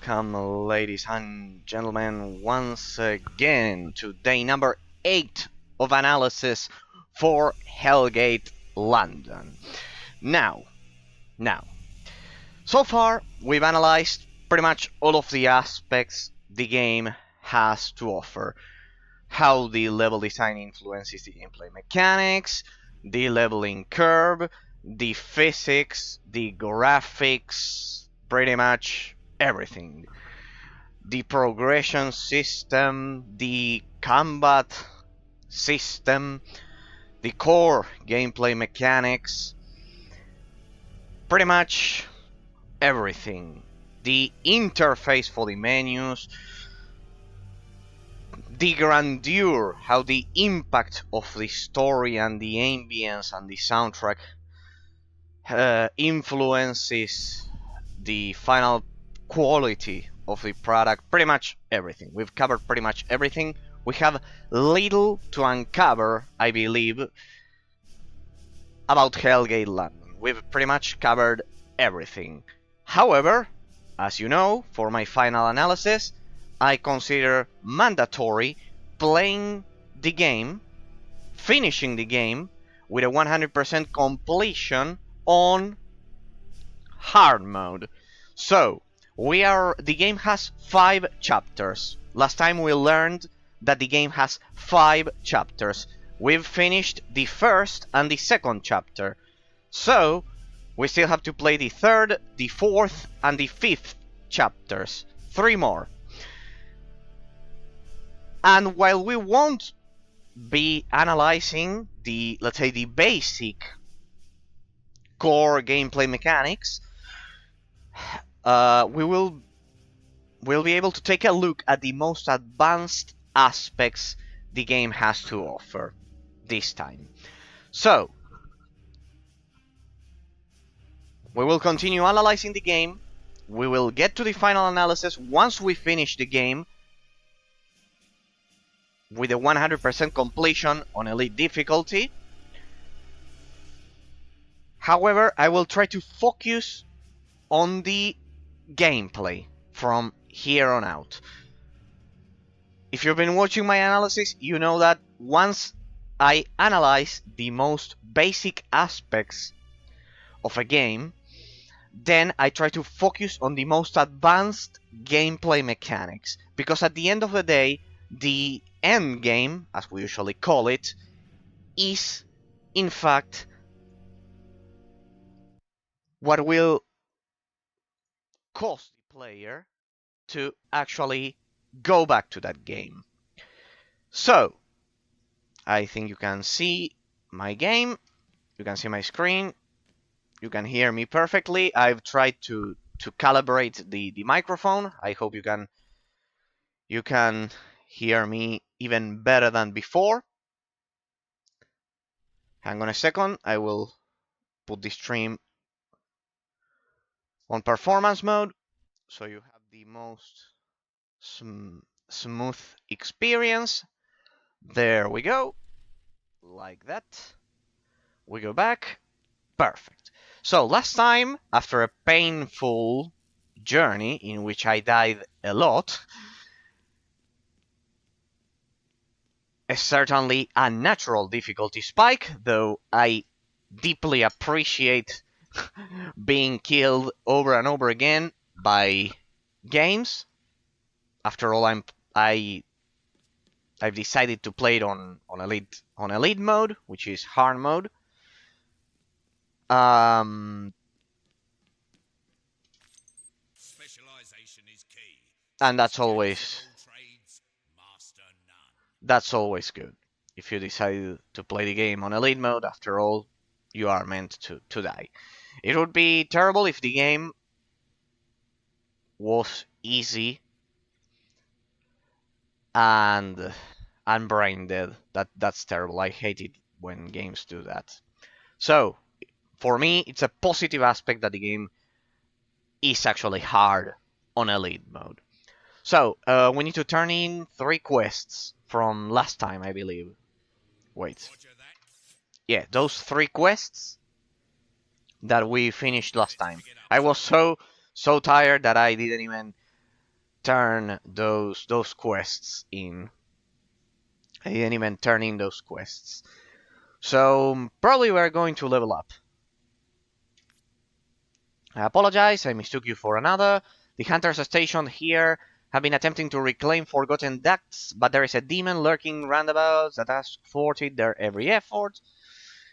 welcome, ladies and gentlemen, once again to day number 8 of analysis for Hellgate London. Now, so far we've analyzed pretty much all of the aspects the game has to offer. How the level design influences the gameplay mechanics, the leveling curve, the physics, the graphics, pretty much everything. The progression system, the combat system, the core gameplay mechanics, pretty much everything. The interface for the menus, the grandeur, how the impact of the story and the ambience and the soundtrack influences the final quality of the product, pretty much everything. We've covered pretty much everything. We have little to uncover, I believe, about Hellgate London. We've pretty much covered everything. However, as you know, for my final analysis, I consider mandatory playing the game, finishing the game with a 100% completion on hard mode. So, the game has 5 chapters. Last time we learned that the game has 5 chapters. We've finished the first and the second chapter. So, we still have to play the third, the fourth, and the fifth chapters. 3 more. And while we won't be analyzing the, let's say, the basic core gameplay mechanics, we'll be able to take a look at the most advanced aspects the game has to offer this time. So, we will continue analyzing the game. We will get to the final analysis once we finish the game with a 100% completion on Elite difficulty. However, I will try to focus on the gameplay from here on out. If you've been watching my analysis, you know that once I analyze the most basic aspects of a game, then I try to focus on the most advanced gameplay mechanics. Because at the end of the day, the end game, as we usually call it, is in fact what will cause the player to actually go back to that game. So, I think you can see my game, you can see my screen, you can hear me perfectly. I've tried to calibrate the microphone. I hope you can hear me even better than before. Hang on a second, I will put the stream on performance mode so you have the most smooth experience. There we go, like that. We go back, perfect. So last time, after a painful journey in which I died a lot, a certainly unnatural difficulty spike, though I deeply appreciate being killed over and over again by games. After all, I've decided to play it on elite mode, which is hard mode. Specialization is key. And that's always good. If you decide to play the game on elite mode, after all, you are meant to die. It would be terrible if the game was easy and brain dead. That's terrible. I hate it when games do that. So, for me, it's a positive aspect that the game is actually hard on elite mode. So, we need to turn in 3 quests from last time, I believe. Wait. Yeah, those 3 quests that we finished last time. I was so tired that I didn't even turn those quests in. I didn't even turn in those quests. So probably we're going to level up. I apologize, I mistook you for another. The hunters stationed here have been attempting to reclaim forgotten ducts, but there is a demon lurking roundabouts that has thwarted their every effort.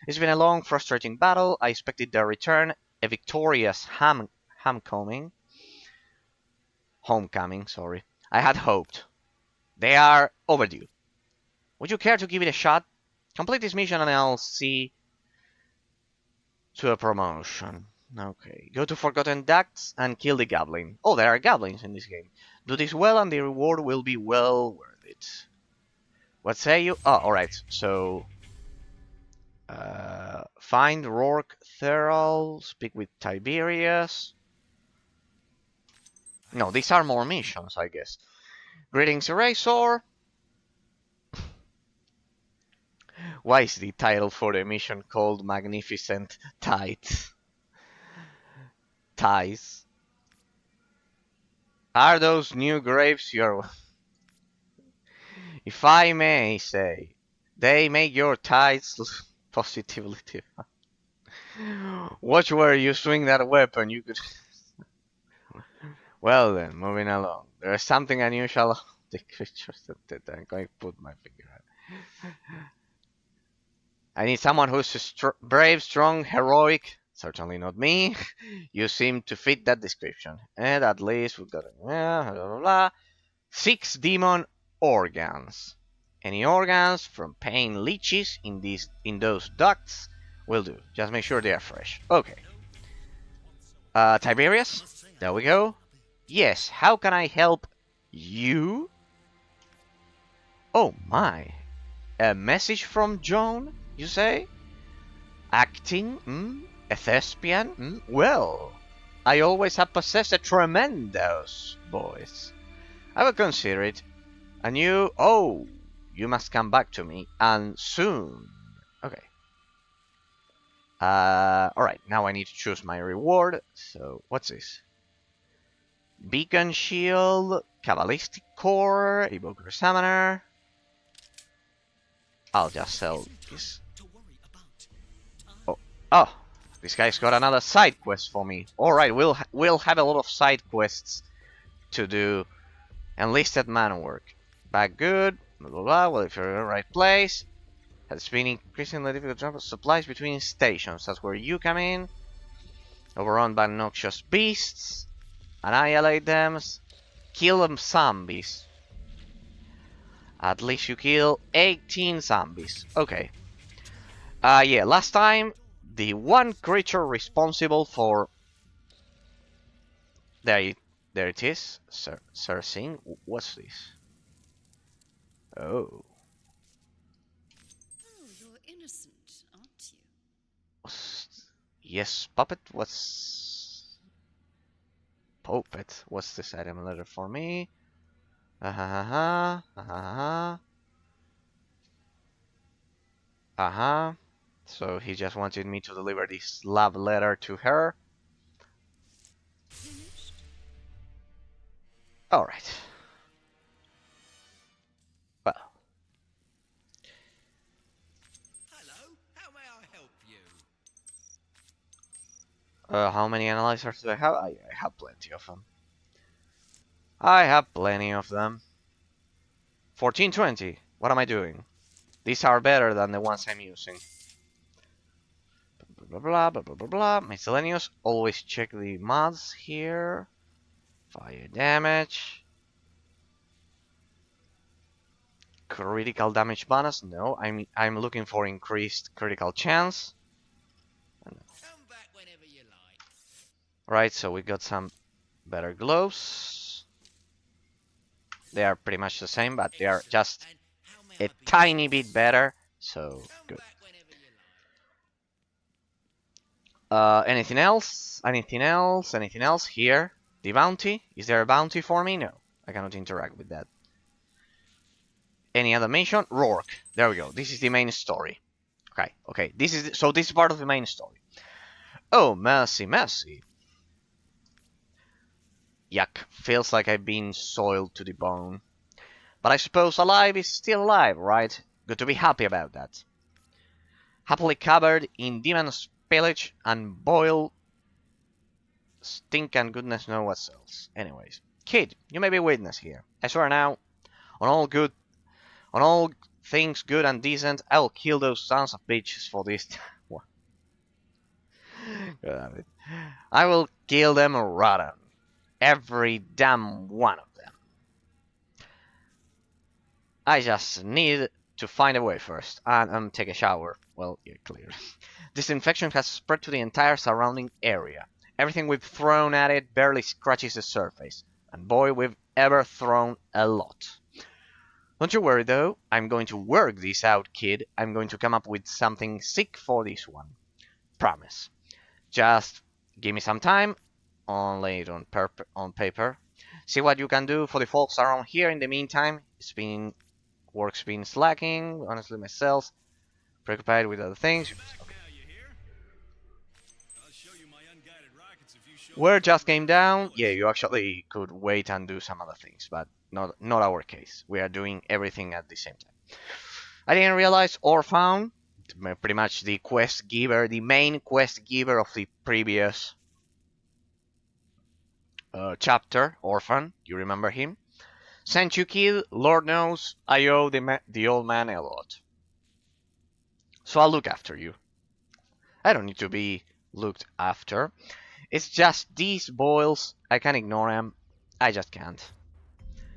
It's been a long, frustrating battle. I expected their return, a victorious homecoming. Homecoming, sorry. I had hoped. They are overdue. Would you care to give it a shot? Complete this mission and I'll see to a promotion. Okay, go to Forgotten Ducts and kill the goblin. Oh, there are goblins in this game. Do this well and the reward will be well worth it. What say you? Oh, alright, so... find Rourke Thurl, speak with Tiberius. No, these are more missions, I guess. Greetings, Erasor. Why is the title for the mission called Magnificent Tides? Ties. Are those new graves your... If I may say, they make your tides positively different. Watch where you swing that weapon, you could... Well then, moving along. There's something unusual. The creatures that I'm going to put my finger on. I need someone who's brave, strong, heroic. Certainly not me. You seem to fit that description. And at least we've got blah, blah, blah. 6 demon organs. Any organs from paying leeches in those ducts will do. Just make sure they are fresh. Okay. Tiberius? There we go. Yes, how can I help you? Oh my. A message from Joan, you say? Acting? A thespian? Well, I always have possessed a tremendous voice. I will consider it. And you... Oh, you must come back to me. And soon. Okay. Alright, now I need to choose my reward. So, what's this? Beacon Shield, Cabalistic Core, Evoker Summoner. I'll just sell this. Oh, this guy's got another side quest for me. Alright, we'll have a lot of side quests to do. Enlisted man work. Back good. Blah, blah, blah. Well, if you're in the right place. Has been increasingly difficult to transport supplies between stations. That's where you come in. Overrun by noxious beasts. Annihilate them. Kill them zombies. At least you kill 18 zombies. Okay. Yeah, last time the one creature responsible for... There it is. Cersing. What's this? Oh. Oh, you're innocent, aren't you? Yes, puppet. What's... Puppet. What's this item letter for me? Uh-huh. So he just wanted me to deliver this love letter to her. Finished? Alright. Well. Hello, how may I help you? How many analyzers do I have? I have plenty of them. I have plenty of them. 1420. What am I doing? These are better than the ones I'm using. Blah blah blah blah blah blah. Miscellaneous. Always check the mods here. Fire damage. Critical damage bonus. No, I'm looking for increased critical chance. Come back whenever you like. Right, so we got some better gloves. They are pretty much the same, but they are just a tiny bit better. So good. Anything else? Anything else? Anything else here? The bounty? Is there a bounty for me? No, I cannot interact with that. Any other mission? Rourke. There we go. This is the main story. Okay. This is part of the main story. Oh, mercy. Yuck, feels like I've been soiled to the bone. But I suppose alive is still alive, right? Good to be happy about that. Happily covered in demon spillage and boiled stink and goodness knows what else. Anyways, kid, you may be witness here. I swear now, on all good, on all things good and decent, I'll kill those sons of bitches for this. God, I will kill them rotten. Every damn one of them. I just need to find a way first and take a shower. Well, you're clear. This infection has spread to the entire surrounding area. Everything we've thrown at it barely scratches the surface. And boy, we've ever thrown a lot. Don't you worry though, I'm going to work this out, kid. I'm going to come up with something sick for this one. Promise. Just give me some time, lay it on paper. See what you can do for the folks around here in the meantime. Work's been slacking, honestly myself. Preoccupied with other things. Word just came down. Yeah, you actually could wait and do some other things, but not our case. We are doing everything at the same time. I didn't realize Orphan, pretty much the quest giver, the main quest giver of the previous chapter, Orphan, you remember him? Sent you, kid. Lord knows I owe the old man a lot. So I'll look after you. I don't need to be looked after. It's just these boils. I can't ignore them. I just can't.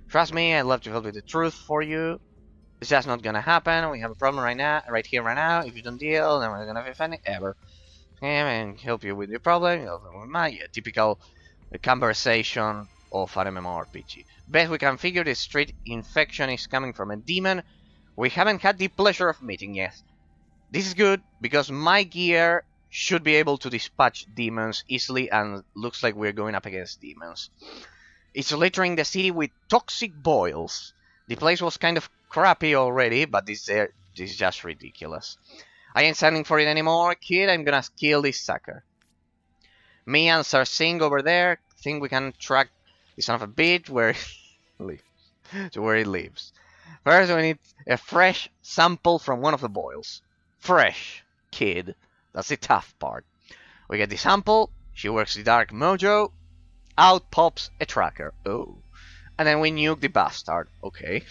Trust me, I'd love to help with the truth for you. It's just not gonna happen. We have a problem right here, right now. If you don't deal, then we're gonna be offended ever. And help you with your problem. With my typical conversation of an MMORPG. Best we can figure, the street infection is coming from a demon we haven't had the pleasure of meeting yet. This is good because my gear should be able to dispatch demons easily, and looks like we're going up against demons. It's littering the city with toxic boils. The place was kind of crappy already, but this is just ridiculous. I ain't standing for it anymore, kid. I'm gonna kill this sucker. Me and Sir Singh over there think we can track the son of a bitch where it lives. First, we need a fresh sample from one of the boils. Fresh, kid. That's the tough part. We get the sample, she works the dark mojo, out pops a tracker. Oh. And then we nuke the bastard. Okay.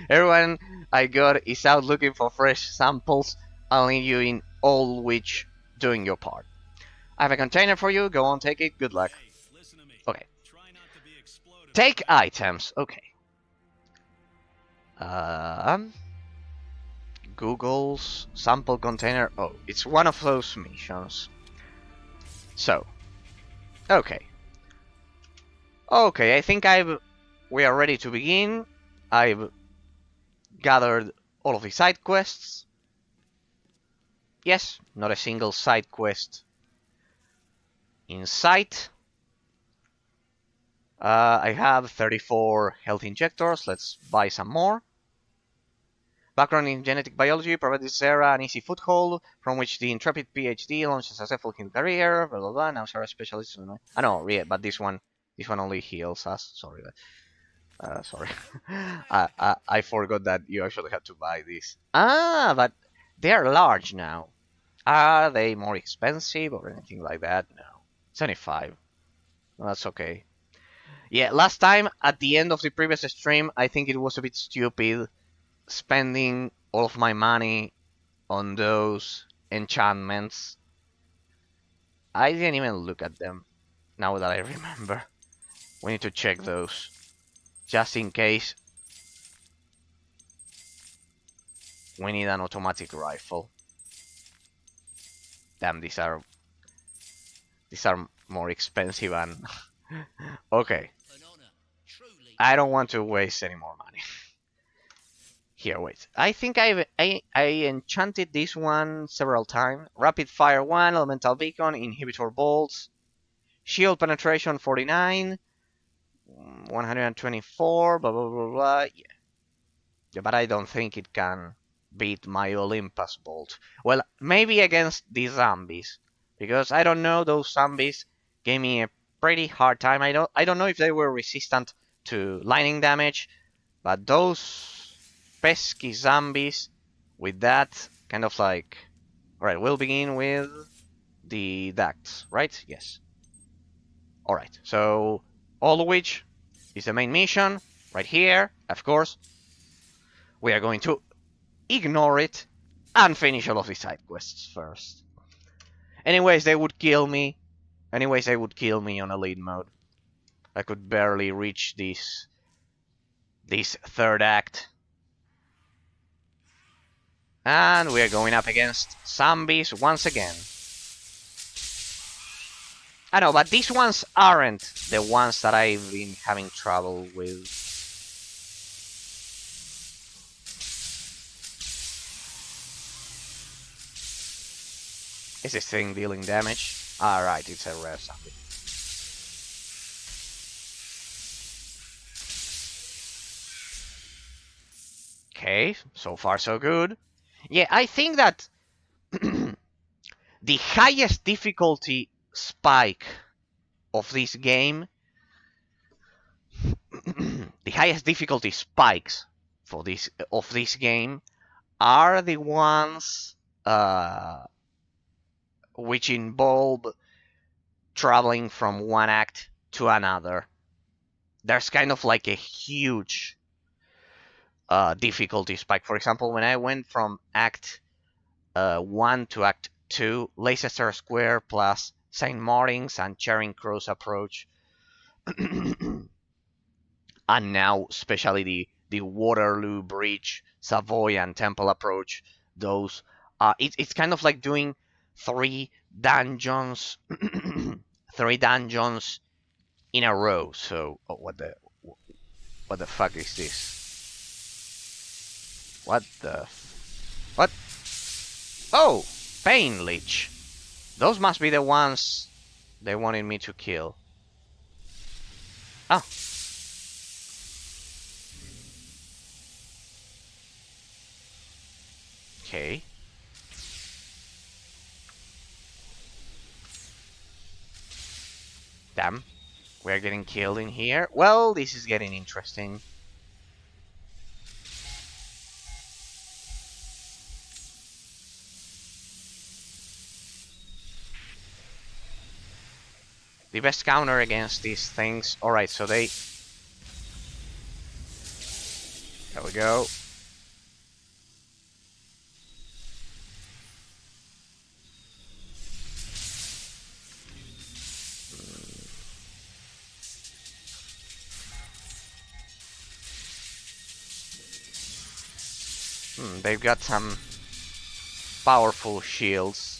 Everyone I got is out looking for fresh samples. I'll need you in Old Witch doing your part. I have a container for you. Go on, take it. Good luck. Okay. Take items. Okay. Google's sample container. Oh, it's one of those missions. So. Okay. Okay, I think we are ready to begin. I've gathered all of the side quests. Yes, not a single side quest in sight. I have 34 health injectors. Let's buy some more. Background in genetic biology provided Sarah an easy foothold from which the intrepid PhD launched a successful career. Blah blah blah. Now Sarah specialist. I know, yeah, but this one only heals us. Sorry, sorry. I forgot that you actually had to buy this. Ah, but they are large now. Are they more expensive or anything like that? No. 75. Well, that's okay. Yeah, last time at the end of the previous stream, I think it was a bit stupid spending all of my money on those enchantments. I didn't even look at them, now that I remember. We need to check those, just in case we need an automatic rifle. Damn, these are more expensive and... Okay. I don't want to waste any more money. Here, wait. I think I enchanted this one several times. Rapid Fire 1, Elemental Beacon, Inhibitor Bolts, Shield Penetration 49, 124, blah blah blah blah. Yeah, but I don't think it can beat my Olympus Bolt. Well, maybe against the zombies, because I don't know, those zombies gave me a pretty hard time. I don't know if they were resistant to lightning damage, but those pesky zombies with that kind of like... Alright, we'll begin with the ducts, right? Yes. Alright, so all of which is the main mission right here, of course. We are going to ignore it and finish all of the side quests first. Anyways, they would kill me. Anyways, they would kill me on elite mode. I could barely reach this third act. And we are going up against zombies once again. I know, but these ones aren't the ones that I've been having trouble with. Is this thing dealing damage? Alright, it's a rare zombie. Okay, so far so good. Yeah, I think that the highest difficulty spike of this game, the highest difficulty spikes for this game are the ones which involve traveling from one act to another. There's kind of like a huge difficulty spike. For example, when I went from Act 1 to Act 2, Leicester Square plus St. Martin's and Charing Cross approach, and now especially the Waterloo Bridge, Savoy and Temple approach, those it's kind of like doing 3 dungeons, 3 dungeons in a row. So what the fuck is this? What? Oh, Pain Lich. Those must be the ones they wanted me to kill. Oh. Okay. Damn. We're getting killed in here. Well, this is getting interesting. The best counter against these things. Alright, so they... There we go. They've got some powerful shields.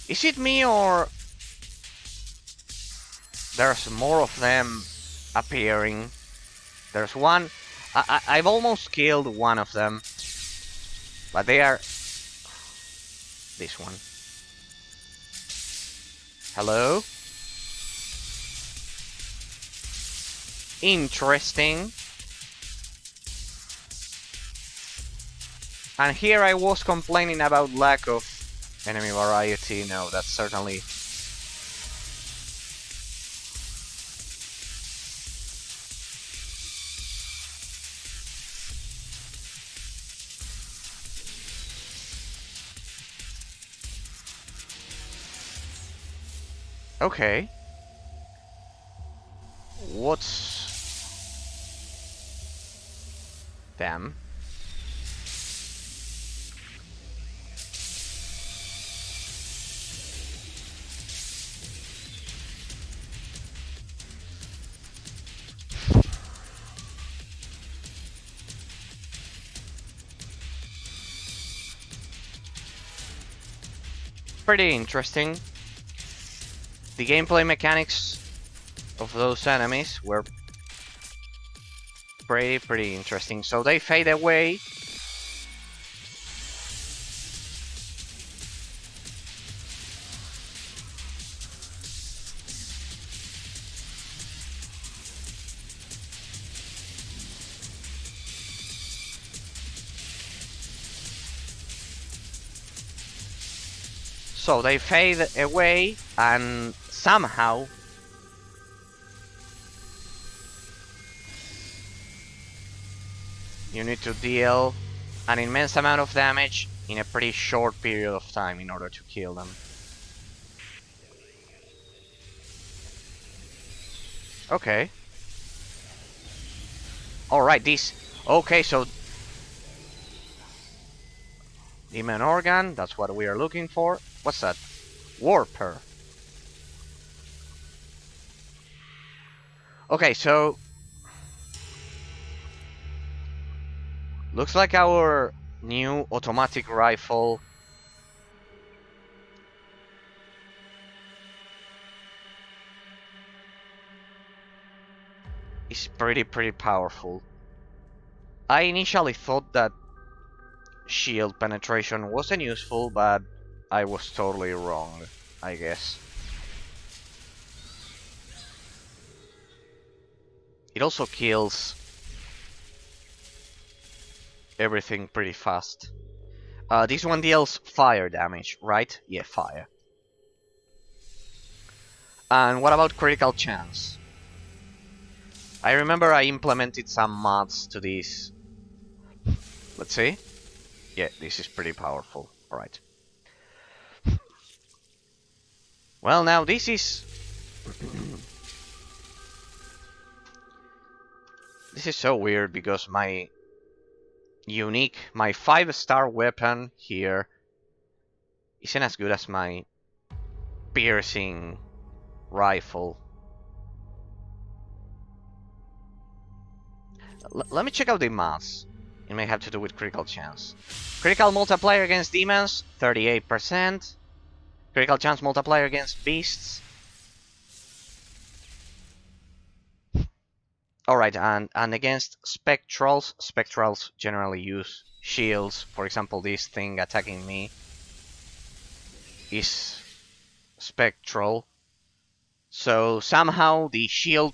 Is it me or there's more of them appearing? There's one. I've almost killed one of them, but they are... This one. Hello? Interesting. And here I was complaining about lack of enemy variety. No, that's certainly... Okay. What's... them? Pretty interesting. The gameplay mechanics of those enemies were pretty interesting. So they fade away. So they fade away, and somehow you need to deal an immense amount of damage in a pretty short period of time in order to kill them. Okay. Alright, this... Okay, so... Demon Organ, that's what we are looking for. What's that? Warper. Okay, so... Looks like our new automatic rifle is pretty powerful. I initially thought that shield penetration wasn't useful, but I was totally wrong, I guess. It also kills everything pretty fast. This one deals fire damage, right? Yeah, fire. And what about critical chance? I remember I implemented some mods to this. Let's see. Yeah, this is pretty powerful. Alright. Well, now this is... This is so weird because my 5-star weapon here isn't as good as my piercing rifle. Let me check out the mods. It may have to do with critical chance. Critical multiplier against demons, 38%. Critical chance multiplier against beasts. Alright, and against spectrals. Spectrals generally use shields. For example, this thing attacking me is spectral. So somehow the shield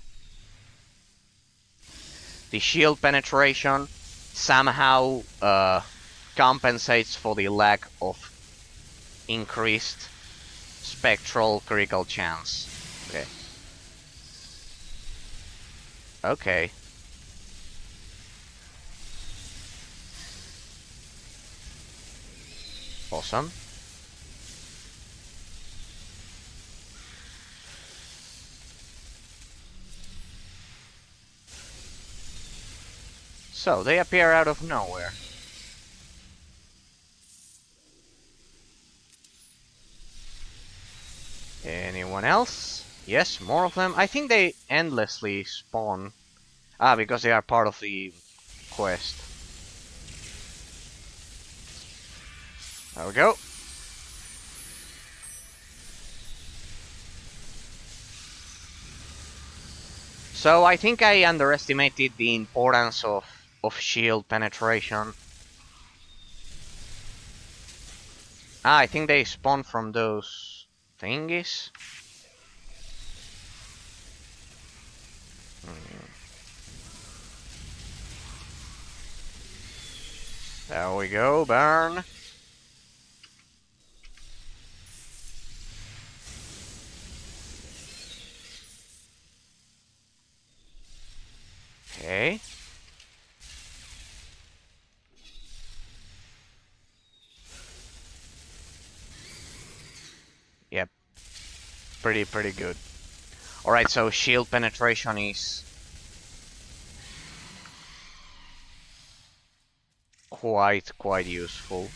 penetration somehow compensates for the lack of increased spectral critical chance. Okay. Okay. Awesome. So, they appear out of nowhere. Anyone else? Yes, more of them. I think they endlessly spawn. Ah, because they are part of the quest. There we go. So I think I underestimated the importance of shield penetration. Ah, I think they spawn from those thingies. There we go, burn. Okay. Yep. Pretty good. Alright, so shield penetration is quite useful.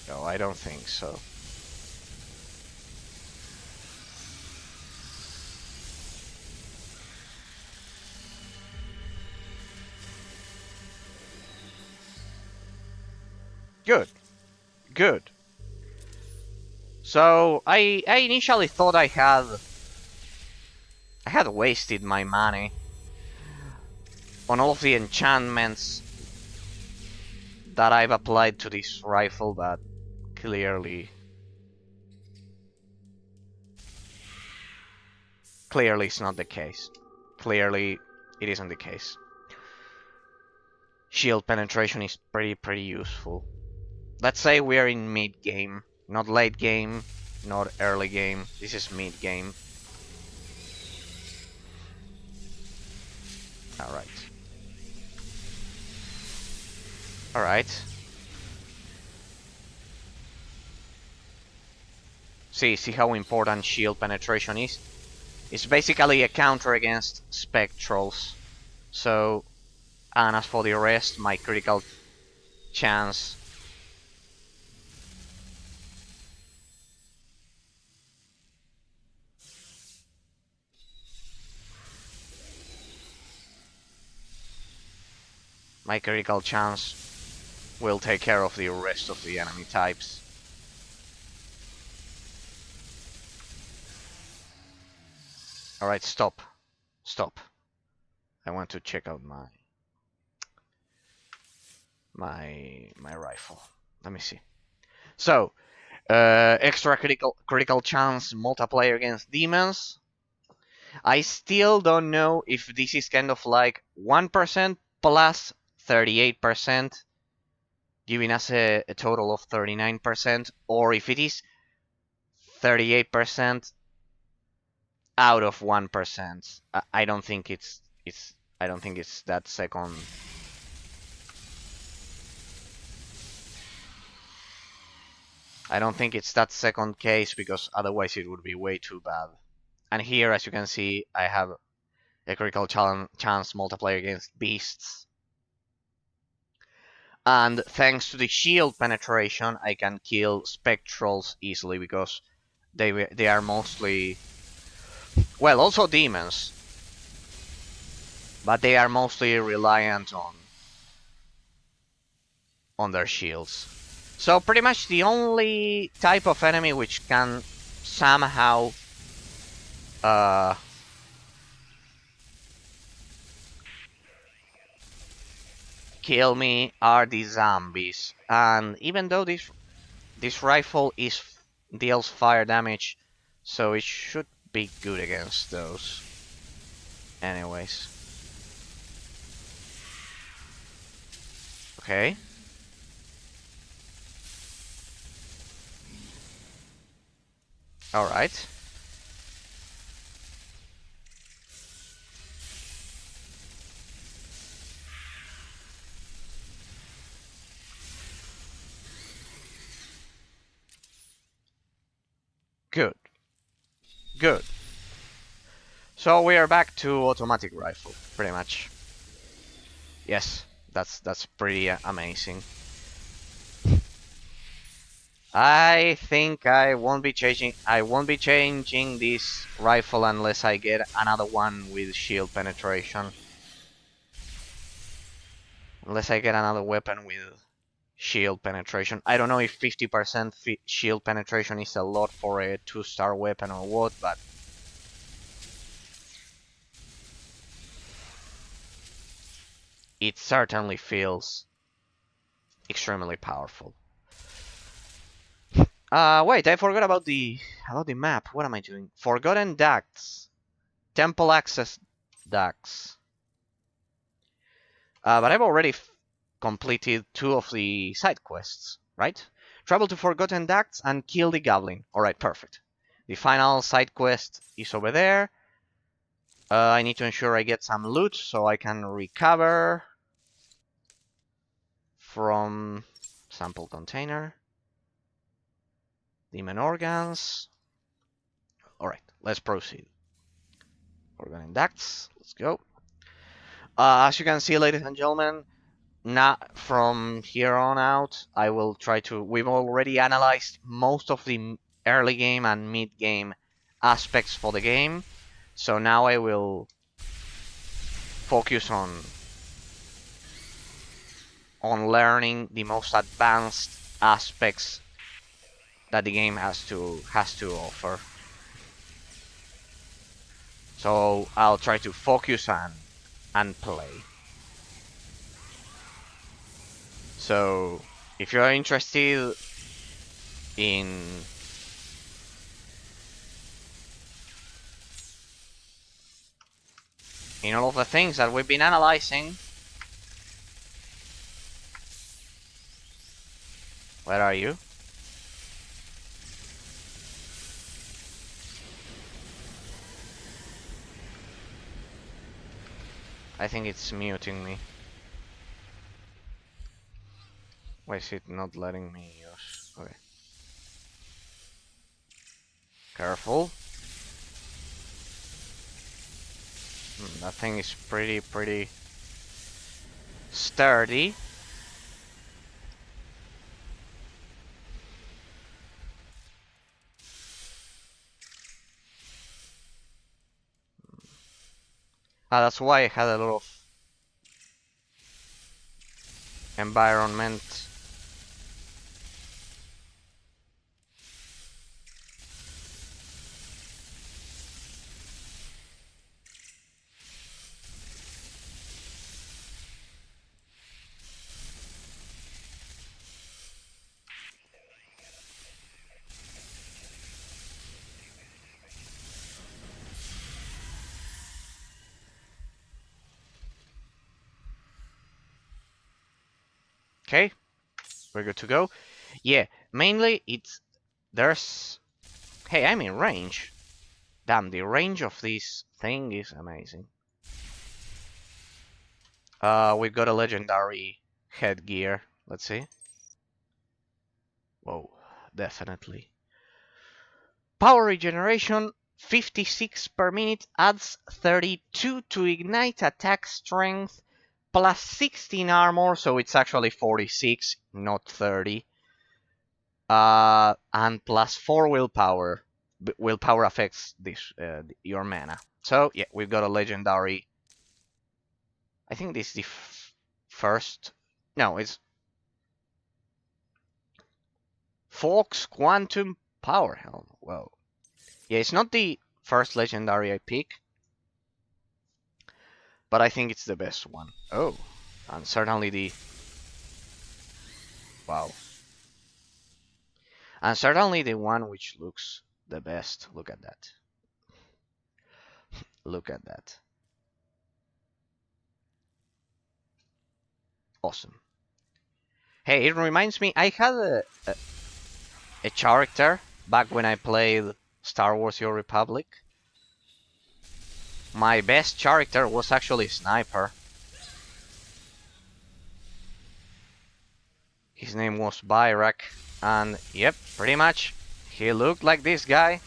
No, I don't think so. Good. So I initially thought I had wasted my money on all of the enchantments that I've applied to this rifle, but clearly it's not the case. Clearly it isn't the case. shield penetration is pretty useful. Let's say we are in mid game, not late game, not early game. This is mid game. All right. All right. See how important shield penetration is? It's basically a counter against spectrals. So, and as for the rest, my critical chance. My critical chance will take care of the rest of the enemy types. Alright, stop. Stop. I want to check out my rifle. Let me see. So, extra critical chance multiplier against demons. I still don't know if this is kind of like 1% plus 38%, giving us a total of 39%, or if it is 38% out of 1%. I don't think it's I don't think it's that second. I don't think it's that second case, because otherwise it would be way too bad. And here, as you can see, I have a critical chance multiplier against beasts. And thanks to the shield penetration, I can kill spectrals easily, because they are mostly, well, also demons, but they are mostly reliant on their shields. So pretty much the only type of enemy which can somehow kill me are the zombies. And even though this rifle deals fire damage, so it should be good against those. Anyways. Okay. Alright. Good. Good. So we are back to automatic rifle, pretty much. Yes, that's pretty amazing. I think I won't be changing this rifle unless I get another one with shield penetration. Unless I get another weapon with shield penetration. I don't know if 50% shield penetration is a lot for a 2-star weapon or what, but it certainly feels extremely powerful. Wait, I forgot about the map. What am I doing? Forgotten Ducts. Temple access ducts. But I've already completed 2 of the side quests, right? Travel to Forgotten Ducts and kill the goblin. Alright, perfect. The final side quest is over there. I need to ensure I get some loot so I can recover from sample container. Demon organs. Alright, let's proceed. Forgotten Ducts, let's go. As you can see, ladies and gentlemen, now from here on out, I will try to. We've already analyzed most of the early game and mid game aspects for the game, so now I will focus on learning the most advanced aspects that the game has to offer. So I'll try to focus and play. So if you're interested in all of the things that we've been analyzing, Where are you? I think it's muting me. Why is it not letting me use? Okay. Careful. That thing is pretty sturdy. That's why I had a lot of environment. Okay, we're good to go. Yeah, mainly there's. Hey, I'm in range. Damn, the range of this thing is amazing. We've got a legendary headgear. Let's see. Whoa, definitely. Power regeneration 56 per minute adds 32 to ignite attack strength plus 16 armor, so it's actually 46, not 30. And plus 4 willpower. Willpower affects this your mana. So yeah, we've got a legendary. I think this is the first. No, it's Fox Quantum Power Helm. Whoa. Yeah, it's not the first legendary I pick, but I think it's the best one. Oh, and certainly the. Wow. And certainly the one which looks the best. Look at that. Look at that. Awesome. Hey, it reminds me, I had a character back when I played Star Wars The Old Republic. My best character was actually Sniper. His name was Byrak, and yep, pretty much he looked like this guy.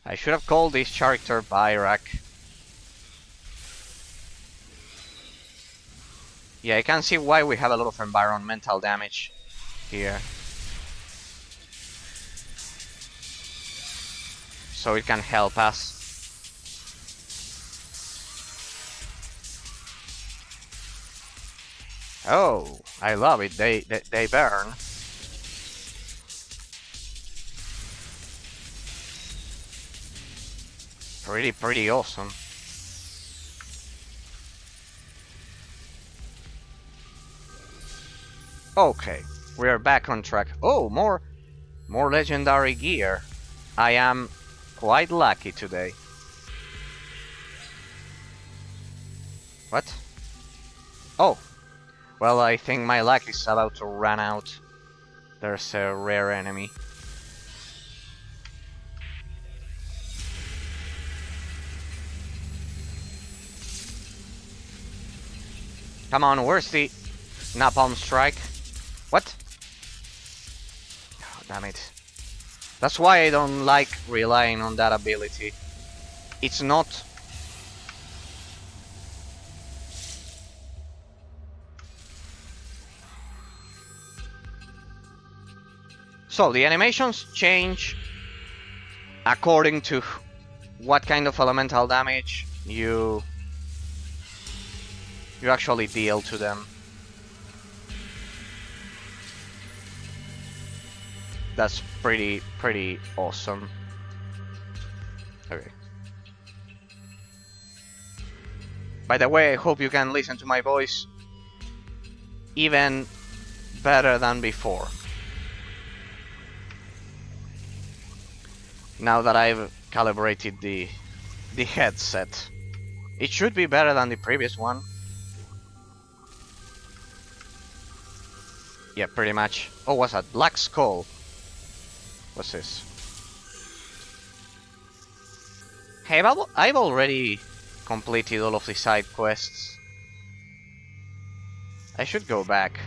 I should have called this character Byrak. Yeah, I can see why we have a lot of environmental damage here. So it can help us. Oh, I love it. They burn. Pretty awesome. Okay, we are back on track. Oh, more legendary gear. I am quite lucky today. What? Oh, well, I think my luck is about to run out. There's a rare enemy. Come on, where's the napalm strike? What? Oh, damn it. That's why I don't like relying on that ability. It's not... So, the animations change according to what kind of elemental damage you actually deal to them. That's pretty awesome. Okay. By the way, I hope you can listen to my voice even better than before. Now that I've calibrated the headset. It should be better than the previous one. Yeah, pretty much. Oh, what's that? Black Skull. What's this? Hey, I've already completed all of the side quests. I should go back.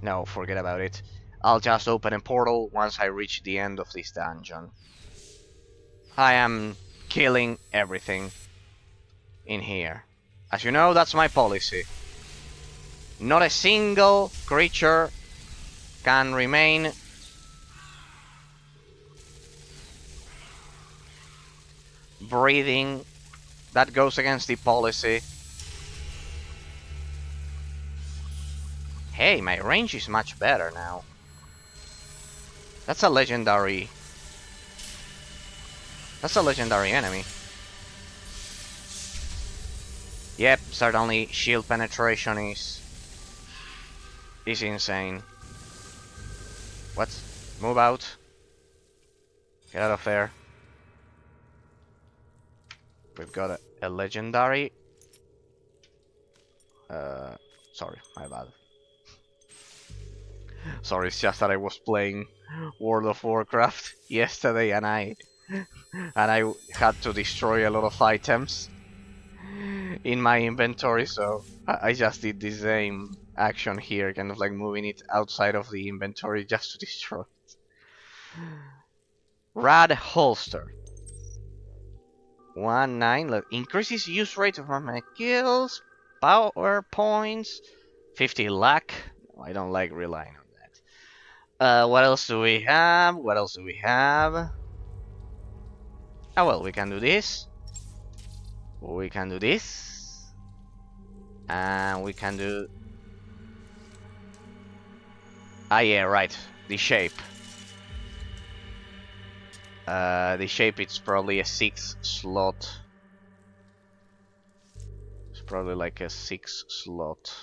No, forget about it. I'll just open a portal once I reach the end of this dungeon. I am killing everything in here. As you know, that's my policy. Not a single creature can remain breathing. That goes against the policy. Hey, my range is much better now. That's a legendary... That's a legendary enemy. Yep, certainly shield penetration is insane. What? Move out. Get out of there. We've got a legendary. Sorry, my bad. Sorry, it's just that I was playing World of Warcraft yesterday and I had to destroy a lot of items in my inventory, so I just did the same action here, kind of like moving it outside of the inventory just to destroy it. Rad holster. 1-9. Increases use rate of my kills, power points, 50 luck. I don't like relying on that. What else do we have? What else do we have? Oh well, we can do this. We can do this. And we can do... Ah yeah, right. The shape. The shape, it's probably a 6 slot. It's probably like a 6 slot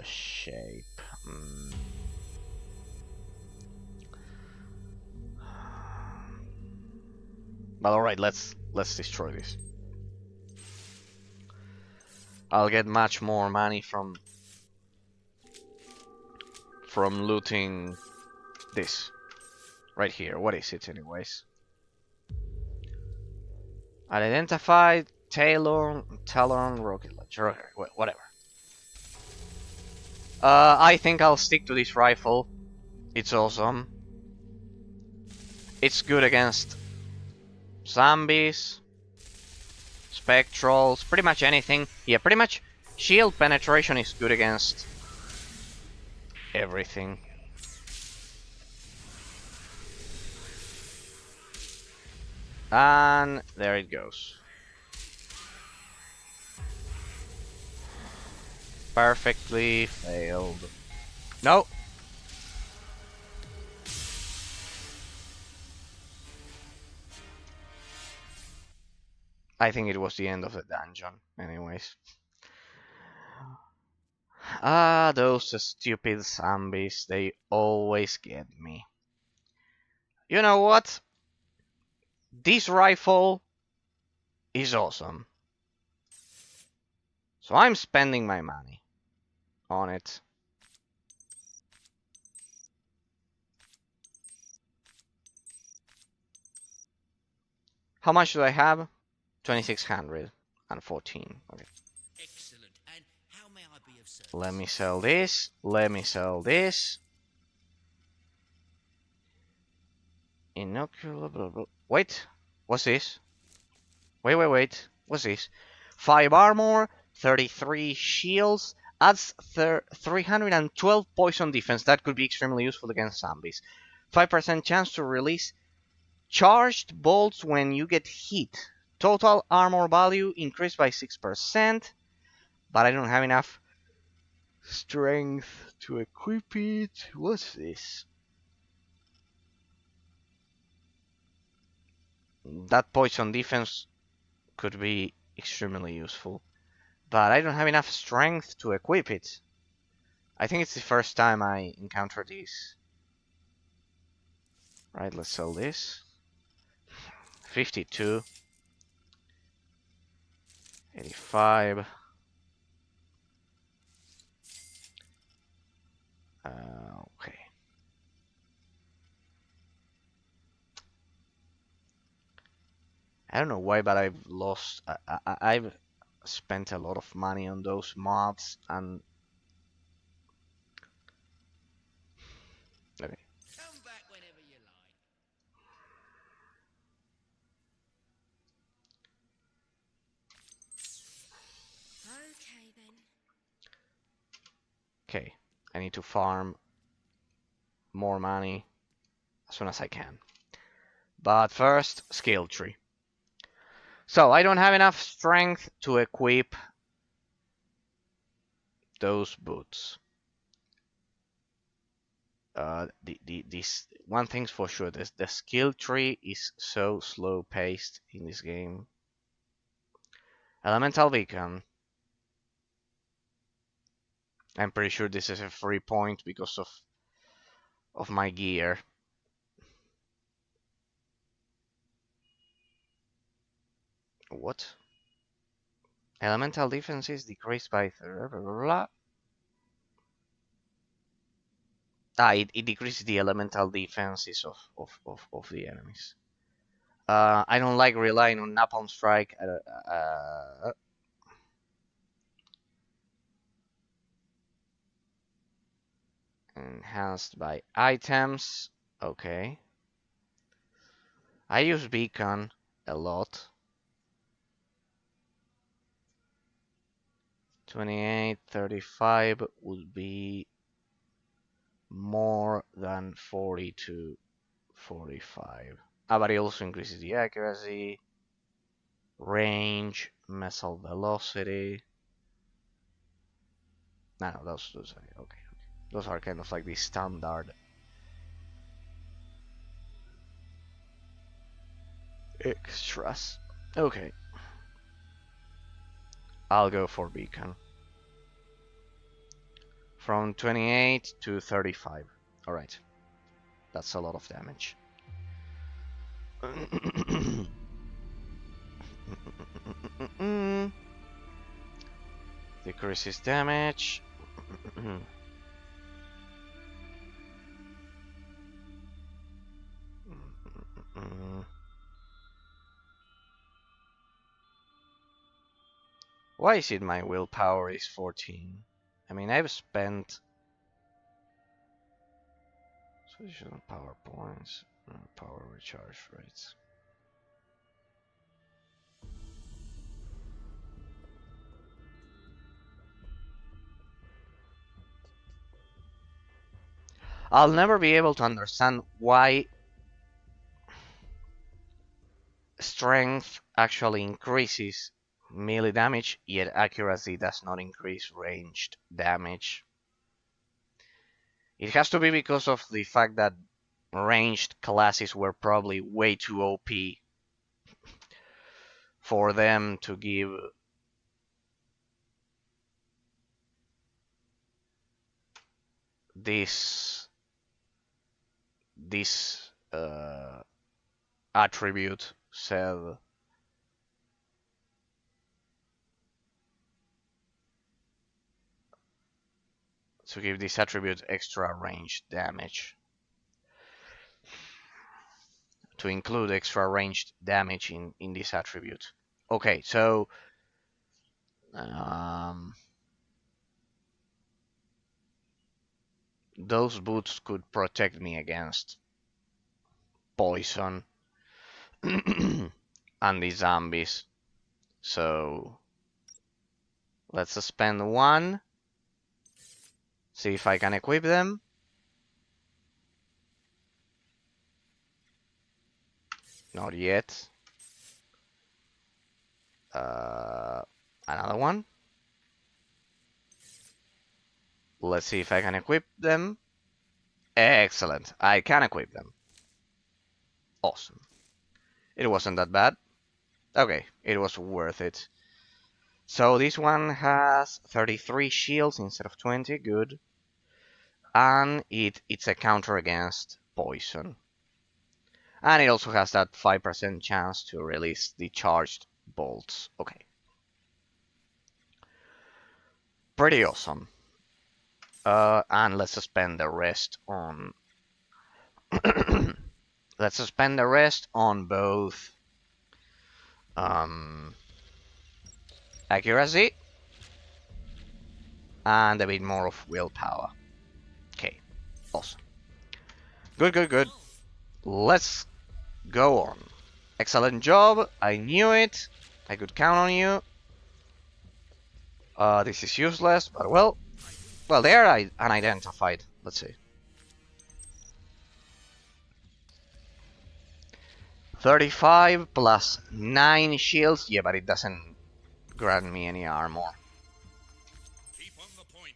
shape. But alright, let's destroy this. I'll get much more money from looting this. Right here. What is it anyways? Unidentified Talon rocket launcher. Okay, whatever. I think I'll stick to this rifle. It's awesome. It's good against zombies, spectrals, pretty much anything. Yeah, pretty much shield penetration is good against everything. And there it goes. Perfectly failed. No. I think it was the end of the dungeon, anyways. Ah, those stupid zombies, they always get me. You know what? This rifle is awesome. So I'm spending my money on it. How much do I have? 2614. Okay. Excellent. And how may I be of service? Let me sell this. Let me sell this. Inocular. Blah, blah. Wait. What's this? Wait. What's this? 5 armor, 33 shields, adds 312 poison defense. That could be extremely useful against zombies. 5% chance to release charged bolts when you get hit. Total armor value increased by 6%, but I don't have enough strength to equip it. What's this? That poison defense could be extremely useful, but I don't have enough strength to equip it. I think it's the first time I encounter these. Right, let's sell this. 52. 85. Okay. I don't know why, but I've lost. I've spent a lot of money on those mods, and okay. Come back whenever you like. Okay then. Okay, I need to farm more money as soon as I can. But first, skill tree. So I don't have enough strength to equip those boots. This one thing's for sure: the skill tree is so slow paced in this game. Elemental beacon. I'm pretty sure this is a free point because of my gear. What? Elemental defense is decreased by blah, blah, blah, blah. It decreases the elemental defenses of the enemies. I don't like relying on Napalm Strike. Enhanced by items. Okay. I use Beacon a lot. 28, 35 would be more than 40 to 45. But it also increases the accuracy, range, missile velocity. No, those are okay. Those are kind of like the standard extras. Okay, I'll go for beacon. From 28 to 35. Alright, that's a lot of damage. Decreases damage. Why is it my willpower is 14? I mean, I've spent additional power points, power recharge rates. I'll never be able to understand why strength actually increases melee damage, yet accuracy does not increase ranged damage. It has to be because of the fact that ranged classes were probably way too OP for them to give this attribute said to give this attribute extra range damage, to include extra ranged damage in this attribute. Okay, so those boots could protect me against poison and the zombies. So let's spend one. See if I can equip them. Not yet. Another one. Let's see if I can equip them. Excellent. I can equip them. Awesome. It wasn't that bad. Okay, it was worth it. So this one has 33 shields instead of 20. Good. And it's a counter against poison. And it also has that 5% chance to release the charged bolts. Okay. Pretty awesome. And let's spend the rest on let's spend the rest on both um, accuracy and a bit more of willpower. Okay, awesome. Good, good, good. Let's go on. Excellent job. I knew it. I could count on you. This is useless, but well, they are unidentified. Let's see. 35 plus 9 shields. Yeah, but it doesn't grant me any armor. Keep on the point.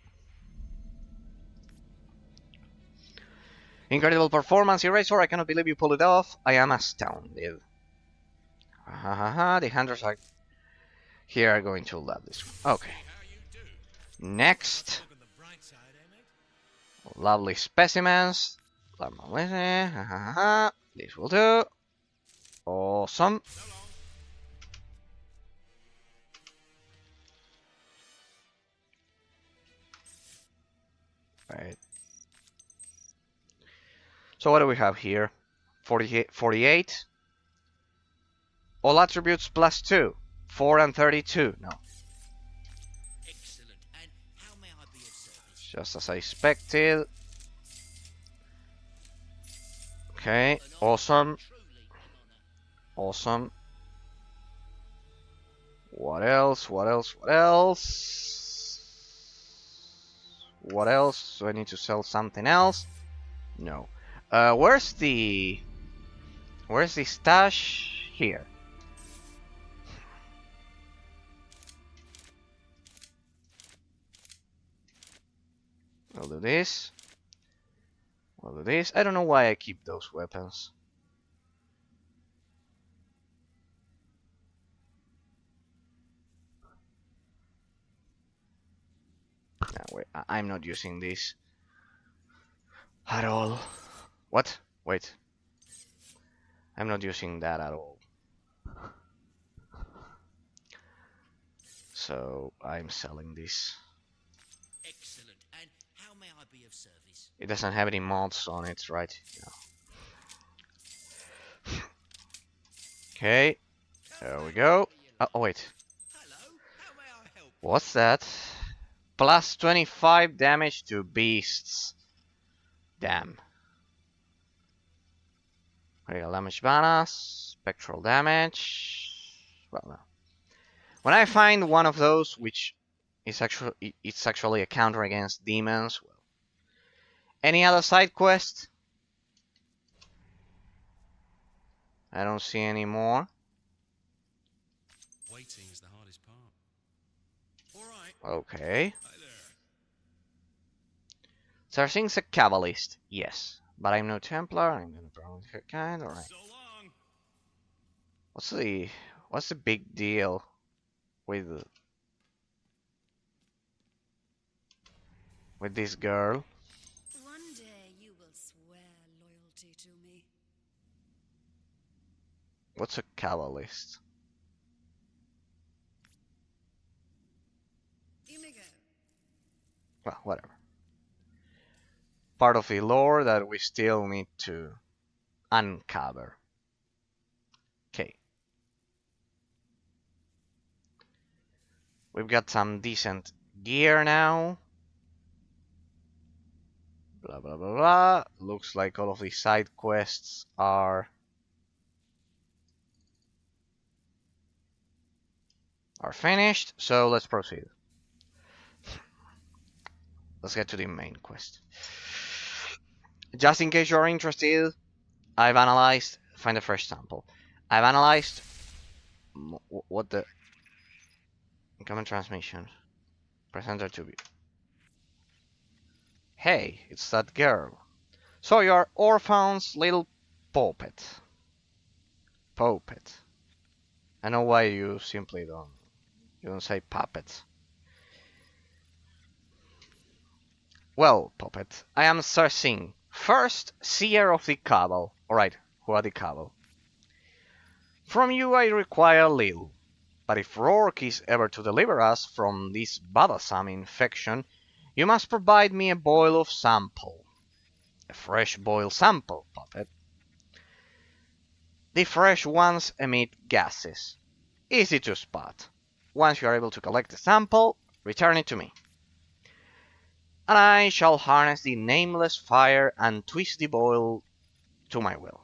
Incredible performance, Eraser. I cannot believe you pulled it off. I am astounded. The hunters are here are going to love this one. Okay. How you do? Next. Look on the bright side, eh, mate? Lovely specimens. This will do. Awesome. So long. Right. So what do we have here? 48. All attributes plus 2. 4 and 32. No. Excellent. And how may I be of service? Just as I expected. Okay. Awesome. Truly an honor. Awesome. What else? What else? What else? What else? Do I need to sell something else? No. Where's the stash? Here. We'll do this. We'll do this. I don't know why I keep those weapons. No, wait, I'm not using this at all. What? Wait. I'm not using that at all. So I'm selling this. Excellent. And how may I be of service? It doesn't have any mods on it, right? No. Okay. There we go. Oh, wait. Hello. How may I help? What's that? Plus 25 damage to beasts. Damn. Critical damage bonus. Spectral damage. Well, no. When I find one of those, which is it's actually a counter against demons. Well, any other side quest? I don't see any more. Waiting is the hardest part. All right. Okay. Hi there. Sarsing's a Cabalist, yes. But I'm no Templar, I'm gonna promote her kind, alright. So long. What's the big deal with this girl? One day you will swear loyalty to me. What's a Cabalist? You may go. Well, whatever. Part of the lore that we still need to uncover. Okay. We've got some decent gear now. Blah blah blah blah. Looks like all of these side quests are finished, so let's proceed. Let's get to the main quest. Just in case you're interested, I've analyzed. Find the first sample. I've analyzed what the incoming transmission. Presenter to be. Hey, it's that girl. So you're Orphan's little puppet. Puppet. I know why you simply don't say puppet. Well, puppet, I am Sarsing, first seer of the Cabal. Alright, who are the Cabal? From you I require little, but if Rourke is ever to deliver us from this bothersome infection, You must provide me a boil of sample. A fresh boil sample, puppet. The fresh ones emit gases. Easy to spot. Once you are able to collect the sample, return it to me. And I shall harness the nameless fire and twist the boil to my will.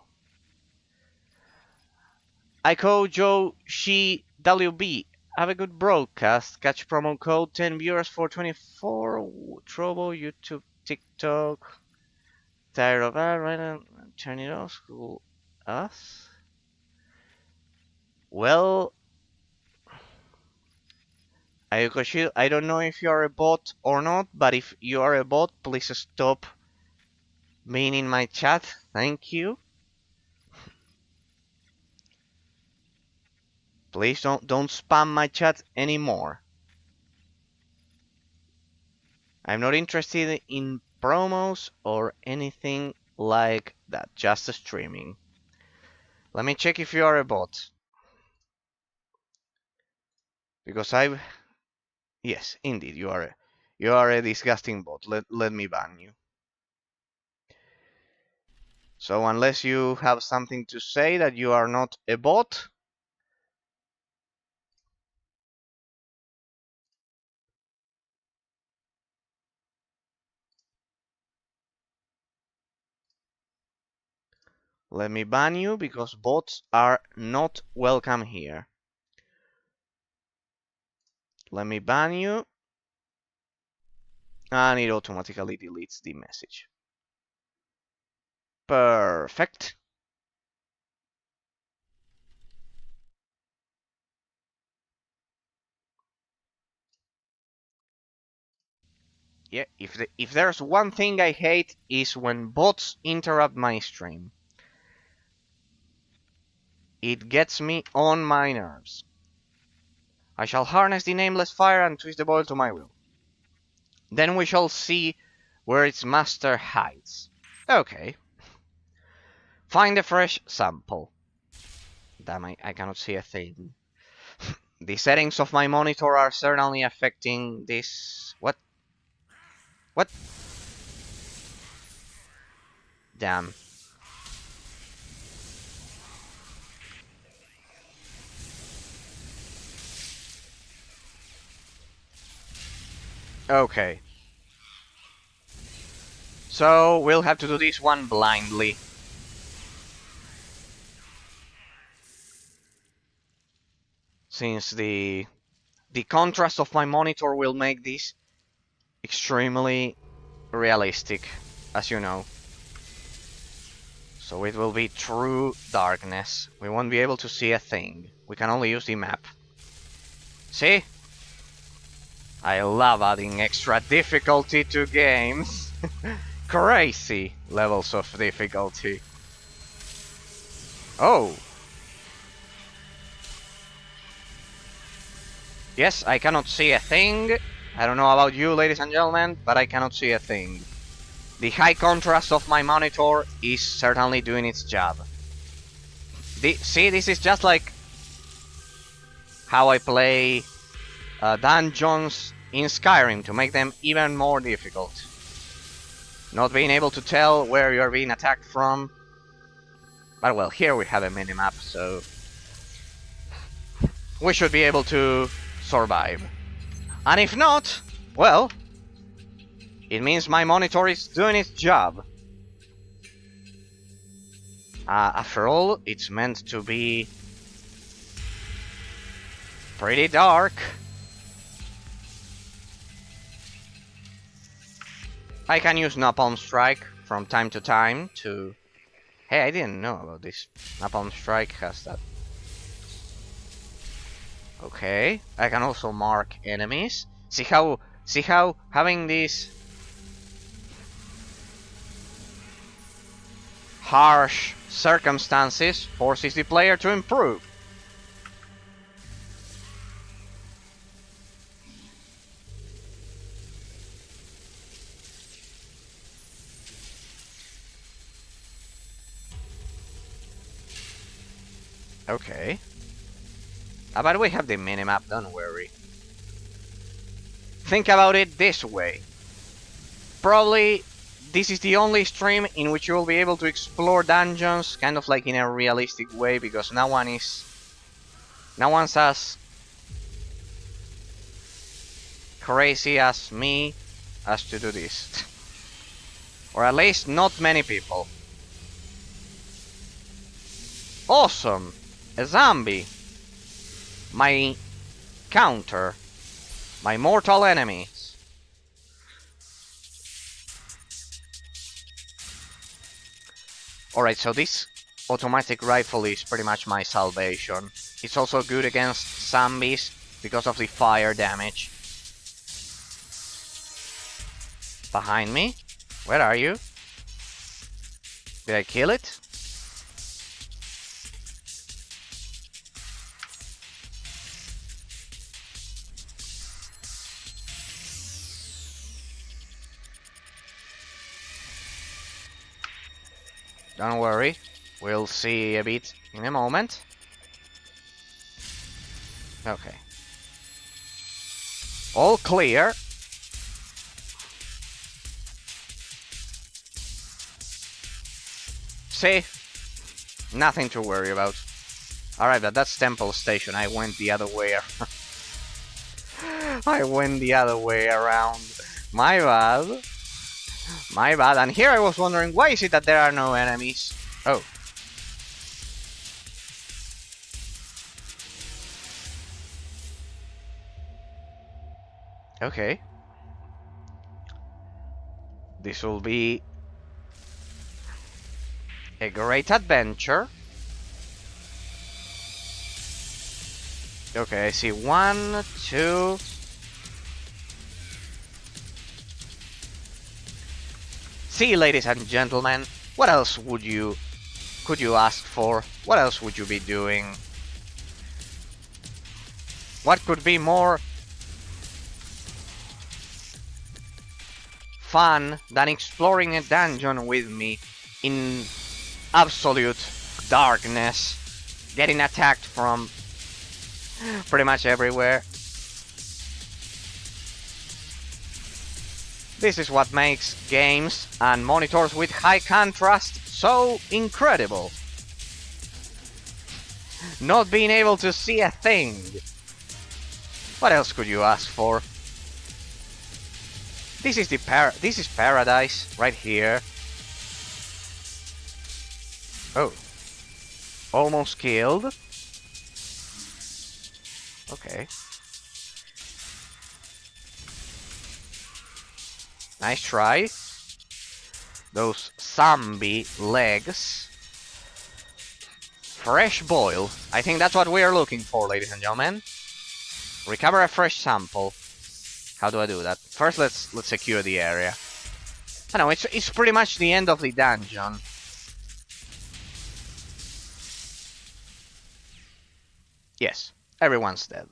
Ico Joe She WB. Have a good broadcast. Catch promo code 10 viewers for 24. Trovo, YouTube, TikTok. Tired of that, right? Turn it off. School us. Well, Ayuko, I don't know if you are a bot or not, but if you are a bot, please stop being in my chat. Thank you. Please don't spam my chat anymore. I'm not interested in promos or anything like that. Just streaming. Let me check if you are a bot. Because I've... Yes, indeed, you are a disgusting bot. Let me ban you. So unless you have something to say that you are not a bot, let me ban you because bots are not welcome here. Let me ban you. And it automatically deletes the message. Perfect. Yeah, if there's one thing I hate is when bots interrupt my stream. It gets me on my nerves. I shall harness the nameless fire and twist the boil to my will. Then we shall see where its master hides. Okay. Find a fresh sample. Damn, I cannot see a thing. The settings of my monitor are certainly affecting this... What? What? Damn. Okay. So, we'll have to do this one blindly. Since the contrast of my monitor will make this extremely realistic, as you know. So it will be true darkness. We won't be able to see a thing. We can only use the map. See? I love adding extra difficulty to games. Crazy levels of difficulty. Oh. Yes, I cannot see a thing. I don't know about you, ladies and gentlemen, but I cannot see a thing. The high contrast of my monitor is certainly doing its job. See, this is just like how I play dungeons in Skyrim to make them even more difficult. Not being able to tell where you're being attacked from. But well, here we have a minimap, so we should be able to survive. And if not, well, it means my monitor is doing its job. After all, it's meant to be pretty dark. I can use Napalm Strike from time to time to... Hey, I didn't know about this. Napalm Strike has that. Okay, I can also mark enemies. See how having these harsh circumstances forces the player to improve. Okay. But we have the minimap, don't worry. Think about it this way. Probably this is the only stream in which you will be able to explore dungeons kind of like in a realistic way, because no one's as crazy as me as to do this. Or at least not many people. Awesome! A zombie! My counter. My mortal enemies. Alright, so this automatic rifle is pretty much my salvation. It's also good against zombies because of the fire damage. Behind me? Where are you? Did I kill it? Don't worry, we'll see a bit in a moment. Okay. All clear. See? Nothing to worry about. Alright, but that's Temple Station. I went the other way. I went the other way around. My bad. My bad. And here I was wondering, why is it that there are no enemies? Oh. Okay. This will be a great adventure. Okay, I see 1, 2. See, ladies and gentlemen, what else could you ask for? What else would you be doing? What could be more fun than exploring a dungeon with me in absolute darkness, getting attacked from pretty much everywhere? This is what makes games and monitors with high contrast so incredible. Not being able to see a thing. What else could you ask for? This is paradise right here. Oh. Almost killed. Okay. Nice try. Those zombie legs. Fresh boil. I think that's what we are looking for, ladies and gentlemen. Recover a fresh sample. How do I do that? First, let's secure the area. I know it's pretty much the end of the dungeon. Yes, everyone's dead.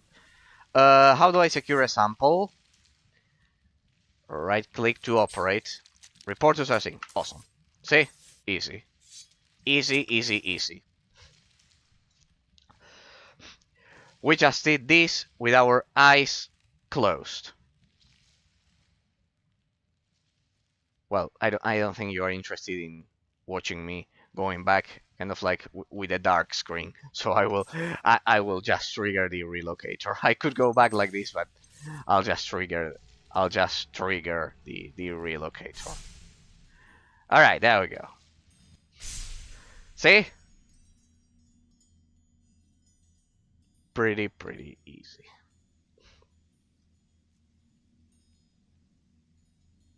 How do I secure a sample? Right click to operate. Report to sourcing. Awesome. See? Easy. Easy, easy, easy. We just did this with our eyes closed. Well, I don't think you are interested in watching me going back kind of like with a dark screen. So I will just trigger the relocator. I could go back like this, but I'll just trigger the relocator. Alright, there we go. See? Pretty easy.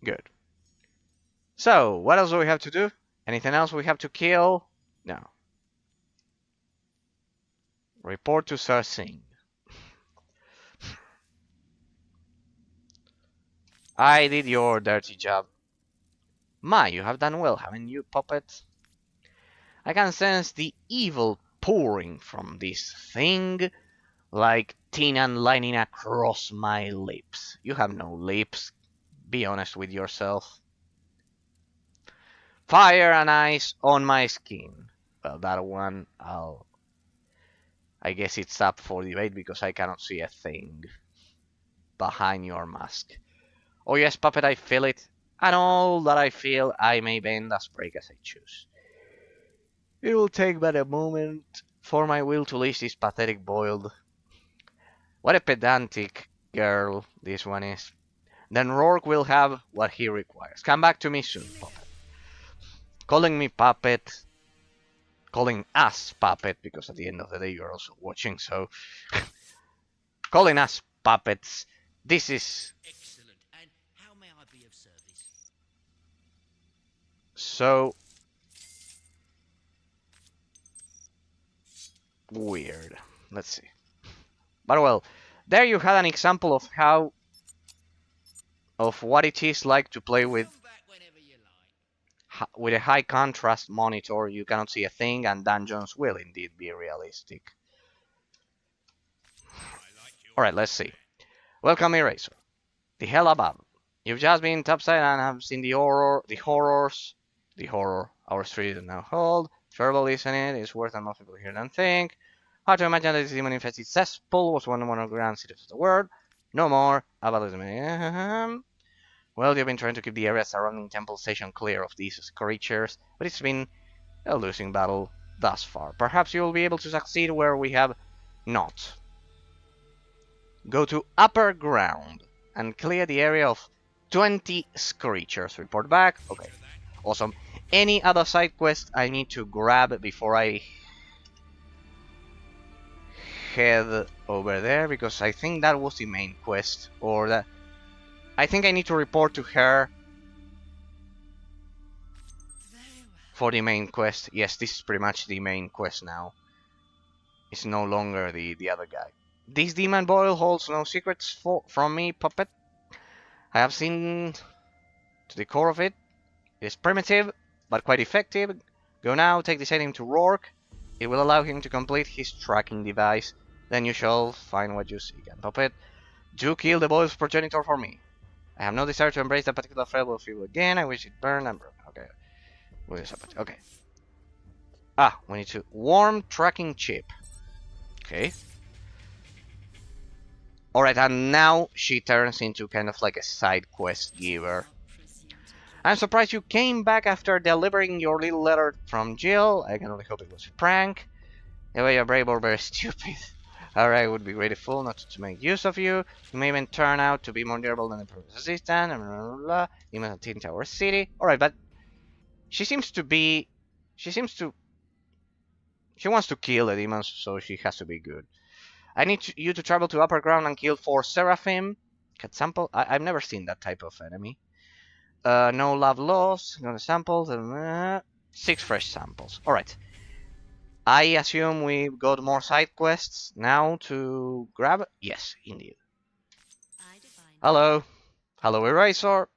Good. So, what else do we have to do? Anything else we have to kill? No. Report to Sir Singh. I did your dirty job. My, you have done well, haven't you, puppet? I can sense the evil pouring from this thing, like Tinan lining across my lips. You have no lips. Be honest with yourself. Fire and ice on my skin. Well, that one, I guess it's up for debate because I cannot see a thing behind your mask. Oh yes, puppet, I feel it. and all that I feel I may bend as break as I choose. It will take but a moment for my will to leash this pathetic boiled. What a pedantic girl this one is. Then Rourke will have what he requires. Come back to me soon, puppet. Calling me puppet, calling us puppet, because at the end of the day you're also watching, so calling us puppets. This is Excellent. And how may I be of service? so weird. Let's see. But well, there you had an example of what it is like to play with Come back whenever you like. a high contrast monitor. You cannot see a thing, and dungeons will indeed be realistic. Alright, let's see. Welcome, Eraser. The hell above. You've just been topside and have seen the horror, our street is now hold. Terrible listening is worse than most people hear than think. Hard to imagine that this demon-infested cesspool was one of the grand cities of the world. No more about this. Well, you've been trying to keep the area surrounding Temple Station clear of these creatures, but it's been a losing battle thus far. Perhaps you will be able to succeed where we have not. Go to upper ground and clear the area of 20 creatures. Report back. Okay, awesome. Any other side quest I need to grab before I head over there? Because I think that was the main quest, or that I think I need to report to her for the main quest. Yes, this is pretty much the main quest now. It's no longer the other guy. This demon boil holds no secrets from me, puppet. I have seen to the core of it. It is primitive, but quite effective. Go now, take this item to Rourke. It will allow him to complete his tracking device. Then you shall find what you seek. And puppet, do kill the boil's progenitor for me. I have no desire to embrace that particular threat with you again. I wish it burned and broke. Okay. What is happening? Okay. Ah, we need to Wurm tracking chip. Okay. Alright, and now she turns into kind of like a side quest giver. I'm surprised you came back after delivering your little letter from Jill. I can only hope it was a prank. Anyway, you're brave or very stupid. Alright, it would be grateful not to make use of you. You may even turn out to be more durable than the previous assistant. Blah, blah, blah. You must attend to our city. Alright, but she seems to be... She wants to kill the demons, so she has to be good. I need you to travel to upper ground and kill 4 seraphim. Cat sample? I've never seen that type of enemy. No love lost. Gonna samples. 6 fresh samples. Alright. I assume we've got more side quests now to grab. Yes, indeed. Hello. Hello, Eraser.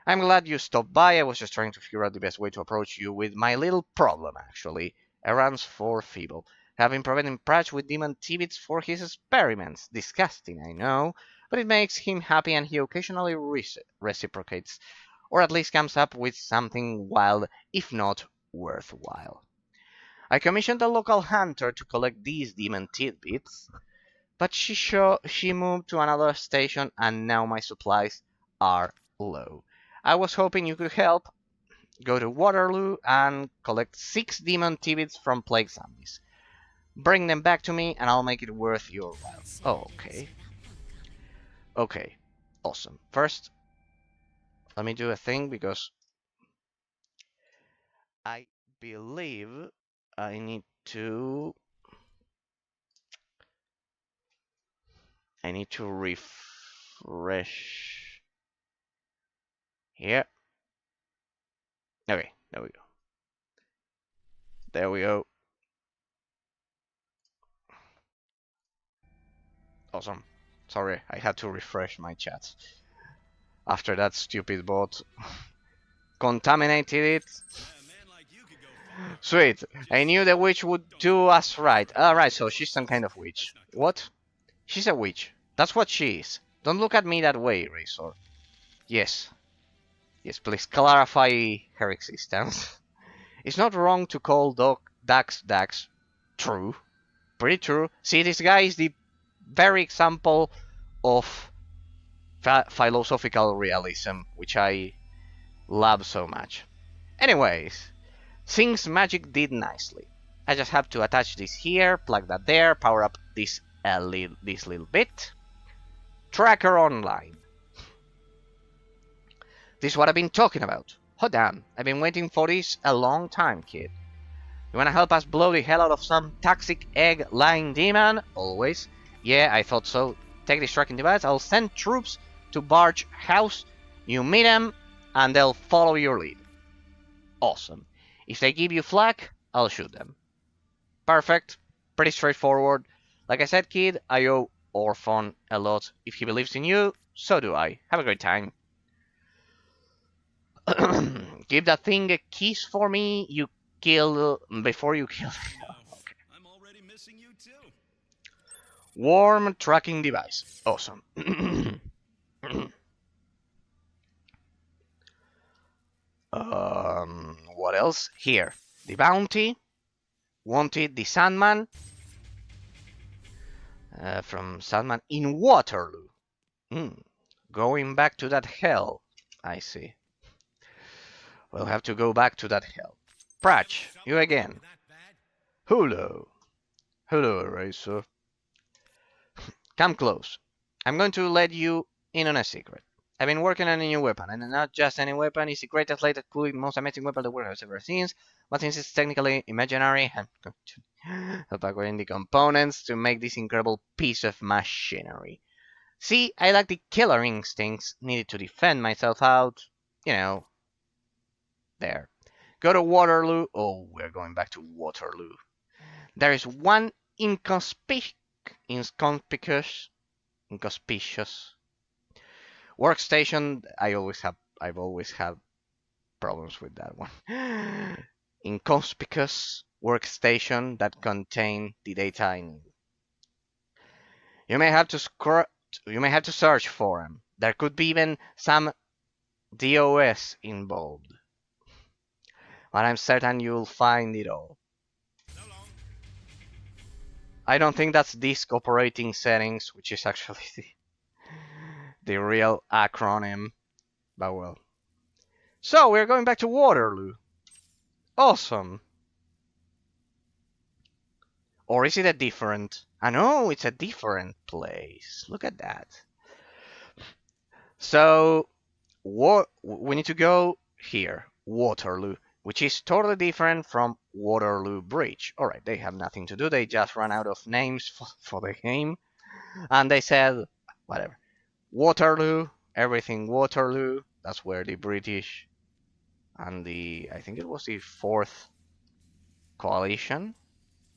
I'm glad you stopped by. I was just trying to figure out the best way to approach you with my little problem, actually. Errands for Feeble. Have been providing Pratch with demon tidbits for his experiments. Disgusting, I know, but it makes him happy and he occasionally reciprocates, or at least comes up with something wild, if not worthwhile. I commissioned a local hunter to collect these demon tidbits, but she moved to another station and now my supplies are low. I was hoping you could help. Go to Waterloo and collect 6 demon tidbits from plague zombies. Bring them back to me and I'll make it worth your while. Oh, okay. Okay. Awesome. First, let me do a thing because I believe I need to refresh here. Okay, there we go. There we go. Awesome. Sorry, I had to refresh my chat. After that stupid bot contaminated it. Sweet. I knew the witch would do us right. Alright, so she's some kind of witch. What? She's a witch. That's what she is. Don't look at me that way, Razor. Yes. Yes, please clarify her existence. It's not wrong to call Dax true. Pretty true. See, this guy is the very example of philosophical realism, which I love so much. Anyways, things magic did nicely. I just have to attach this here, plug that there, power up this little bit. Tracker online. This is what I've been talking about. Oh damn, I've been waiting for this a long time, kid. You wanna help us blow the hell out of some toxic egg-lying demon? Always. Yeah, I thought so. Take this tracking device, I'll send troops to Barge House. You meet them, and they'll follow your lead. Awesome. If they give you flak, I'll shoot them. Perfect. Pretty straightforward. Like I said, kid, I owe Orphon a lot. If he believes in you, so do I. Have a great time. Give that thing a kiss for me. You kill before you kill. Okay. I'm already missing you too. Wurm tracking device. Awesome. What else? Here. The bounty. Wanted the Sandman. From Sandman in Waterloo. Going back to that hell. I see. We'll have to go back to that hell. Pratch, you again. Hello. Hello, Eraser. Come close. I'm going to let you in on a secret. I've been working on a new weapon, and not just any weapon. It's the greatest, latest, coolest, most amazing weapon the world has ever seen. But since it's technically imaginary, I'm going to help acquiring the components to make this incredible piece of machinery. See, I lack the killer instincts needed to defend myself out. You know, there. Go to Waterloo. Oh, we're going back to Waterloo. There is one inconspicuous workstation. I've always had problems with that one. Inconspicuous workstation that contain the data I need. You may have to search for them. There could be even some DOS involved. But I'm certain you'll find it all. I don't think that's disk operating settings, which is actually the real acronym. But well. So, we're going back to Waterloo. Awesome. Or is it a different... I know it's a different place. Look at that. So, we need to go here. Waterloo. Which is totally different from Waterloo Bridge. Alright, they have nothing to do. They just ran out of names for the game. And they said, whatever. Waterloo, everything Waterloo. That's where the British and I think it was the Fourth Coalition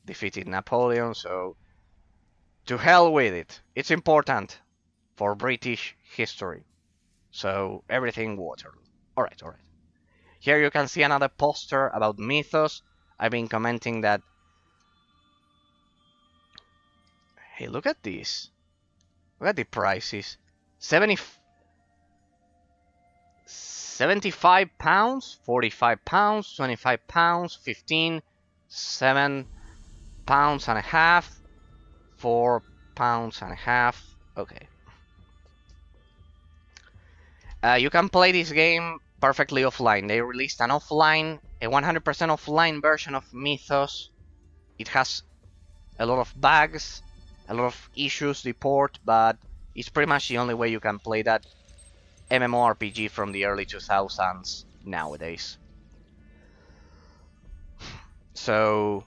defeated Napoleon. So, to hell with it. It's important for British history. So, everything Waterloo. Alright. Here you can see another poster about Mythos. I've been commenting that... Hey, look at this. Look at the prices. 75 pounds, 45 pounds, 25 pounds, 15, 7 pounds and a half, 4 pounds and a half. Okay. You can play this game perfectly offline. They released a 100% offline version of Mythos. It has a lot of bugs, a lot of issues, the port, but it's pretty much the only way you can play that MMORPG from the early 2000s nowadays. So,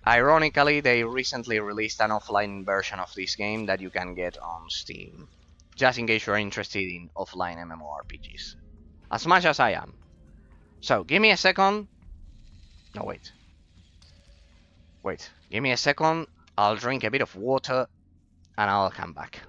ironically, they recently released an offline version of this game that you can get on Steam. Just in case you're interested in offline MMORPGs. As much as I am. So, give me a second. No, wait. Give me a second. I'll drink a bit of water and I'll come back.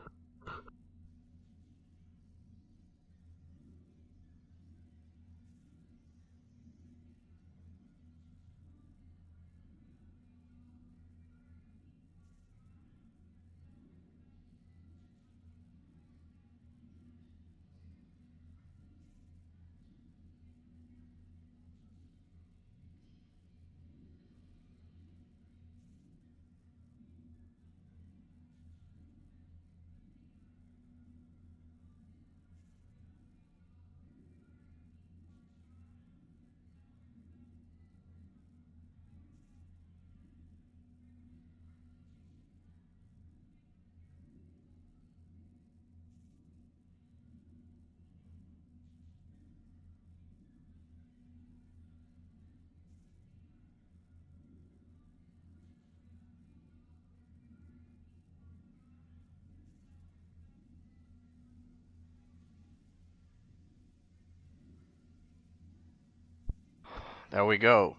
There we go.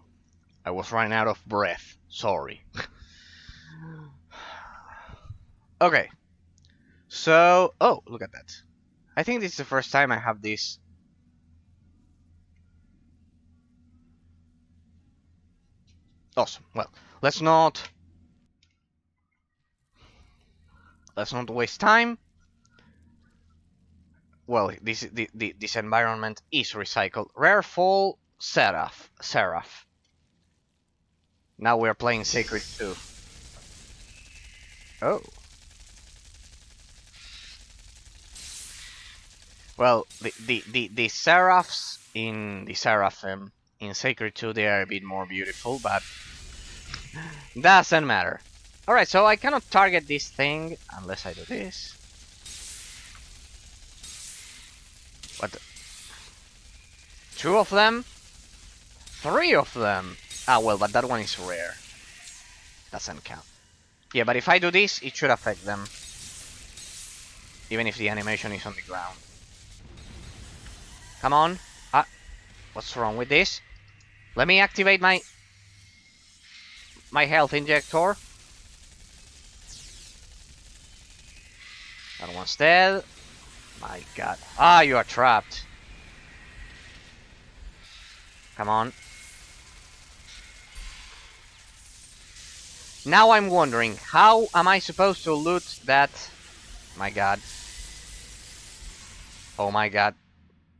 I was running out of breath. Sorry. Okay. So, oh, look at that. I think this is the first time I have this. Awesome. Well, let's not waste time. Well, this environment is recycled. Rare fall Seraph. Now we're playing Sacred 2. Oh. Well, the Seraphs in the Seraphim in Sacred 2, they are a bit more beautiful, but doesn't matter. Alright, so I cannot target this thing unless I do this. What? Two of them? Three of them? Ah, well, but that one is rare. Doesn't count. Yeah, but if I do this, it should affect them. Even if the animation is on the ground. Come on. Ah, what's wrong with this? Let me activate my health injector. That one's dead. My god. Ah, you are trapped. Come on. Now I'm wondering, how am I supposed to loot that? My god. Oh my god.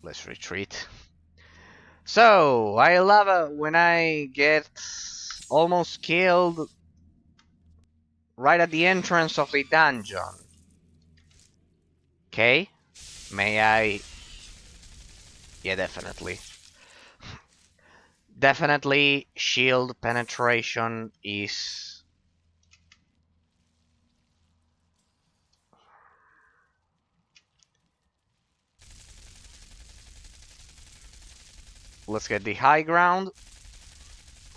Let's retreat. So, I love it when I get almost killed right at the entrance of the dungeon. Okay. May I? Yeah, definitely. Definitely shield penetration is... Let's get the high ground.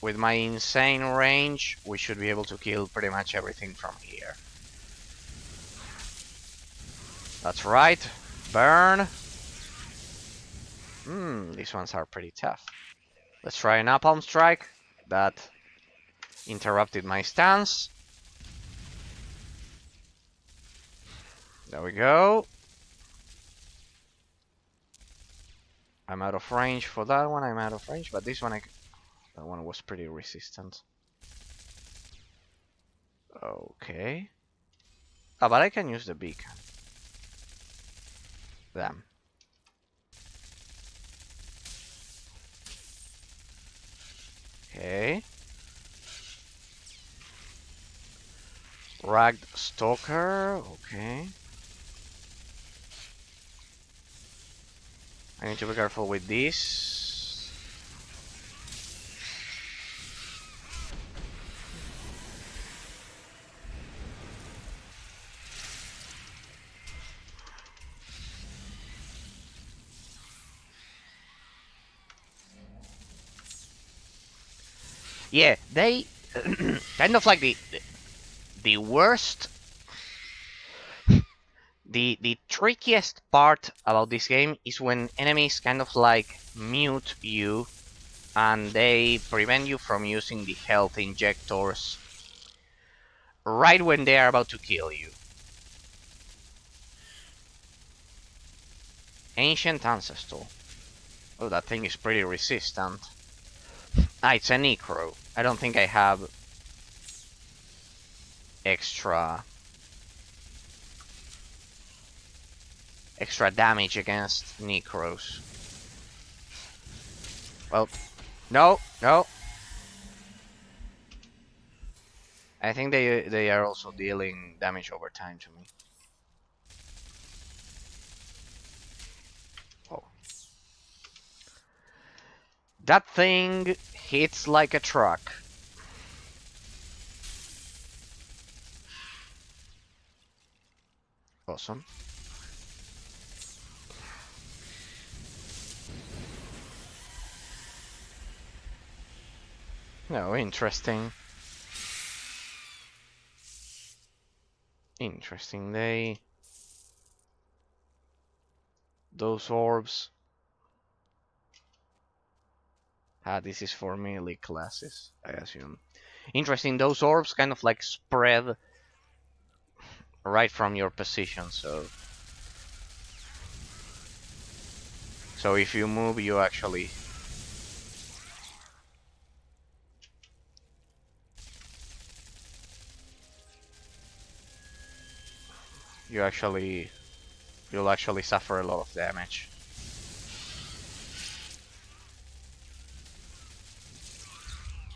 With my insane range, we should be able to kill pretty much everything from here. That's right. Burn. These ones are pretty tough. Let's try a napalm strike. That interrupted my stance. There we go. I'm out of range for that one. I'm out of range, but this one, that one was pretty resistant. Okay. Oh, but I can use the beacon. Damn. Okay. Ragged Stalker. Okay. I need to be careful with this. Yeah, they kind of like the worst. The trickiest part about this game is when enemies kind of like mute you and they prevent you from using the health injectors right when they are about to kill you. Ancient Ancestor. Oh, that thing is pretty resistant. Ah, it's a Necro. I don't think I have extra damage against Necros. Well, no. I think they are also dealing damage over time to me. Oh. That thing hits like a truck. Awesome. No, interesting. Interesting. Those orbs Ah, this is for melee classes, I assume. Interesting, those orbs kind of like spread right from your position, so if you move, you actually you'll actually suffer a lot of damage.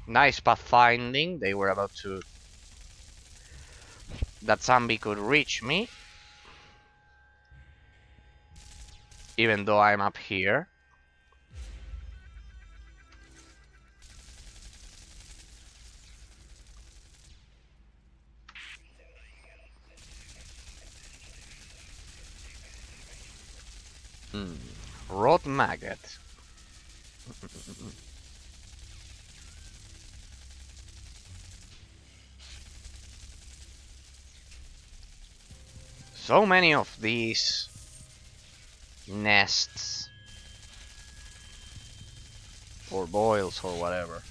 Nice pathfinding. They were about to... That zombie could reach me, even though I'm up here. Rot maggot. So many of these nests or boils or whatever.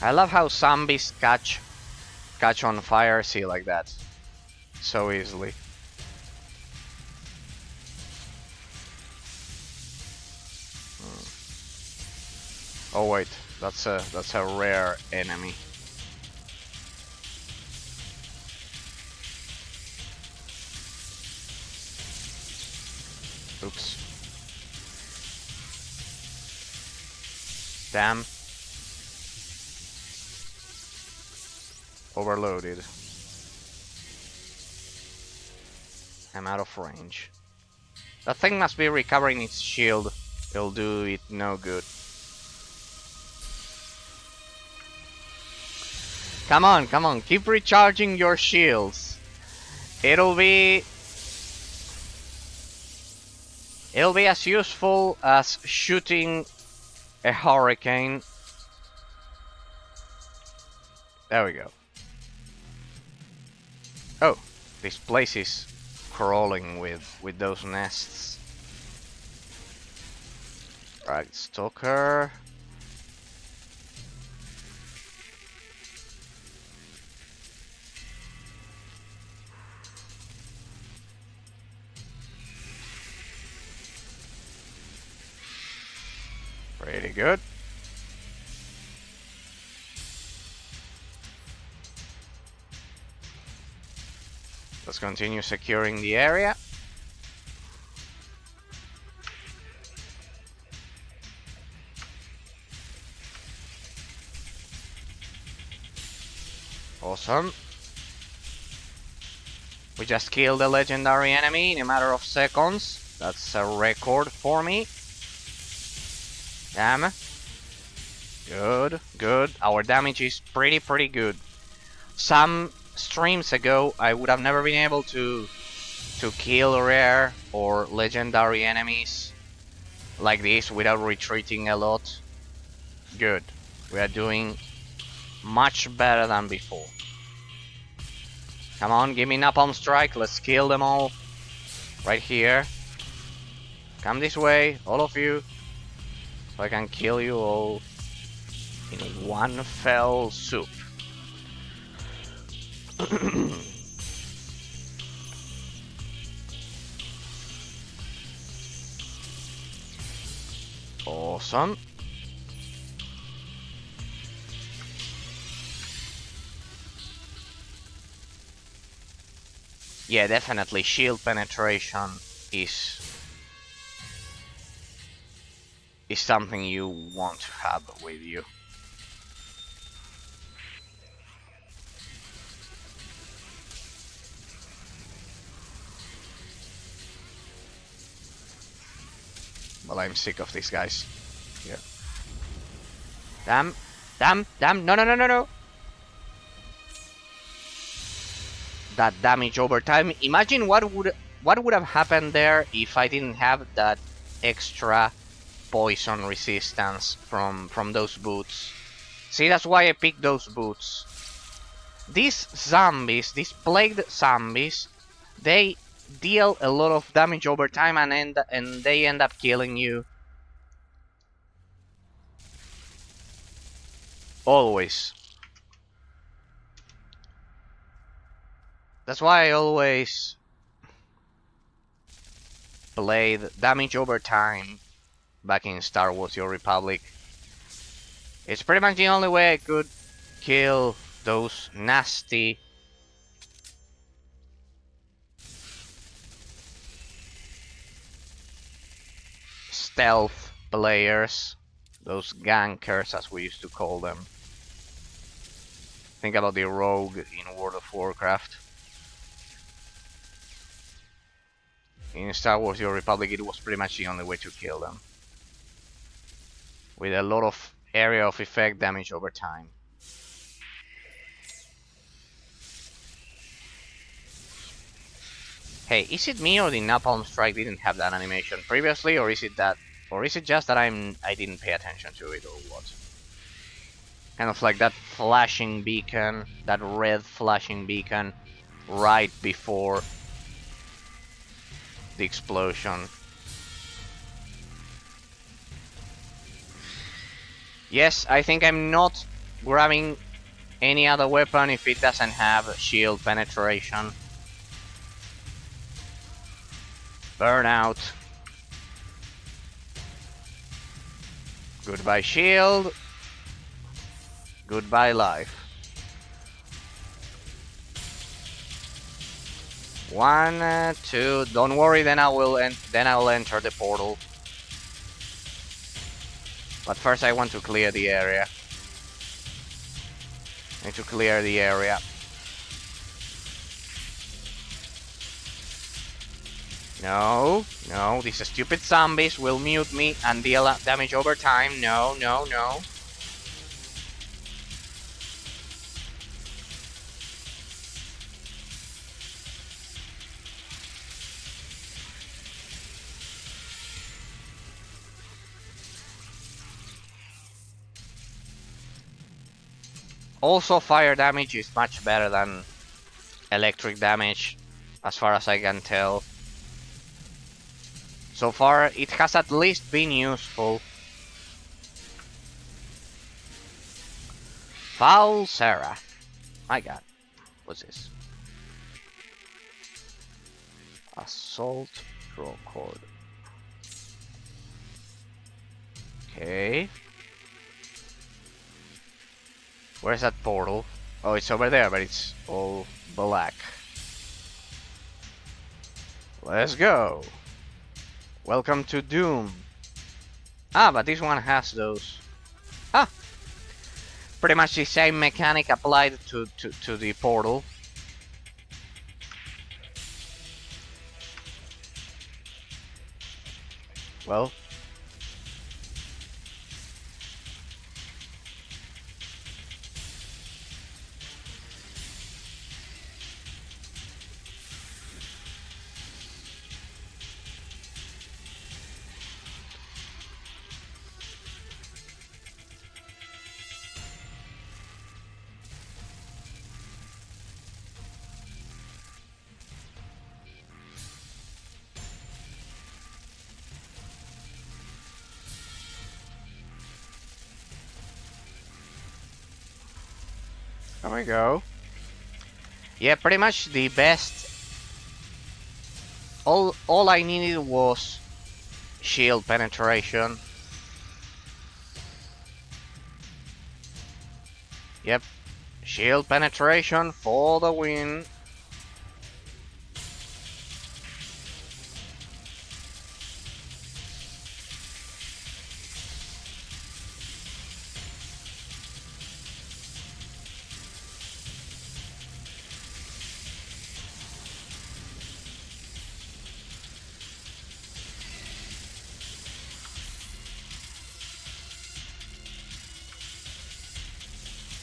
I love how zombies catch on fire, see, like that, so easily. Oh wait, that's a rare enemy. Oops. Damn. Overloaded. I'm out of range. That thing must be recovering its shield. It'll do it no good. Come on, keep recharging your shields. It'll be as useful as shooting a hurricane. There we go. Oh, this place is crawling with those nests. Right, Stalker. Pretty good. Let's continue securing the area. Awesome. We just killed a legendary enemy in a matter of seconds. That's a record for me. Damn. Good, good. Our damage is pretty good. Some streams ago, I would have never been able to kill rare or legendary enemies like this without retreating a lot. Good. We are doing much better than before. Come on, give me Napalm Strike. Let's kill them all. Right here. Come this way, all of you. So I can kill you all in one fell swoop. Awesome. Yeah, definitely shield penetration is something you want to have with you. Well, I'm sick of these guys. Yeah. Damn, no. That damage over time. Imagine what would have happened there if I didn't have that extra poison resistance from those boots. See, that's why I picked those boots. these zombies, these plagued zombies, they deal a lot of damage over time and they end up killing you. Always. That's why I always played damage over time back in Star Wars The Old Republic. It's pretty much the only way I could kill those nasty stealth players, those gankers as we used to call them. Think about the rogue in World of Warcraft. In Star Wars The Old Republic it was pretty much the only way to kill them. With a lot of area of effect damage over time. Hey, is it me or the Napalm Strike didn't have that animation previously, or is it just that I didn't pay attention to it, or what? Kind of like that flashing beacon, that red flashing beacon, right before the explosion. Yes, I think I'm not grabbing any other weapon if it doesn't have shield penetration. Burnout. Goodbye shield. Goodbye life. 1, 2. Don't worry, then I'll enter the portal. But first I want to clear the area. Need to clear the area. No, no, these stupid zombies will mute me and deal damage over time. No, no, no. Also, fire damage is much better than electric damage, as far as I can tell. So far, it has at least been useful. Foul Sarah. My god. What's this? Assault draw cord. Okay. Where's that portal? Oh, it's over there, but it's all black. Let's go. Welcome to Doom. Ah, but this one has those. Ah! Pretty much the same mechanic applied to the portal. Well. There we go. Yeah, pretty much the best. All I needed was shield penetration. Yep. Shield penetration for the win.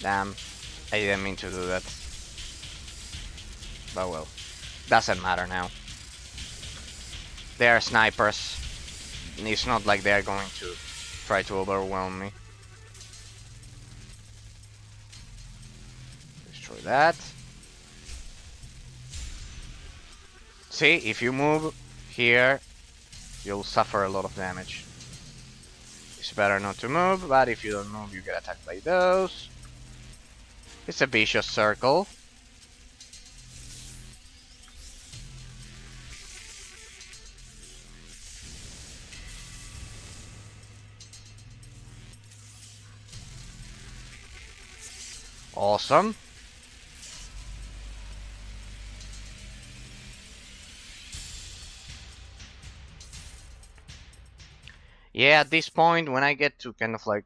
Damn, I didn't mean to do that. But well, doesn't matter now. They are snipers. It's not like they are going to try to overwhelm me. Let's Destroy that. See, if you move here, you'll suffer a lot of damage. It's better not to move, but if you don't move, you get attacked by those. It's a vicious circle. Awesome. Yeah, at this point, when I get to kind of like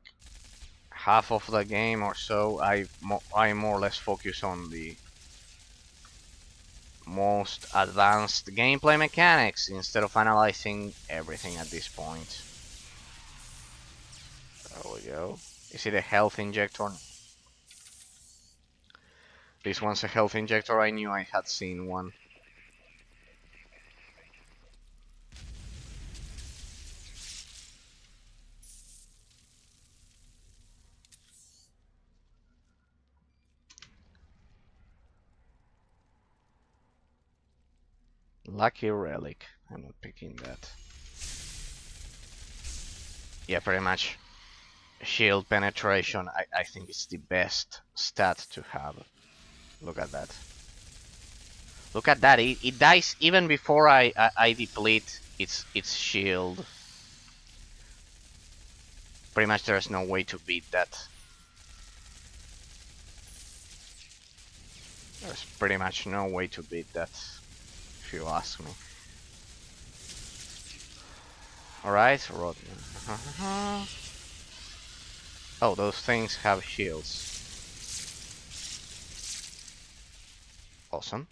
half of the game or so, I more or less focus on the most advanced gameplay mechanics instead of analyzing everything at this point. There we go. Is it a health injector? This one's a health injector. I knew I had seen one. Lucky relic. I'm not picking that. Yeah, pretty much. Shield penetration, I think it's the best stat to have. Look at that. Look at that. It dies even before I deplete its shield. Pretty much there's no way to beat that. There's pretty much no way to beat that, if you ask me. Alright, oh, those things have shields. Awesome.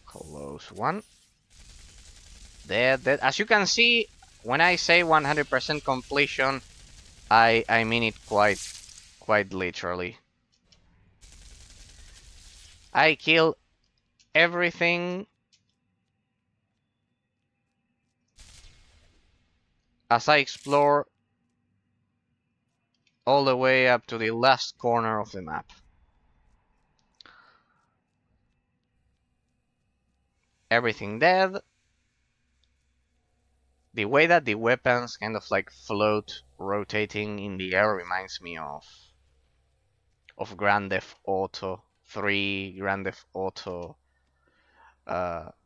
Close one. Dead. As you can see, when I say 100% completion, I mean it quite literally. I kill everything as I explore all the way up to the last corner of the map. Everything dead. The way that the weapons kind of like float, rotating in the air, reminds me of Grand Theft Auto 3, Grand Theft Auto,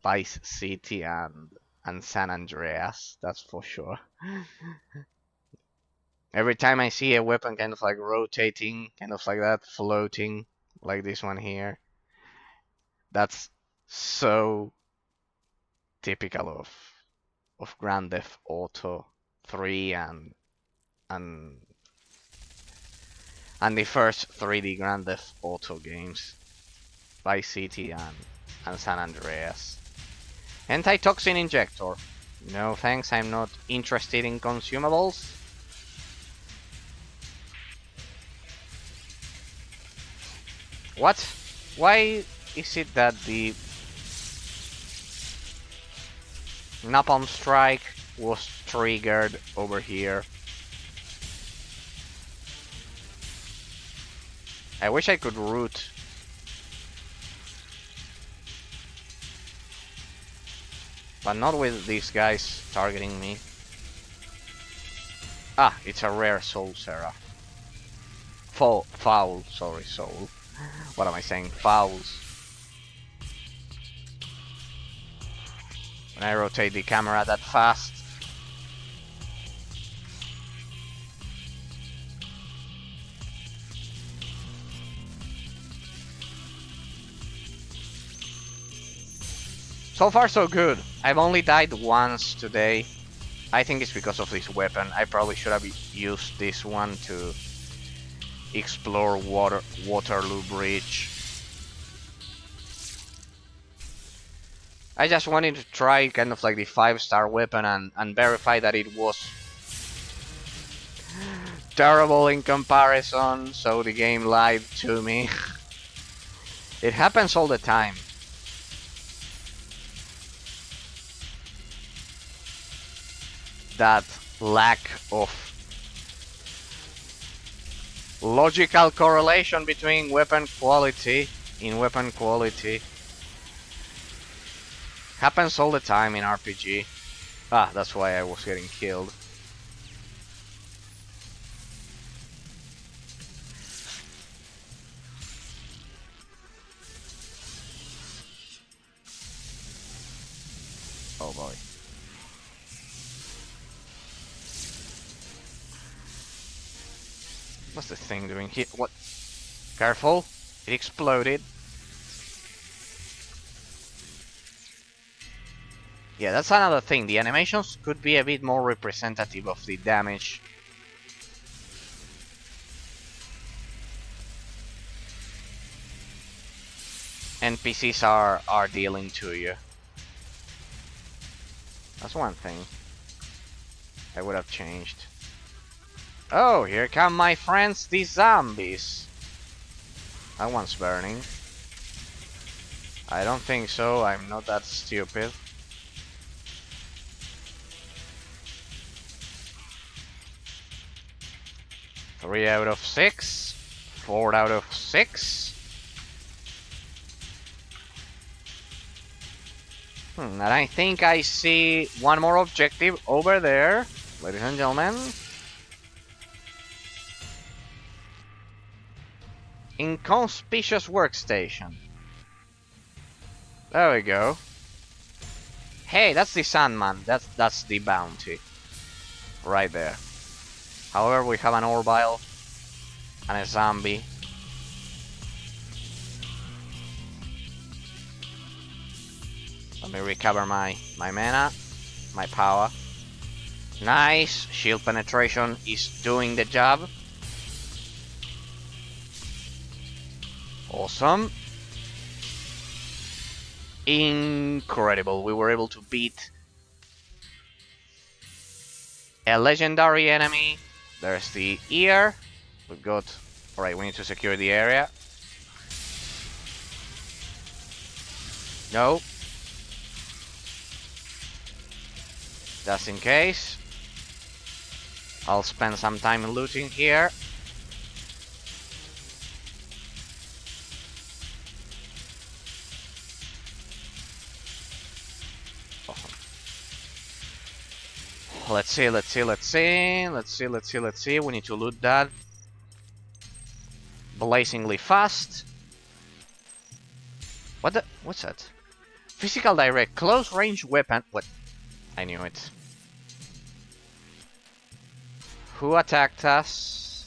Vice City, and San Andreas. That's for sure. Every time I see a weapon kind of like rotating, kind of like that, floating, like this one here, that's so typical of Grand Theft Auto 3 and the first 3D Grand Theft Auto games, Vice City and San Andreas. Antitoxin injector. No thanks, I'm not interested in consumables. What? Why is it that the Napalm Strike was triggered over here? I wish I could root. But not with these guys targeting me. Ah, it's a rare soul seraph. Foul, sorry, soul. What am I saying? Fouls. When I rotate the camera that fast. So far so good. I've only died once today. I think it's because of this weapon. I probably should have used this one to explore Waterloo Bridge. I just wanted to try kind of like the 5-star weapon and verify that it was terrible in comparison, so the game lied to me. It happens all the time. That lack of logical correlation between weapon quality in weapon quality. Happens all the time in RPG. Ah, that's why I was getting killed. Oh boy. What's this thing doing here? What? Careful. It exploded. Yeah, that's another thing. The animations could be a bit more representative of the damage. NPCs are dealing to you. That's one thing I would have changed. Oh, here come my friends, the zombies. That one's burning. I don't think so. I'm not that stupid. Three out of 6. 4 out of 6. And I think I see one more objective over there, ladies and gentlemen. Inconspicuous workstation. There we go. Hey, that's the Sandman. That's the bounty. Right there. However, we have an Orville and a zombie. Let me recover my mana, my power. Nice. Shield penetration is doing the job. Awesome. Incredible. We were able to beat a legendary enemy. There's the ear. We've got... Alright, we need to secure the area. No. Just in case. I'll spend some time looting here. Awesome. Let's see. We need to loot that. Blazingly fast. What's that? Physical direct, close range weapon. What? I knew it. Who attacked us?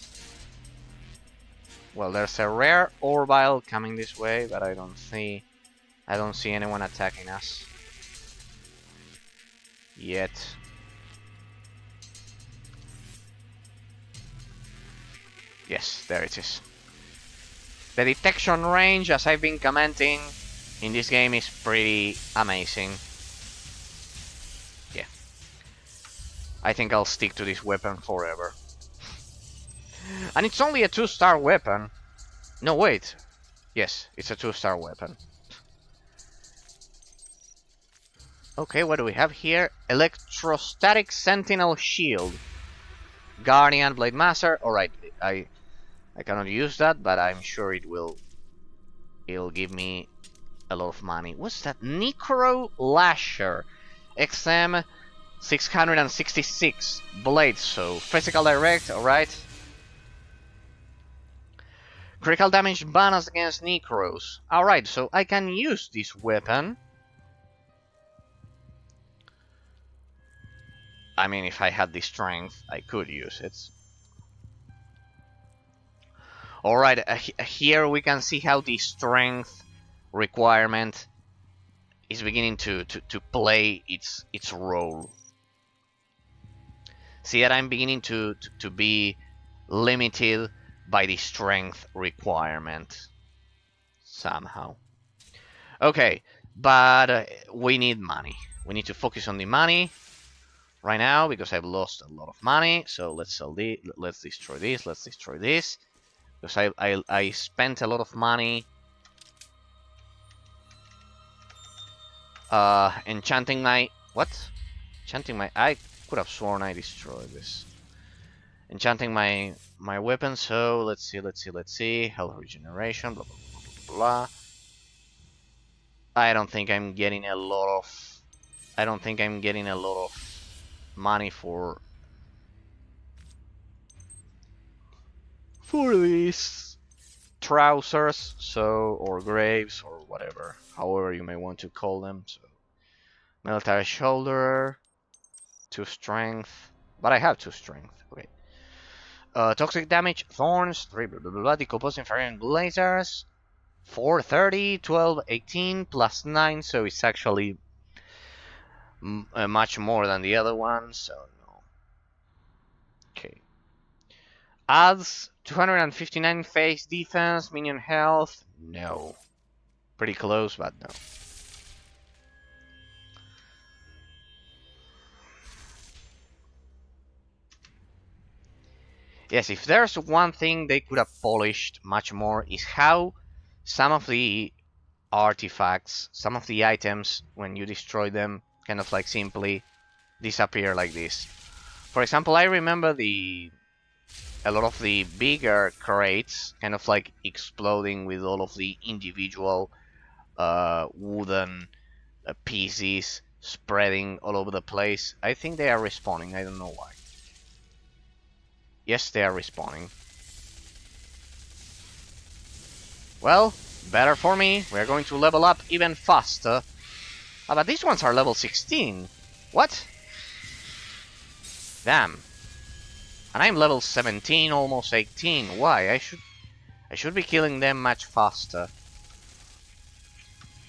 Well, there's a rare Orville coming this way, but I don't see anyone attacking us yet. Yes, there it is. The detection range, as I've been commenting, in this game is pretty amazing. Yeah. I think I'll stick to this weapon forever. And it's only a 2-star weapon. No, wait. Yes, it's a 2-star weapon. Okay, what do we have here? Electrostatic Sentinel Shield. Guardian Blade Master. Alright, I cannot use that, but I'm sure it'll give me a lot of money. What's that? Necro Lasher. XM 666 blade, so physical direct, alright. Critical damage bonus against Necros. Alright, so I can use this weapon. I mean, if I had the strength, I could use it. Alright, here we can see how the strength requirement is beginning to play its role. See that I'm beginning to be limited by the strength requirement somehow. Okay, but we need money. We need to focus on the money right now because I've lost a lot of money. So let's sell the, let's destroy this, let's destroy this. Because I spent a lot of money enchanting my... What? Enchanting my... I could have sworn I destroyed this. Enchanting my weapon, so let's see. Health regeneration, blah blah blah blah blah. I don't think I'm getting a lot of money for these trousers, so, or graves, or whatever, however you may want to call them. So military shoulder, 2 strength, but I have 2 strength. Okay. Toxic damage, thorns, 3 blah blah blah, decomposing fire and lasers, 4, 30, 12, 18 plus 9, so it's actually much more than the other one, so no. Okay. Adds 259 face defense, minion health, no. Pretty close, but no. Yes, if there's one thing they could have polished much more is how some of the artifacts, some of the items, when you destroy them, kind of like simply disappear like this. For example, I remember a lot of the bigger crates kind of like exploding with all of the individual wooden pieces spreading all over the place. I think they are respawning, I don't know why. Yes, they are respawning. Well, better for me. We're going to level up even faster. Ah, but these ones are level 16. What? Damn. And I'm level 17, almost 18. Why? I should be killing them much faster.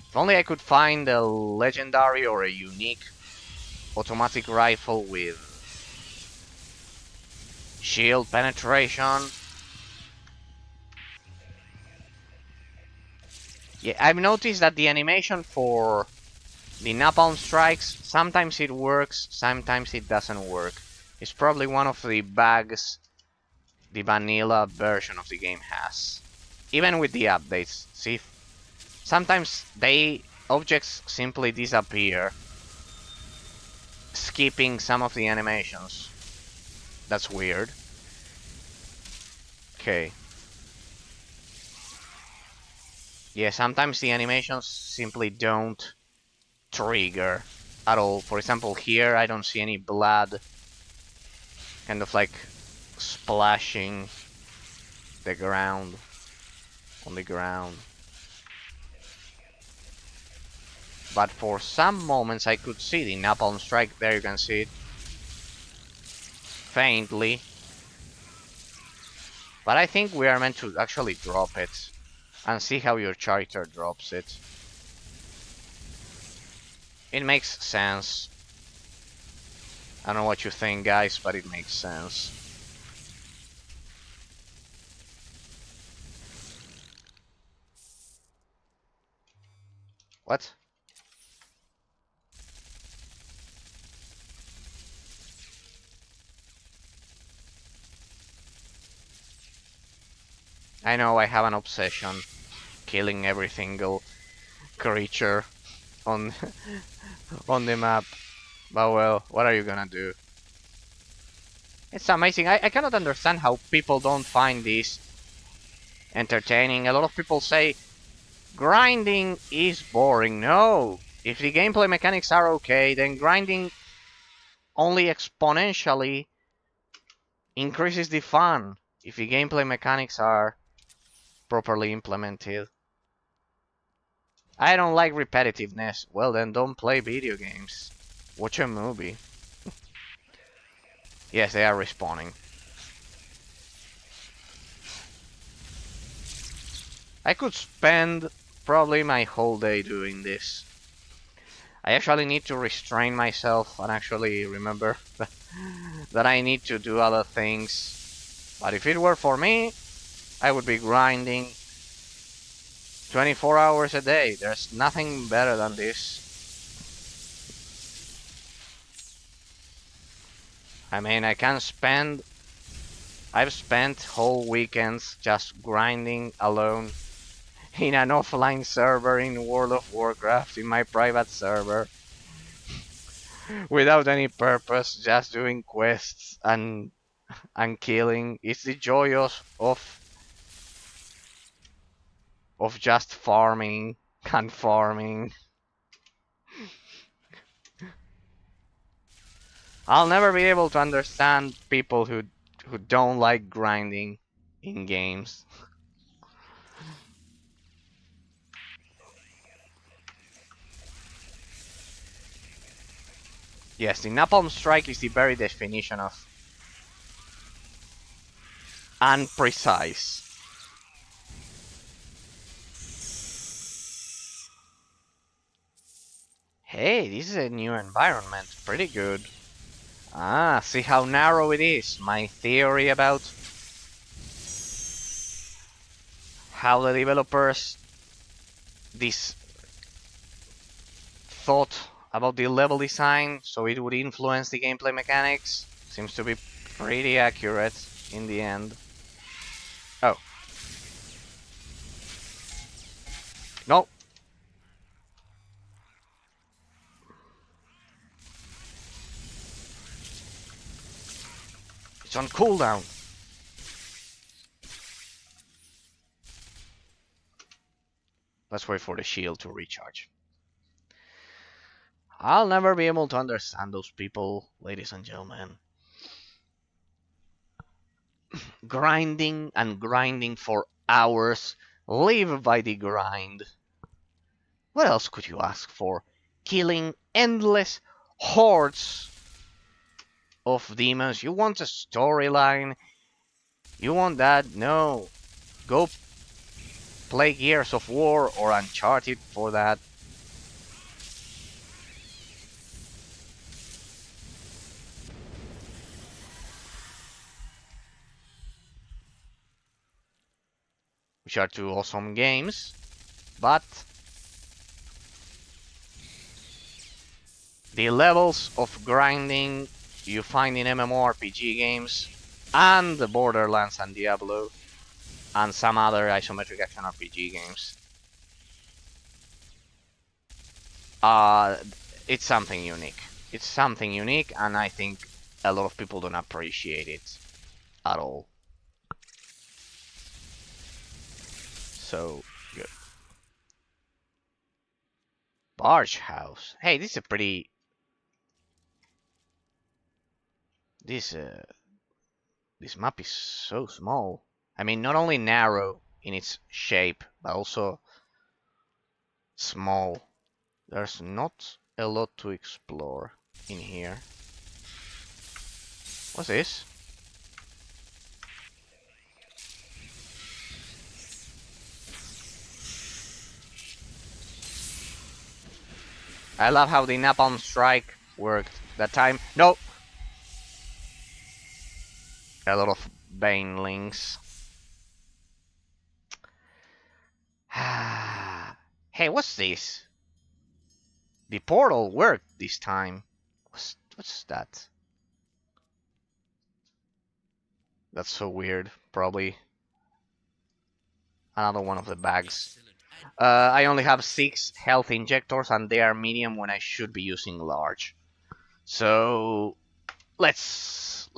If only I could find a legendary or a unique automatic rifle with shield penetration. Yeah, I've noticed that the animation for the napalm strikes, sometimes it works, sometimes it doesn't work. It's probably one of the bugs the vanilla version of the game has. Even with the updates, see, sometimes objects simply disappear, skipping some of the animations. That's weird. Okay. Yeah, sometimes the animations simply don't trigger at all. For example, here I don't see any blood kind of like splashing the ground, on the ground. But for some moments I could see the napalm strike. There you can see it. Faintly. But I think we are meant to actually drop it. And see how your character drops it. It makes sense. I don't know what you think, guys, but it makes sense. What? I know I have an obsession killing every single creature on on the map. But well, what are you gonna do? It's amazing. I cannot understand how people don't find this entertaining. A lot of people say grinding is boring. No! If the gameplay mechanics are okay, then grinding only exponentially increases the fun. If the gameplay mechanics are properly implemented. I don't like repetitiveness. Well then, don't play video games. Watch a movie. Yes, they are respawning. I could spend probably my whole day doing this. I actually need to restrain myself and actually remember that I need to do other things. But if it were for me, I would be grinding 24 hours a day. There's nothing better than this. I mean, I've spent whole weekends just grinding alone in an offline server in World of Warcraft, in my private server. without any purpose, just doing quests and killing. It's the joy of just farming and farming. I'll never be able to understand people who don't like grinding in games. Yes, the napalm strike is the very definition of unprecise. Hey, this is a new environment. Pretty good. Ah, see how narrow it is. My theory about how the developers this thought about the level design so it would influence the gameplay mechanics seems to be pretty accurate in the end. Oh. No. It's on cooldown. Let's wait for the shield to recharge. I'll never be able to understand those people, ladies and gentlemen. Grinding and grinding for hours. Live by the grind. What else could you ask for? Killing endless hordes of demons. You want a storyline? You want that? No. Go play Gears of War or Uncharted for that. Which are two awesome games, but the levels of grinding you find in MMORPG games and the Borderlands and Diablo and some other isometric action RPG games. It's something unique. It's something unique, and I think a lot of people don't appreciate it at all. So good. Barge House. Hey, this is a pretty. This map is so small. I mean, not only narrow in its shape, but also small. There's not a lot to explore in here. What's this? I love how the napalm strike worked that time. No! A lot of banelings. Hey, what's this? The portal worked this time. What's that? That's so weird. Probably another one of the bags. Excellent. I only have 6 health injectors and they are medium when I should be using large. So let's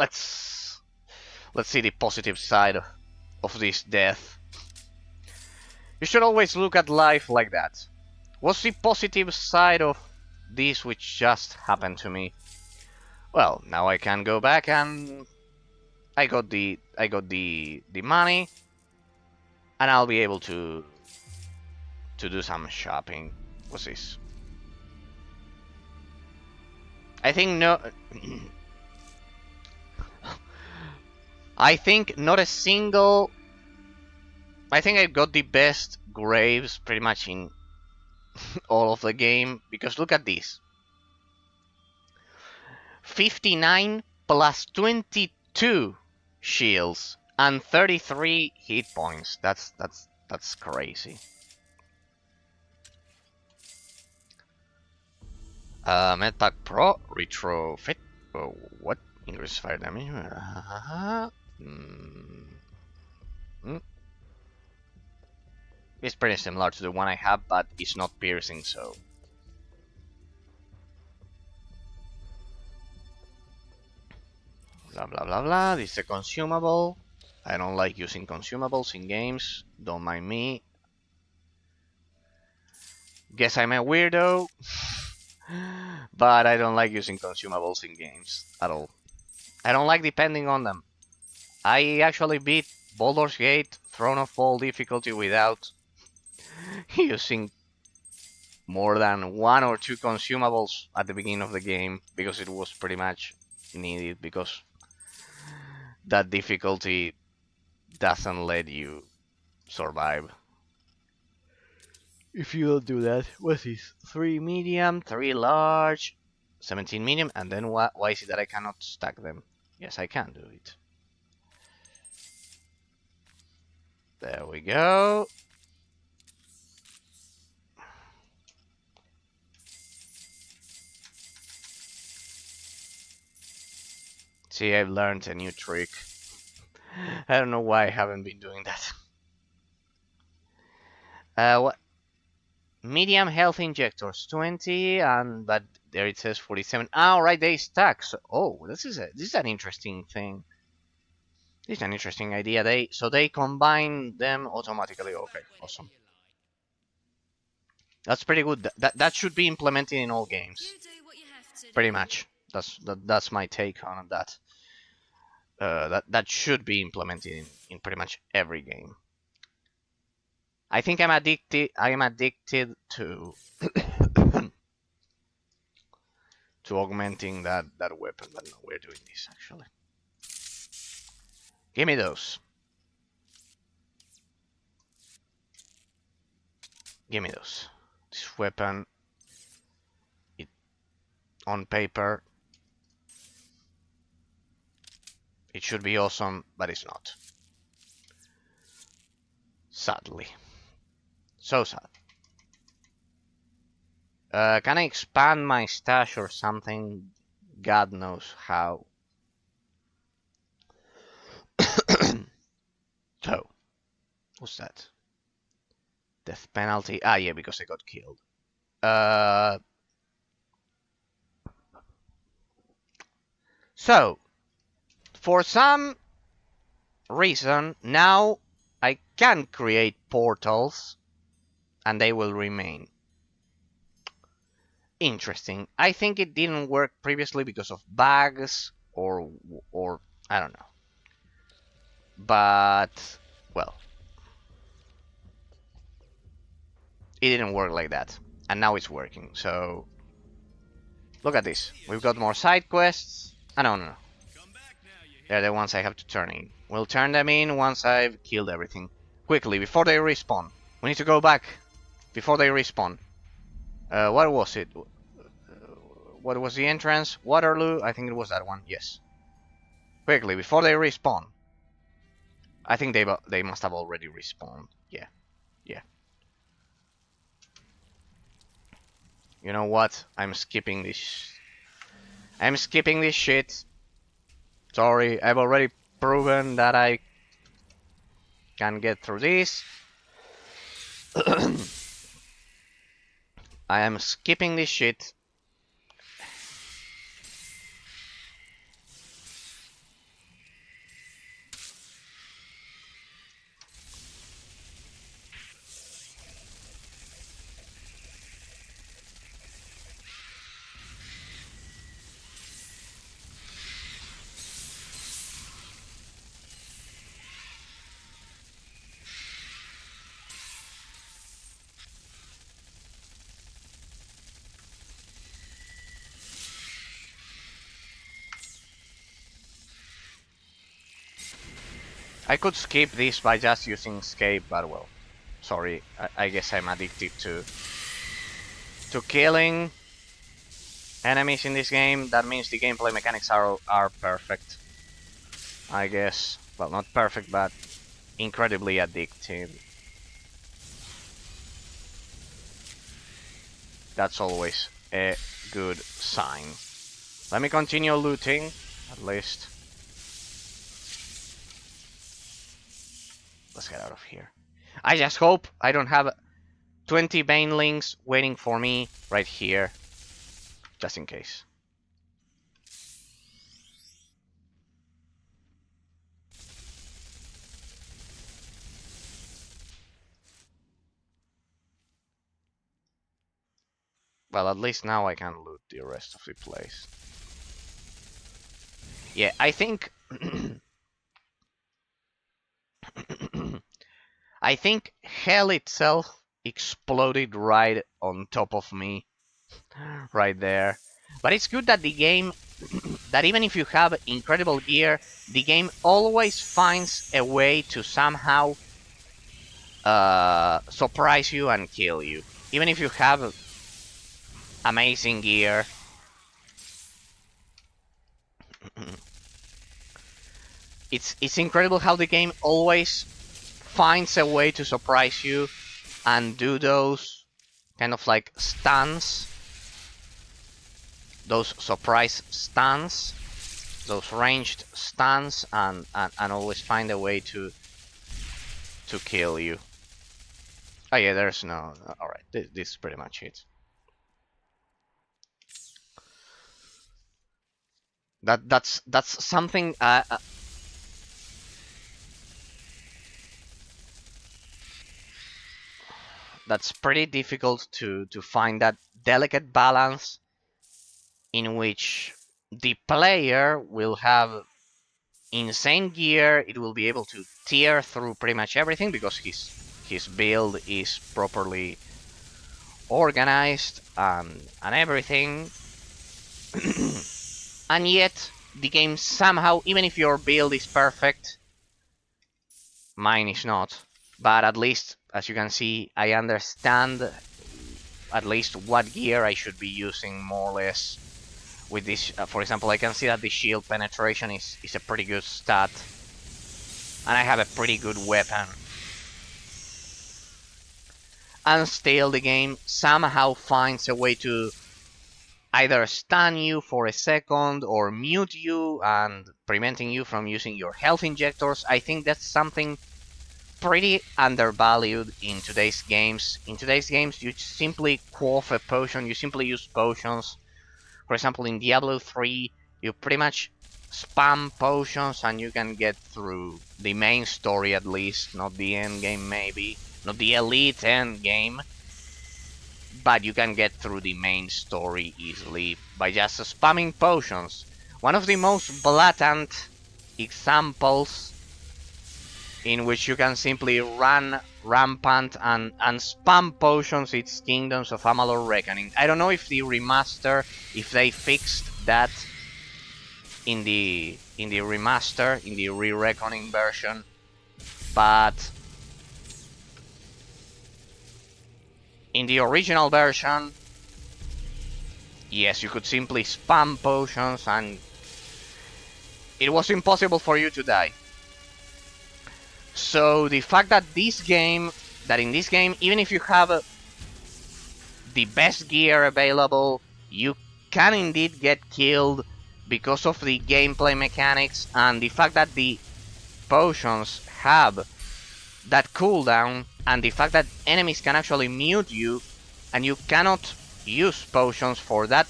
see the positive side of this death. You should always look at life like that. What's the positive side of this which just happened to me? Well, now I can go back and I got the money and I'll be able to do some shopping. What's this? I think no I think not a single I think I got the best graves pretty much in all of the game because look at this. 59 plus 22 shields and 33 hit points. That's crazy. Medpack Pro retrofit. Oh, what? Increase fire damage. It's pretty similar to the one I have, but it's not piercing, so. Blah blah blah blah. This is a consumable. I don't like using consumables in games. Don't mind me. Guess I'm a weirdo. But I don't like using consumables in games at all. I don't like depending on them. I actually beat Baldur's Gate Throne of Fall difficulty without using more than 1 or 2 consumables at the beginning of the game because it was pretty much needed because that difficulty doesn't let you survive. If you don't do that, what's this? 3 medium, 3 large, 17 medium, and then why is it that I cannot stack them? Yes, I can do it. There we go. See, I've learned a new trick. I don't know why I haven't been doing that. What? Medium health injectors, 20, and but there it says 47. Oh, right, they stack. So, oh, this is an interesting thing. This is an interesting idea. They combine them automatically. Okay, awesome. That's pretty good. That should be implemented in all games. You do what you have to Pretty do. much. That's my take on that. That should be implemented in pretty much every game. I think I'm addicted. I am addicted to to augmenting that weapon. But no, we're doing this actually. Give me those. Give me those. This weapon, it on paper, it should be awesome, but it's not. Sadly. So sad. Can I expand my stash or something? God knows how. So, what's that? Death penalty. Ah, yeah, because I got killed. So, for some reason, now I can create portals and they will remain. Interesting. I think it didn't work previously because of bugs or I don't know. But, well, it didn't work like that. And now it's working, so look at this. We've got more side quests. Ah, no. Come back now, you They're the ones I have to turn in. We'll turn them in once I've killed everything. Quickly, before they respawn. We need to go back before they respawn. What was it? What was the entrance? Waterloo? I think it was that one. Yes. Quickly, before they respawn. I think they must have already respawned. Yeah. You know what? I'm skipping this. I'm skipping this shit. Sorry, I've already proven that I can get through this. I am skipping this shit. I could skip this by just using escape, but well, sorry. I guess I'm addicted to killing enemies in this game. That means the gameplay mechanics are perfect. I guess. Well, not perfect, but incredibly addictive. That's always a good sign. Let me continue looting, at least. Let's get out of here. I just hope I don't have 20 banelings waiting for me right here. Just in case. Well, at least now I can loot the rest of the place. Yeah, I think I think hell itself exploded right on top of me, right there. But it's good that the game, that even if you have incredible gear, the game always finds a way to somehow surprise you and kill you. Even if you have amazing gear, it's incredible how the game always finds a way to surprise you and do those kind of like stuns, those surprise stuns, those ranged stuns, and always find a way to kill you. Oh yeah, there's no. All right, this is pretty much it. That's something. That's pretty difficult to find that delicate balance in which the player will have insane gear. It will be able to tear through pretty much everything because his build is properly organized and everything. And yet the game somehow, even if your build is perfect, mine is not. But at least, as you can see, I understand at least what gear I should be using more or less with this. For example, I can see that the shield penetration is a pretty good stat. And I have a pretty good weapon. And still the game somehow finds a way to either stun you for a second or mute you and preventing you from using your health injectors. I think that's something pretty undervalued in today's games. In today's games, you simply quaff a potion, you simply use potions. For example, in Diablo 3, you pretty much spam potions and you can get through the main story at least, not the end game maybe, not the elite end game, but you can get through the main story easily by just spamming potions. One of the most blatant examples in which you can simply run rampant and spam potions, it's Kingdoms of Amalur Reckoning. I don't know if the remaster, if they fixed that in the remaster, in the re-reckoning version, but in the original version, yes, you could simply spam potions and it was impossible for you to die. So the fact that in this game, even if you have the best gear available, you can indeed get killed because of the gameplay mechanics and the fact that the potions have that cooldown and the fact that enemies can actually mute you and you cannot use potions for that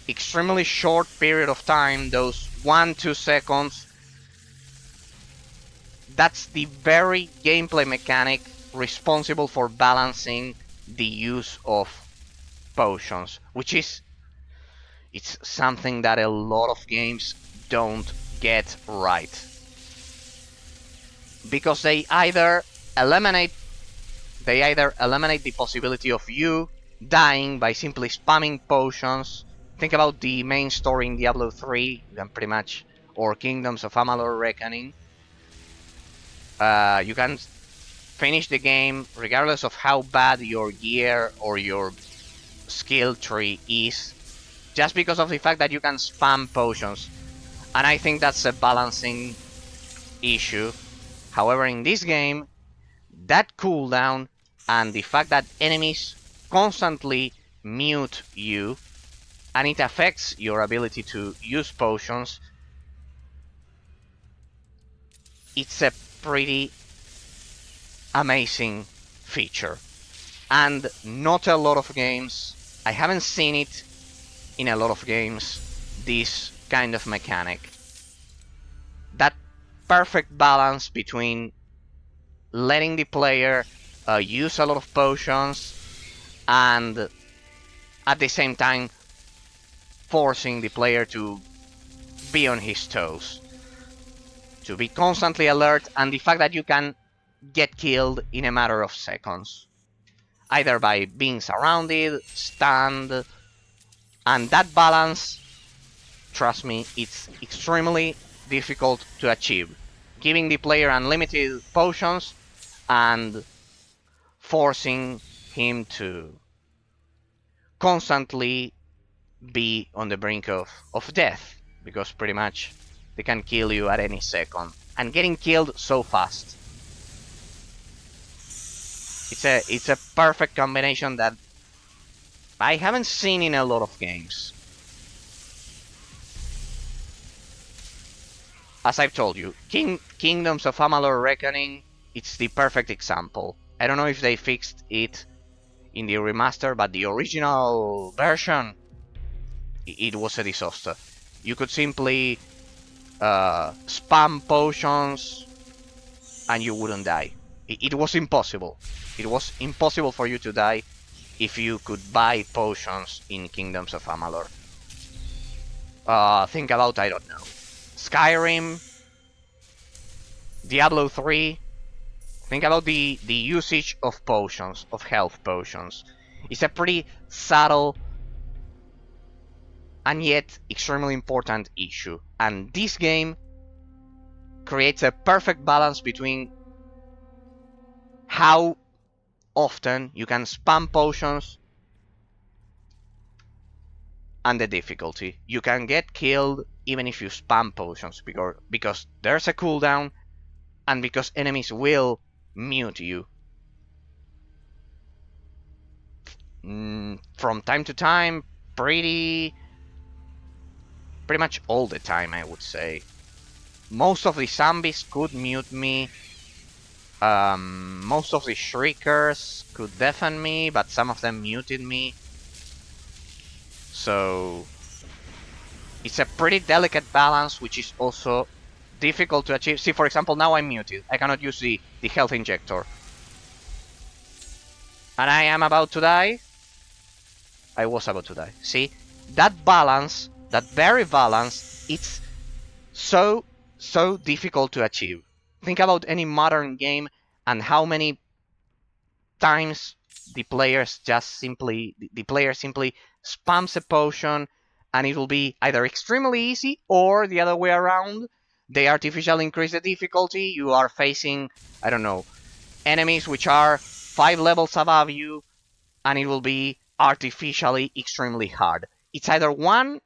extremely short period of time, those 1-2 seconds. That's the very gameplay mechanic responsible for balancing the use of potions, which is it's something that a lot of games don't get right. Because they either eliminate the possibility of you dying by simply spamming potions. Think about the main story in Diablo 3, you can pretty much, or Kingdoms of Amalur Reckoning. You can finish the game regardless of how bad your gear or your skill tree is, just because of the fact that you can spam potions. And I think that's a balancing issue. However, in this game, that cooldown and the fact that enemies constantly mute you and it affects your ability to use potions, it's a pretty amazing feature. And not a lot of games, I haven't seen it in a lot of games, this kind of mechanic. That perfect balance between letting the player use a lot of potions, and at the same time forcing the player to be on his toes, to be constantly alert, and the fact that you can get killed in a matter of seconds, either by being surrounded, stunned, and that balance, trust me, it's extremely difficult to achieve. Giving the player unlimited potions and forcing him to constantly be on the brink of death, because pretty much they can kill you at any second. And getting killed so fast. It's a perfect combination that I haven't seen in a lot of games. As I've told you, Kingdoms of Amalur Reckoning, it's the perfect example. I don't know if they fixed it in the remaster, but the original version, it was a disaster. You could simply spam potions and you wouldn't die. It was impossible. It was impossible for you to die if you could buy potions in Kingdoms of Amalur. Think about, I don't know, Skyrim, Diablo 3. Think about the usage of potions, of health potions. It's a pretty subtle and yet extremely important issue. And this game creates a perfect balance between how often you can spam potions and the difficulty. You can get killed even if you spam potions, because there's a cooldown and because enemies will mute you. From time to time, pretty much all the time, I would say. Most of the zombies could mute me. Most of the shriekers could deafen me, but some of them muted me. So it's a pretty delicate balance, which is also difficult to achieve. See, for example, now I'm muted. I cannot use the health injector. And I am about to die. I was about to die. See, that balance, that very balance, it's so difficult to achieve. Think about any modern game and how many times the player simply spams a potion, and it will be either extremely easy or the other way around. They artificially increase the difficulty. You are facing, I don't know, enemies which are 5 levels above you, and it will be artificially extremely hard. It's either one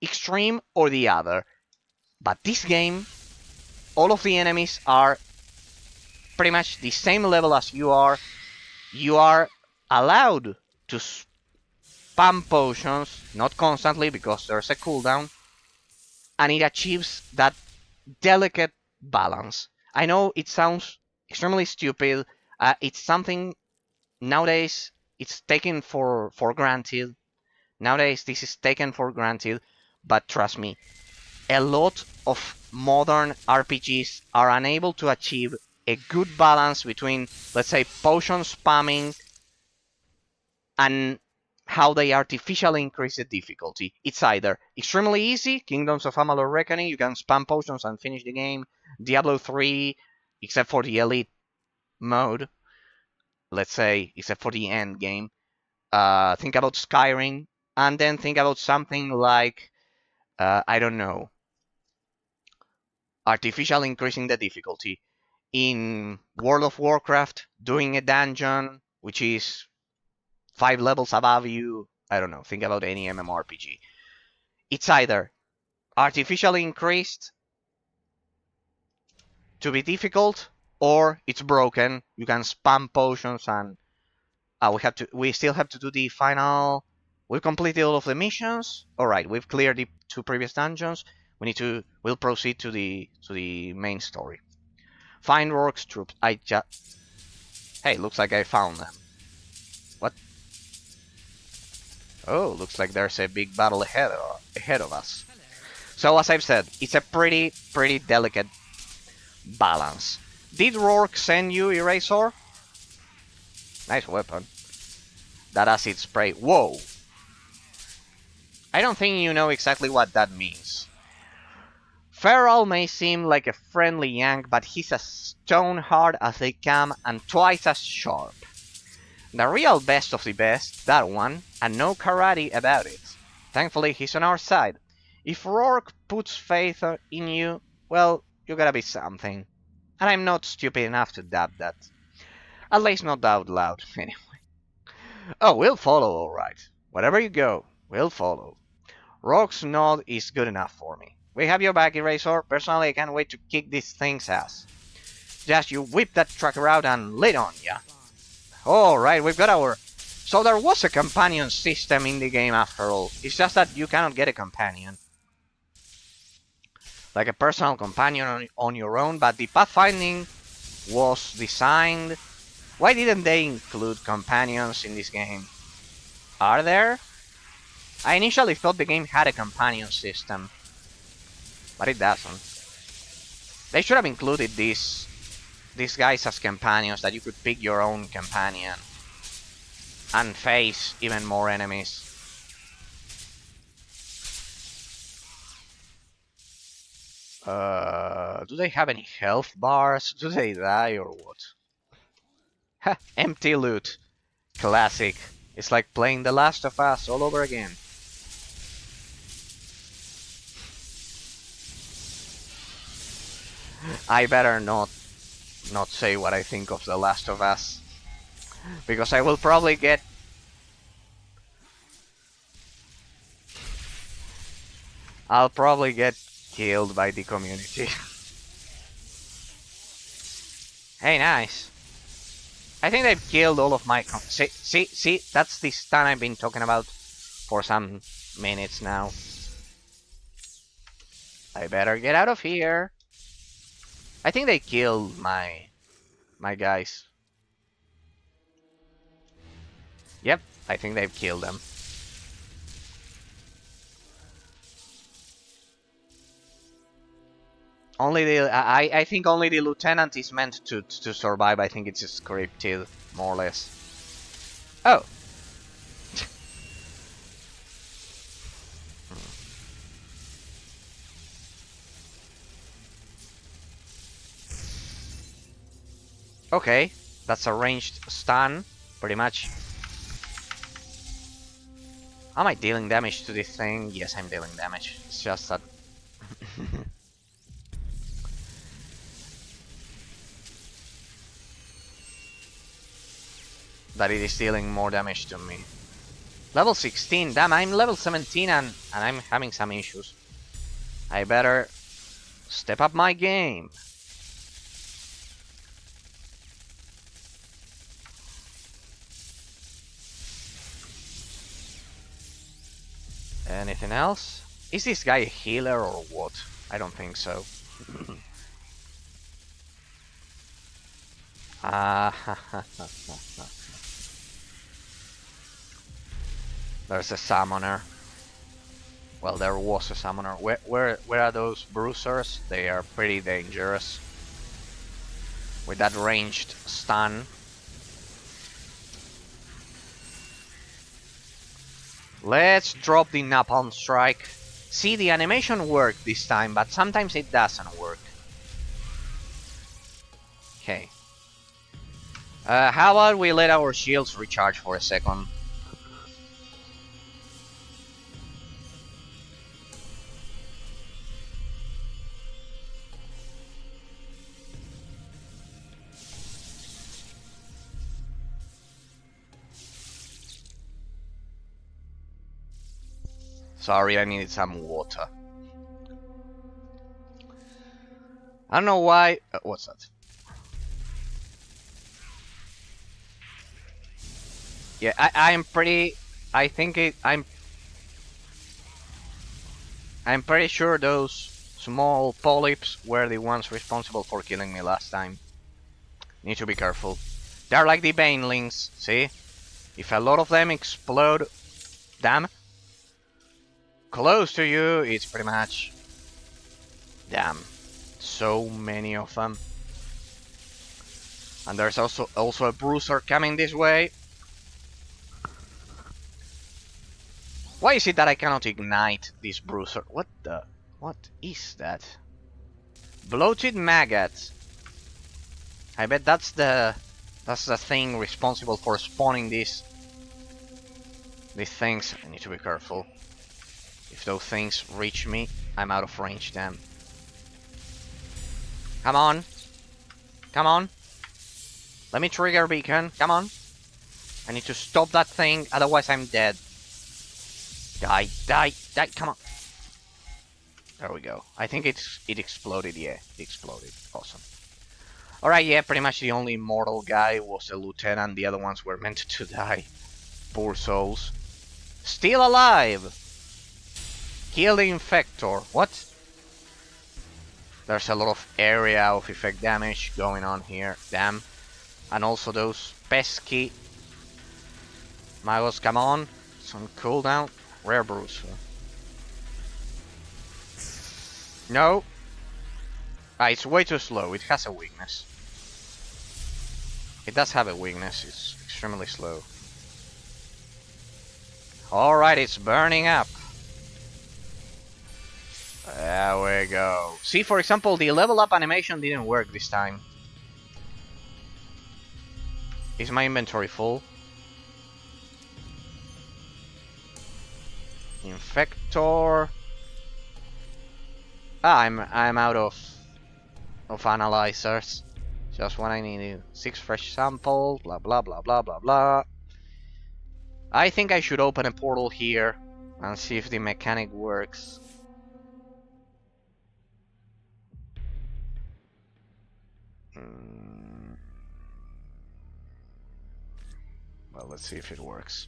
extreme or the other. But this game, all of the enemies are pretty much the same level as you are. You are allowed to spam potions, not constantly because there's a cooldown, and it achieves that delicate balance. I know it sounds extremely stupid. It's something nowadays it's taken for granted. Nowadays this is taken for granted, but trust me, a lot of modern RPGs are unable to achieve a good balance between, let's say, potion spamming and how they artificially increase the difficulty. It's either extremely easy, Kingdoms of Amalur Reckoning, you can spam potions and finish the game. Diablo 3, except for the elite mode, let's say, except for the end game. Think about Skyrim, and then think about something like, I don't know, artificial increasing the difficulty. In World of Warcraft, doing a dungeon which is 5 levels above you, I don't know, think about any MMORPG. It's either artificially increased to be difficult, or it's broken. You can spam potions, and we still have to do the final. We've completed all of the missions. All right, we've cleared the 2 previous dungeons. We'll proceed to the main story. Find Rourke's troops. Hey, looks like I found them. What? Oh, looks like there's a big battle ahead of us. So as I've said, it's a pretty delicate balance. Did Rourke send you Eraser? Nice weapon. That acid spray. Whoa! I don't think you know exactly what that means. Feral may seem like a friendly Yank, but he's as stone hard as they come and twice as sharp. The real best of the best, that one, and no karate about it. Thankfully, he's on our side. If Rourke puts faith in you, well, you gotta be something. And I'm not stupid enough to doubt that. At least not out loud, anyway. Oh, we'll follow, alright. Wherever you go, we'll follow. Rourke's nod is good enough for me. We have your back, Eraser. Personally, I can't wait to kick this thing's ass. Just you whip that tracker out and lead on, yeah? Alright, we've got our... So there was a companion system in the game after all. It's just that you cannot get a companion. Like a personal companion on your own, but the pathfinding was designed... Why didn't they include companions in this game? Are there? I initially thought the game had a companion system, but it doesn't. They should have included these guys as companions, that you could pick your own companion and face even more enemies. Do they have any health bars? Do they die or what? Ha! Empty loot. Classic. It's like playing The Last of Us all over again. I better not say what I think of The Last of Us, because I will probably get... I'll probably get killed by the community. Hey, nice. I think they've killed all of my... See, that's the stun I've been talking about for some minutes now. I better get out of here. I think they killed my guys. Yep, I think they've killed them. Only the I think only the lieutenant is meant to survive. I think it's scripted more or less. Oh. Okay, that's a ranged stun, pretty much. Am I dealing damage to this thing? Yes, I'm dealing damage. It's just that... that it is dealing more damage to me. Level 16, damn, I'm level 17 and I'm having some issues. I better step up my game. Anything else? Is this guy a healer or what? I don't think so. There's a summoner. Well, there was a summoner. Where are those bruisers? They are pretty dangerous. With that ranged stun. Let's drop the napalm strike. See, the animation worked this time, but sometimes it doesn't work. Okay. How about we let our shields recharge for a second? Sorry, I needed some water. I don't know why... what's that? Yeah, I'm pretty... I think I'm pretty sure those small polyps were the ones responsible for killing me last time. Need to be careful. They're like the banelings, see? If a lot of them explode... Damn. Close to you, it's pretty much... Damn. So many of them. And there's also a bruiser coming this way. Why is it that I cannot ignite this bruiser? What is that? Bloated maggot. I bet that's the thing responsible for spawning these things. I need to be careful. If those things reach me, I'm out of range then. Come on. Come on. Let me trigger beacon. Come on. I need to stop that thing, otherwise I'm dead. Die, die, die, come on. There we go. I think it exploded, yeah. It exploded. Awesome. Alright, yeah, pretty much the only immortal guy was a lieutenant. The other ones were meant to die. Poor souls. Still alive! Kill the infector. What? There's a lot of area of effect damage going on here. Damn. And also those pesky Magos, come on. Some cooldown. Rare bruiser. No. Ah, it's way too slow. It has a weakness. It does have a weakness. It's extremely slow. Alright, it's burning up. There we go. See, for example, the level up animation didn't work this time. Is my inventory full? Infector. Ah, I'm out of analyzers. Just what I needed. 6 fresh samples. Blah blah blah blah blah blah. I think I should open a portal here and see if the mechanic works. Well, let's see if it works.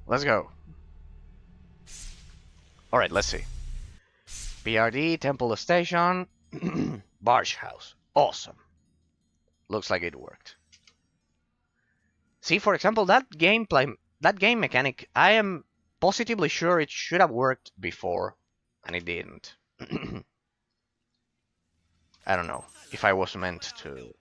Let's go. Alright, let's see. PRD, Temple Station, Barge House. Awesome. Looks like it worked. See, for example, that game mechanic, I am positively sure it should have worked before, and it didn't. I don't know if I was meant to.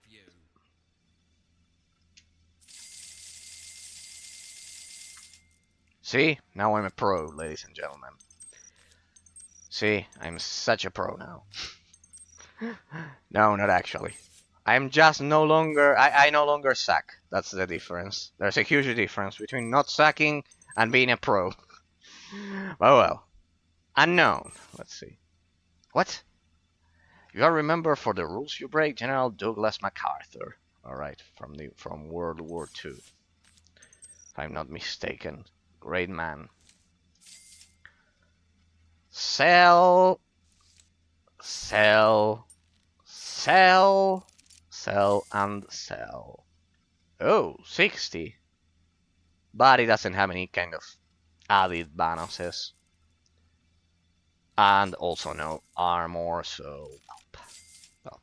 See, now I'm a pro, ladies and gentlemen. See, I'm such a pro now. No, not actually. I'm just no longer, I no longer suck. That's the difference. There's a huge difference between not sucking and being a pro. Oh well. Unknown. Let's see. What? You are remembered for the rules you break, General Douglas MacArthur. Alright, from World War II. If I'm not mistaken. Great man. Sell. Sell. Sell. Sell and sell. Oh, 60. But it doesn't have any kind of added bonuses. And also no armor, so... Well.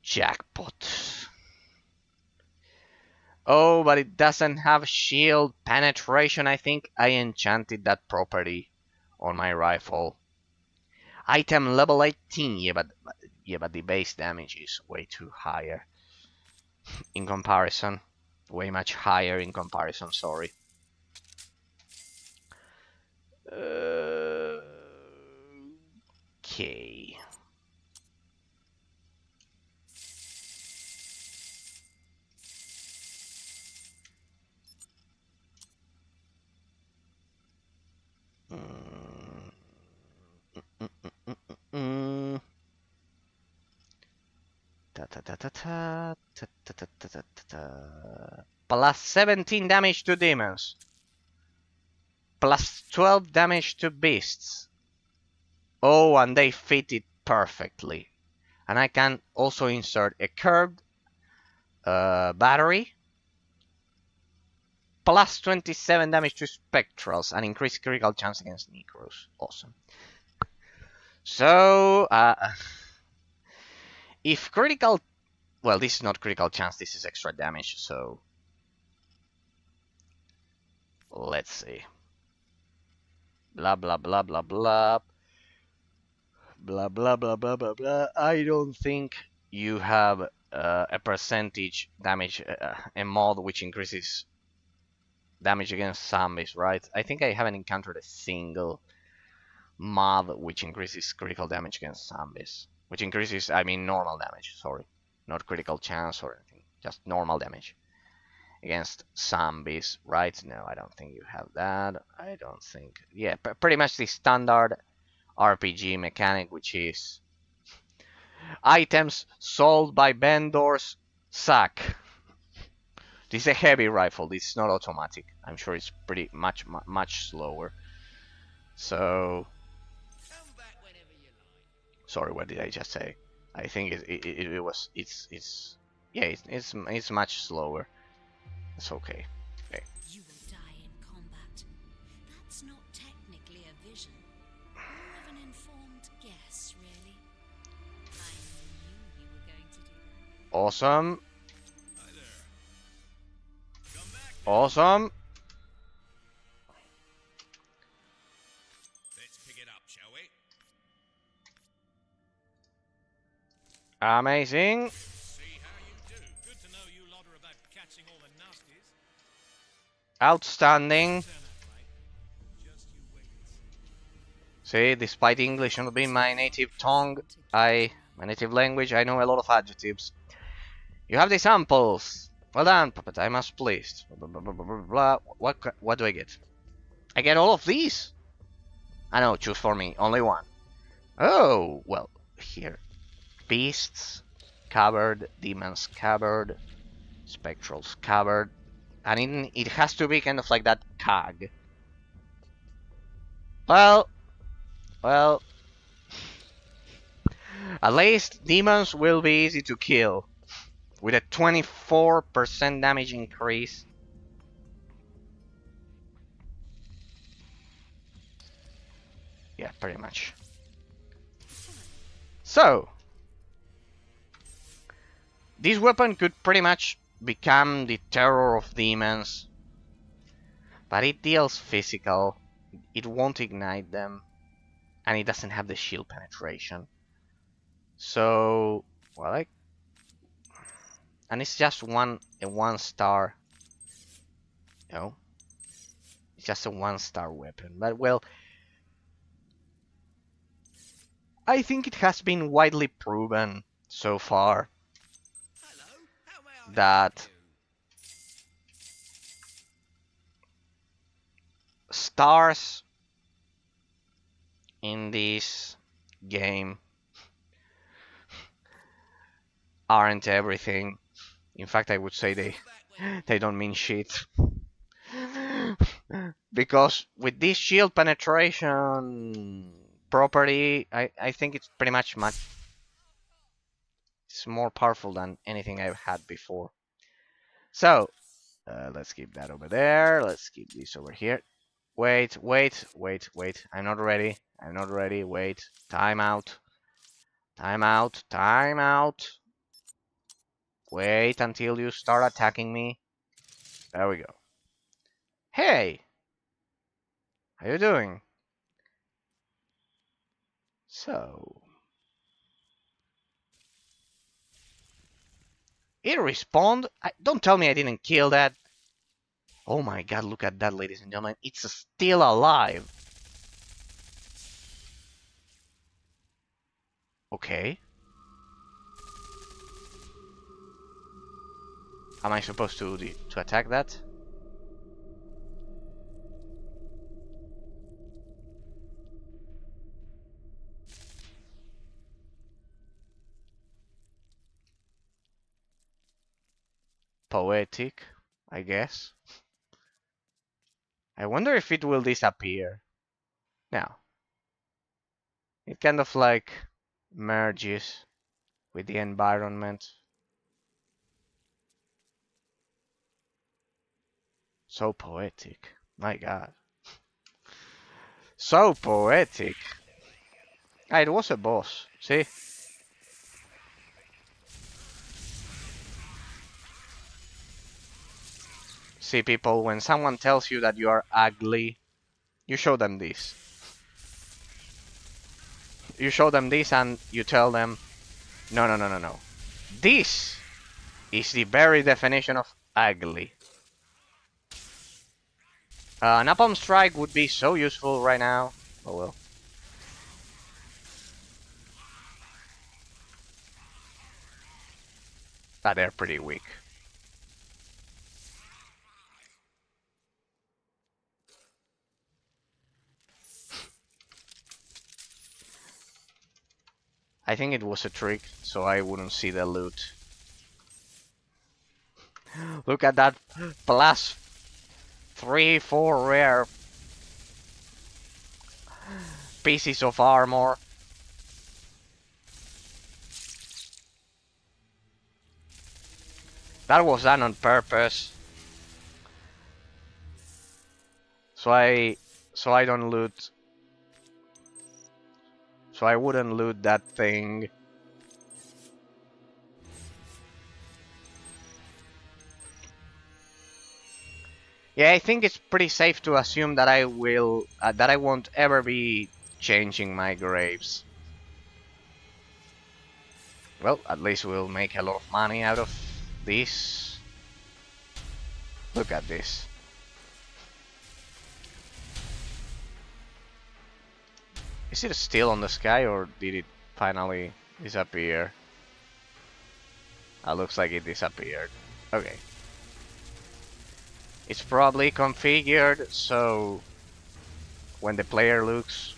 Jackpot. Oh, but it doesn't have shield penetration. I think I enchanted that property on my rifle. Item level 18. Yeah, but the base damage is way too higher in comparison. Way much higher in comparison, sorry. Okay. Plus 17 damage to demons. Plus 12 damage to beasts. Oh, and they fit it perfectly. And I can also insert a curved battery. Plus 27 damage to spectrals and increased critical chance against necros. Awesome. So, if critical... Well, this is not critical chance, this is extra damage, so... Let's see. Blah, blah, blah, blah, blah. blah blah blah blah blah blah. I don't think you have a percentage damage a mod which increases damage against zombies, right? I think I haven't encountered a single mod which increases critical damage against zombies. Which increases, I mean, normal damage, sorry. Not critical chance or anything, just normal damage against zombies, right? No, I don't think you have that. I don't think. Yeah, pretty much the standard RPG mechanic, which is items sold by vendors suck. This is a heavy rifle. This is not automatic. I'm sure it's pretty much slower. So, Come back whenever you like. sorry, what did I just say? I think it's much slower. It's okay. Okay. You will die in combat. That's not technically a vision. More of an informed guess, really. I knew you were going to do that. Awesome. Hi there. Come back. Awesome. Let's pick it up, shall we? Amazing. See how you do. Good to know you lot are about catching all the nasties. Outstanding. Turn out right. Just you wait. See, despite English not being my native tongue, my native language, I know a lot of adjectives. You have the samples. Well done, puppet. I'm as pleased. Blah, blah, blah, blah, blah, blah. What do I get? I get all of these. I know. Choose for me. Only one. Oh well. Here, beasts, covered, demons, covered, spectrals, covered, and it has to be kind of like that cog. Well, at least demons will be easy to kill. With a 24% damage increase. Yeah, pretty much. So, this weapon could pretty much become the terror of demons. But it deals physical. It won't ignite them. And it doesn't have the shield penetration. So, well, and it's just a 1-star. You know, it's just a 1-star weapon. But well, I think it has been widely proven so far Hello, how may I help that you? stars in this game aren't everything. In fact, I would say Come back when they don't mean shit. Because with this shield penetration property, I think it's pretty much it's more powerful than anything I've had before. So, let's keep that over there. Let's keep this over here. Wait. I'm not ready. Wait. Time out. Wait until you start attacking me. There we go. Hey! How you doing? So... It respawned? Don't tell me I didn't kill that. Oh my god, look at that, ladies and gentlemen. It's still alive. Okay. Am I supposed to attack that? Poetic, I guess. I wonder if it will disappear. Now, it kind of like merges with the environment. So poetic. My god. So poetic. Ah, it was a boss. See? See, people, when someone tells you that you are ugly, you show them this. you show them this and you tell them, no, no, no, no, no. This is the very definition of ugly. Napalm Strike would be so useful right now. Oh well. But they're pretty weak. I think it was a trick, so I wouldn't see the loot. Look at that plus 3, 4 rare pieces of armor. That was done on purpose. So I don't loot. So I wouldn't loot that thing. Yeah, I think it's pretty safe to assume that I won't ever be changing my graves. Well, at least we'll make a lot of money out of this. Look at this. Is it still on the sky or did it finally disappear? Looks like it disappeared. Okay. It's probably configured so when the player looks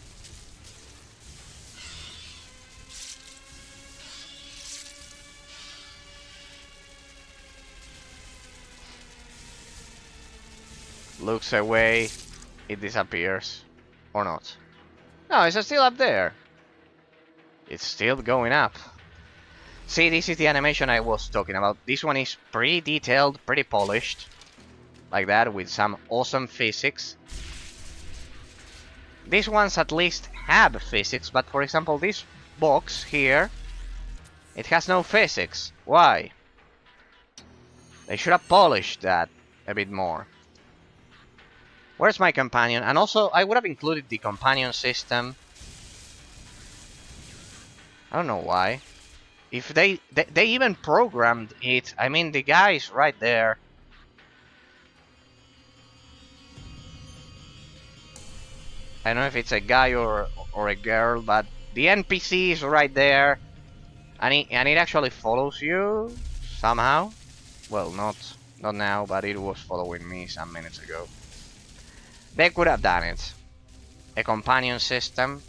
away, it disappears. Or not. No, it's still up there. It's still going up. See, this is the animation I was talking about. This one is pretty detailed, pretty polished. Like that, with some awesome physics. These ones at least have physics, but for example, this box here, it has no physics. Why? They should have polished that a bit more. Where's my companion? And also, I would have included the companion system. I don't know why. If they even programmed it, I mean, the guy's right there. I don't know if it's a guy or a girl, but the NPC is right there, and it actually follows you somehow. Well, not now, but it was following me some minutes ago. They could have done it. A companion system.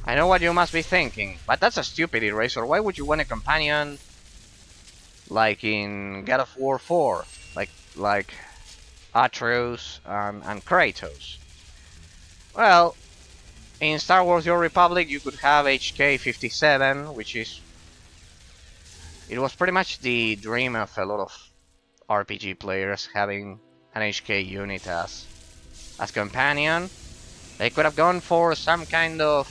I know what you must be thinking, but that's a stupid eraser. Why would you want a companion like in God of War 4? Like Atreus and Kratos. Well, in Star Wars The Old Republic you could have HK-57, which is... It was pretty much the dream of a lot of RPG players, having an HK unit as companion. They could have gone for some kind of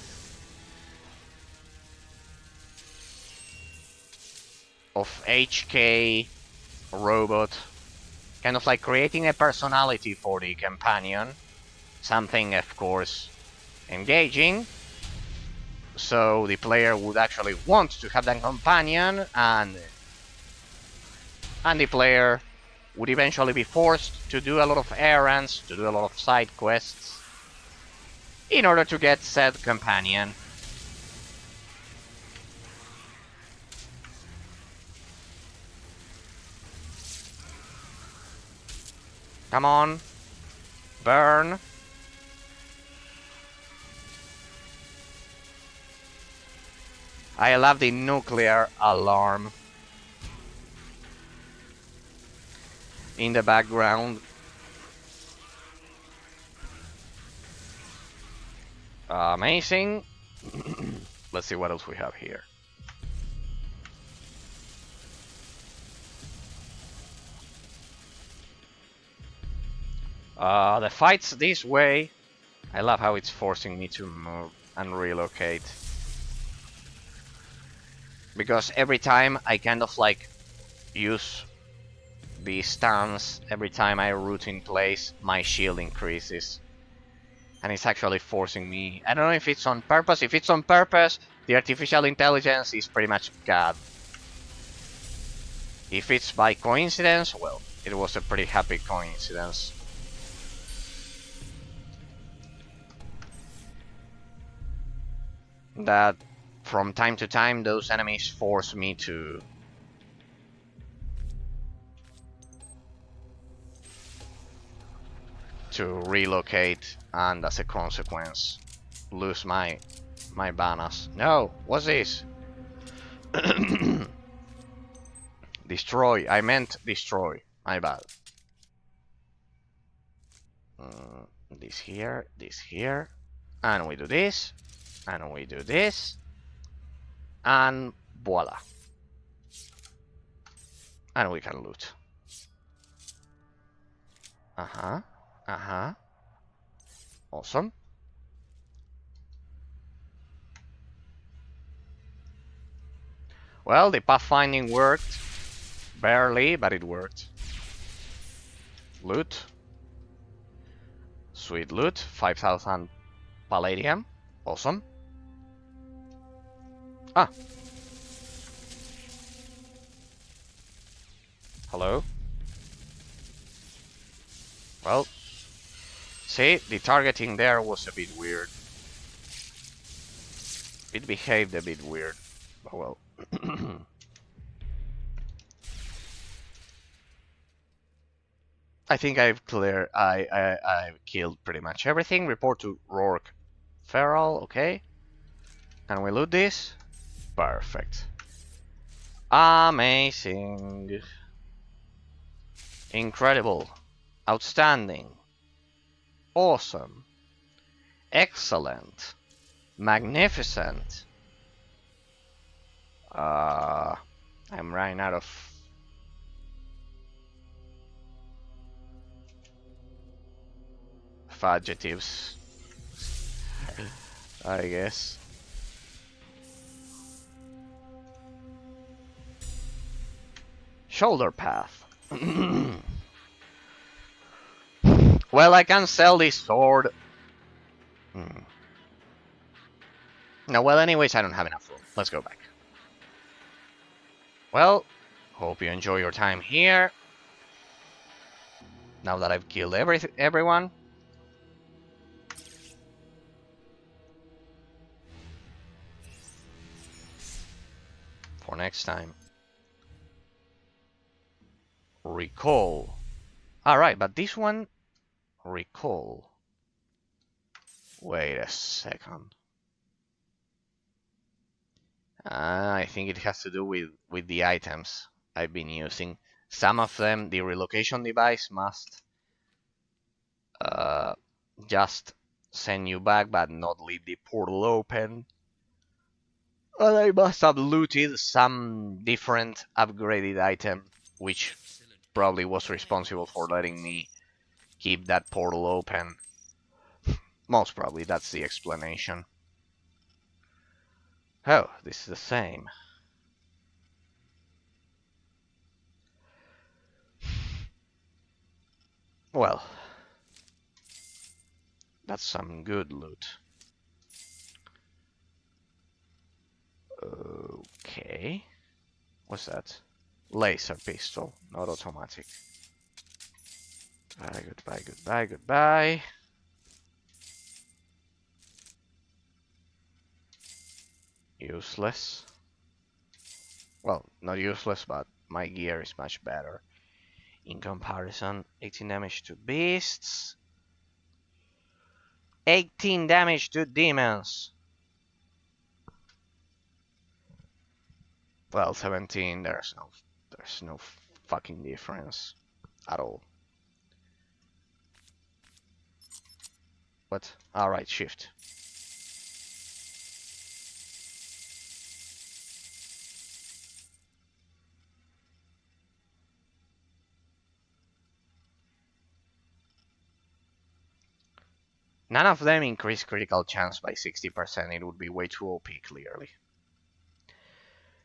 HK robot, kind of like creating a personality for the companion. Something, of course, engaging, so the player would actually want to have that companion, and the player would eventually be forced to do a lot of errands, to do a lot of side quests, in order to get said companion. Come on. Burn. I love the nuclear alarm in the background. Amazing. Let's see what else we have here. The fight's this way. I love how it's forcing me to move and relocate. Because every time I kind of like use the stance, every time I root in place, my shield increases. And it's actually forcing me. I don't know if it's on purpose. If it's on purpose, the artificial intelligence is pretty much God. If it's by coincidence, well, it was a pretty happy coincidence. That from time to time those enemies force me to relocate, and as a consequence lose my banners. No, what's this? Destroy. I meant destroy. My bad. This here, and we do this, and we do this, and voila. And we can loot. Awesome. Well, the pathfinding worked. Barely, but it worked. Loot. Sweet loot. 5,000 palladium. Awesome. Ah. Hello? Well. See, the targeting there was a bit weird. It behaved a bit weird. Oh well. I think I've cleared. I've killed pretty much everything. Report to Rourke Feral. Okay. Can we loot this? Perfect. Amazing. Incredible. Outstanding. Awesome. Excellent. Magnificent. I'm running out of adjectives, I guess. Shoulder path. Well, I can sell this sword. No, well, anyways, I don't have enough room. Let's go back. Well, hope you enjoy your time here. Now that I've killed everyone. For next time. Recall. Alright, but this one... Recall. Wait a second. I think it has to do with the items I've been using. Some of them, the relocation device must just send you back, but not leave the portal open. And I must have looted some different upgraded item, which probably was responsible for letting me keep that portal open. Most probably, that's the explanation. Oh, this is the same. Well, that's some good loot. Okay. What's that? Laser pistol, not automatic. Goodbye, goodbye, goodbye. Useless. Well, not useless, but my gear is much better. In comparison, 18 damage to beasts. 18 damage to demons. Well, 17, there's no fucking difference at all. What? Alright, shift. None of them increase critical chance by 60%. It would be way too OP, clearly.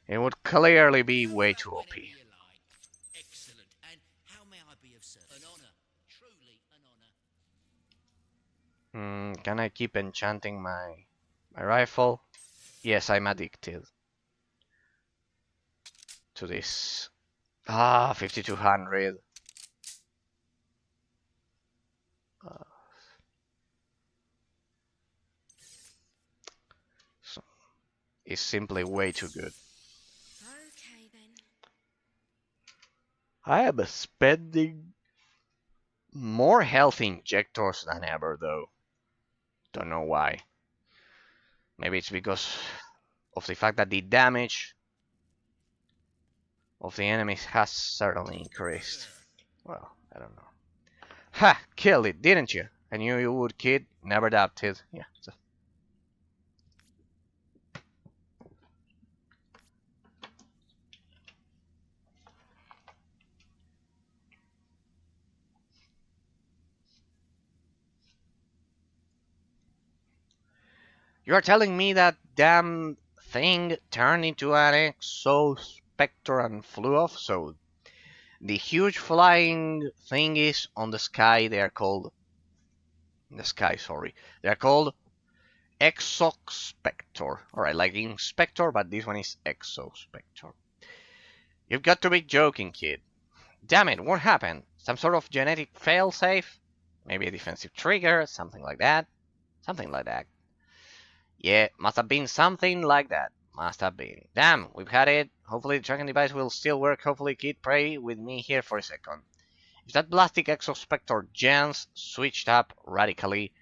It would clearly be way too OP. Excellent. And how may I be of service? An honor. Truly an Can I keep enchanting my rifle? Yes, I'm addicted to this. 5200. So it's simply way too good. Okay then. I am spending more health injectors than ever, though. Don't know why. Maybe it's because of the fact that the damage of the enemies has certainly increased. Well, I don't know. Ha! Killed it, didn't you? I knew you would, kid. Never doubted. Yeah. So. You're telling me that damn thing turned into an Exospector and flew off? So the huge flying thing is on the sky. They are called the sky. Sorry, they are called Exospector. All right, like Inspector, but this one is Exospector. You've got to be joking, kid. Damn it! What happened? Some sort of genetic failsafe? Maybe a defensive trigger? Something like that? Something like that. Yeah, must have been something like that. Must have been. Damn, we've had it. Hopefully the tracking device will still work. Hopefully, kid, pray with me here for a second. If that plastic Exospector gens switched up radically,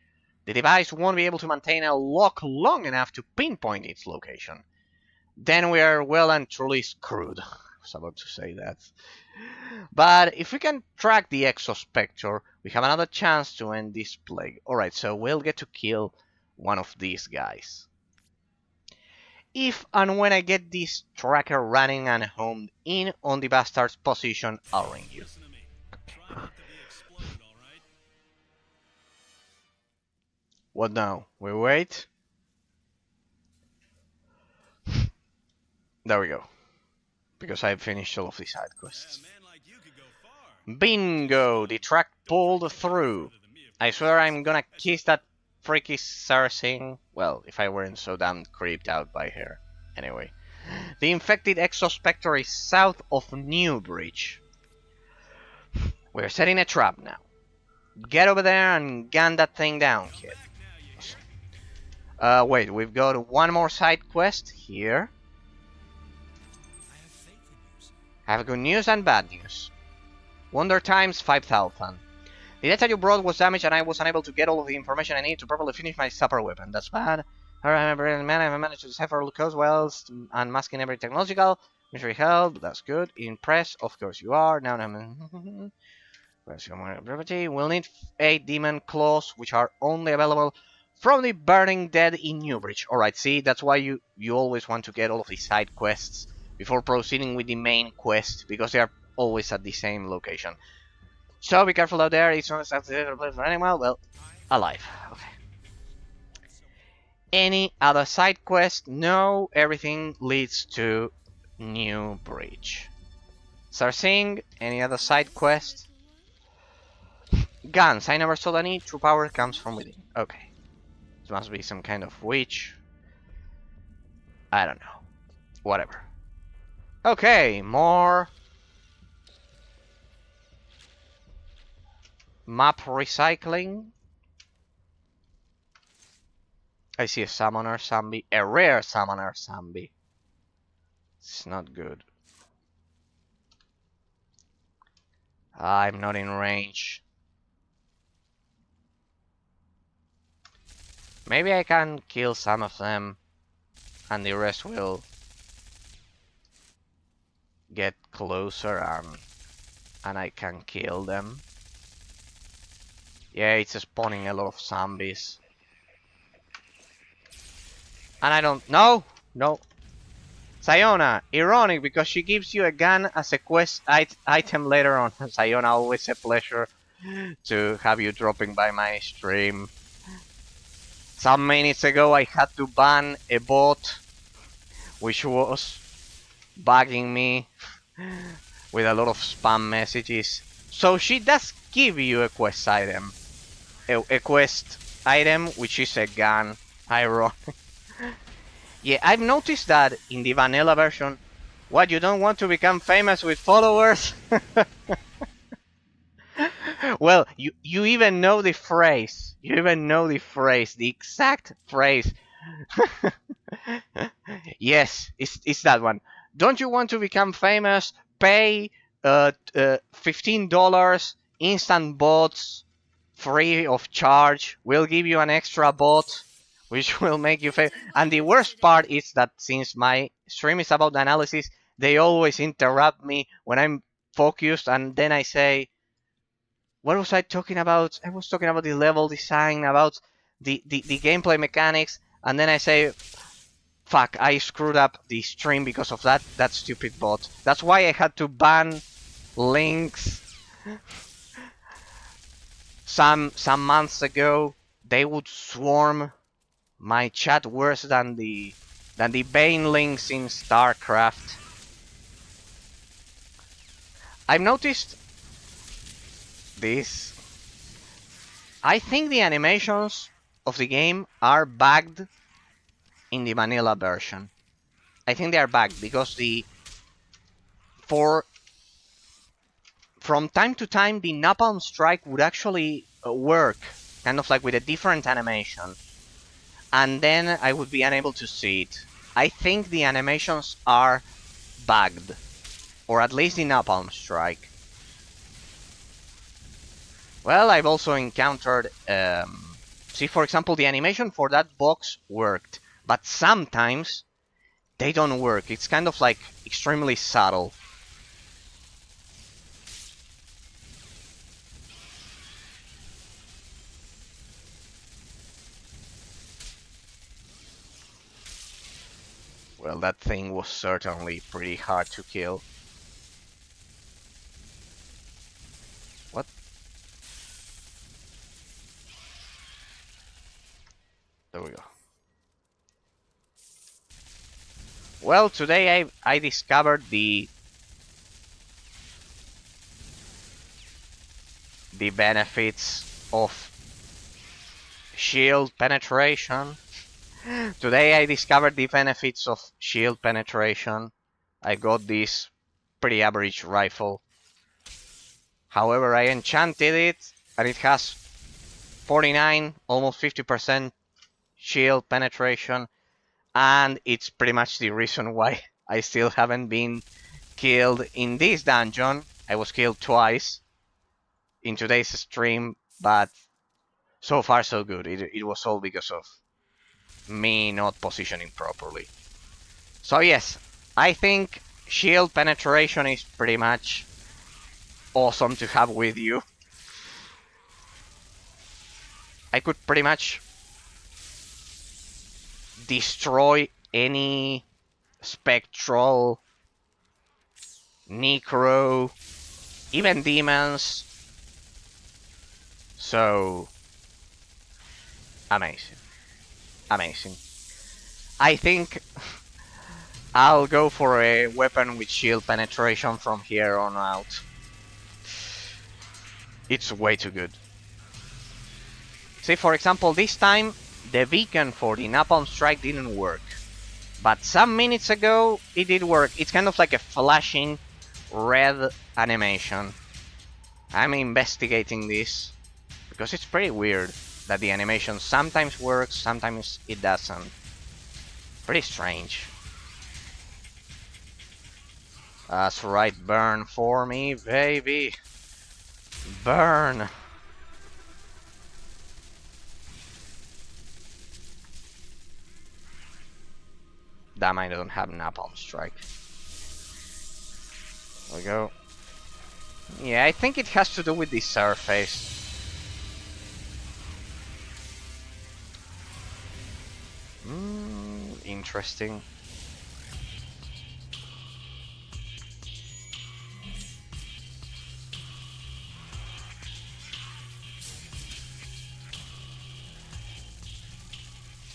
the device won't be able to maintain a lock long enough to pinpoint its location. Then we are well and truly screwed. I was about to say that. But if we can track the Exospector, we have another chance to end this plague. Alright, so we'll get to kill one of these guys. If and when I get this tracker running and homed in on the bastard's position, I'll ring you. Listen to me. Try not to be exploded, all right? What now? We wait? There we go. Because I've finished all of the side quests. A man like you could go far. Bingo! The track pulled through. I swear I'm gonna kiss that freaky Sarsing. Well, if I weren't so damn creeped out by her. Anyway. The infected Exospector is south of Newbridge. We're setting a trap now. Get over there and gun that thing down, kid. Wait, we've got one more side quest here. I have faith in you, sir. I have good news and bad news. Wonder times 5,000. The data you brought was damaged and I was unable to get all of the information I need to properly finish my super weapon. That's bad. However, I'm a brilliant man. I've managed to decipher codes wells and masking every technological. Mystery held. That's good. Impressed. Of course you are. Now I'm... Where's your property? We'll need 8 demon claws, which are only available from the Burning Dead in Newbridge. Alright, see, that's why you always want to get all of the side quests before proceeding with the main quest, because they are always at the same location. So be careful out there. It's not a place for animal. Well, alive. Okay. Any other side quest? No. Everything leads to Newbridge. Sarsing, any other side quest? Guns. I never saw any. True power comes from within. Okay. This must be some kind of witch. I don't know. Whatever. Okay, more map recycling. I see a summoner zombie. A rare summoner zombie. It's not good. I'm not in range. Maybe I can kill some of them and the rest will get closer and I can kill them. Yeah, it's spawning a lot of zombies. And I don't... No! Sayona, ironic because she gives you a gun as a quest item later on. Sayona, always a pleasure to have you dropping by my stream. Some minutes ago I had to ban a bot which was bugging me with a lot of spam messages. So she does give you a quest item. A quest item, which is a gun. Ironic. Yeah, I've noticed that in the vanilla version, what, you don't want to become famous with followers? Well, you even know the phrase. You even know the phrase, the exact phrase. Yes, it's that one. Don't you want to become famous? Pay $15, instant bots, free of charge. We'll give you an extra bot, which will make you famous. And the worst part is that since my stream is about analysis, they always interrupt me when I'm focused, and then I say, what was I talking about? I was talking about the level design, about the gameplay mechanics, and then I say, fuck, I screwed up the stream because of that stupid bot. That's why I had to ban links some months ago. They would swarm my chat worse than the Bane links in StarCraft. I've noticed this. I think the animations of the game are bugged in the vanilla version. I think they are bugged because for from time to time the napalm strike would actually work, kind of like with a different animation, and then I would be unable to see it. I think the animations are bugged, or at least the napalm strike. Well, I've also encountered, see, for example, the animation for that box worked, but sometimes they don't work. It's kind of like extremely subtle. Well, that thing was certainly pretty hard to kill. What? There we go. Well, today I discovered the benefits of shield penetration. Today I discovered the benefits of shield penetration. I got this pretty average rifle. However, I enchanted it, and it has 49, almost 50% shield penetration, and it's pretty much the reason why I still haven't been killed in this dungeon. I was killed twice in today's stream, but so far so good. It was all because of me not positioning properly. So yes, I think shield penetration is pretty much awesome to have with you. I could pretty much destroy any spectral, necro, even demons. So amazing. Amazing. I think I'll go for a weapon with shield penetration from here on out. It's way too good. See, for example, this time the beacon for the napalm strike didn't work. But some minutes ago it did work. It's kind of like a flashing red animation. I'm investigating this because it's pretty weird that the animation sometimes works, sometimes it doesn't. Pretty strange. That's right, burn for me, baby. Burn. Damn, I don't have napalm strike. There we go. Yeah, I think it has to do with the surface. Interesting.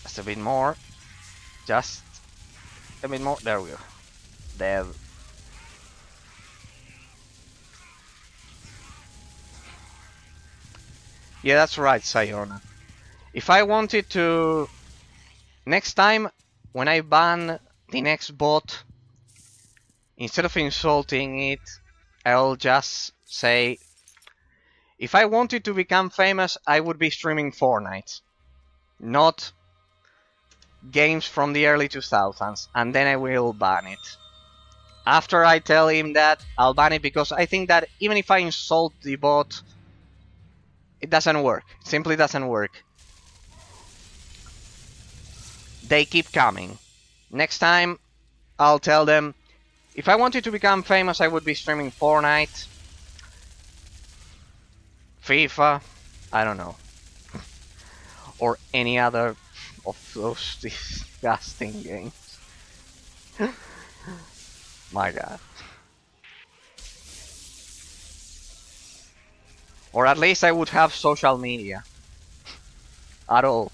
Just a bit more. Just a bit more. There we go. There. Yeah, that's right, Sayona. If I wanted to... Next time, when I ban the next bot, instead of insulting it, I'll just say, if I wanted to become famous, I would be streaming Fortnite, not games from the early 2000s, and then I will ban it. After I tell him that, I'll ban it because I think that even if I insult the bot, it doesn't work. It simply doesn't work. They keep coming. Next time, I'll tell them, if I wanted to become famous, I would be streaming Fortnite, FIFA, I don't know, or any other of those disgusting games. My god. Or at least I would have social media. At all.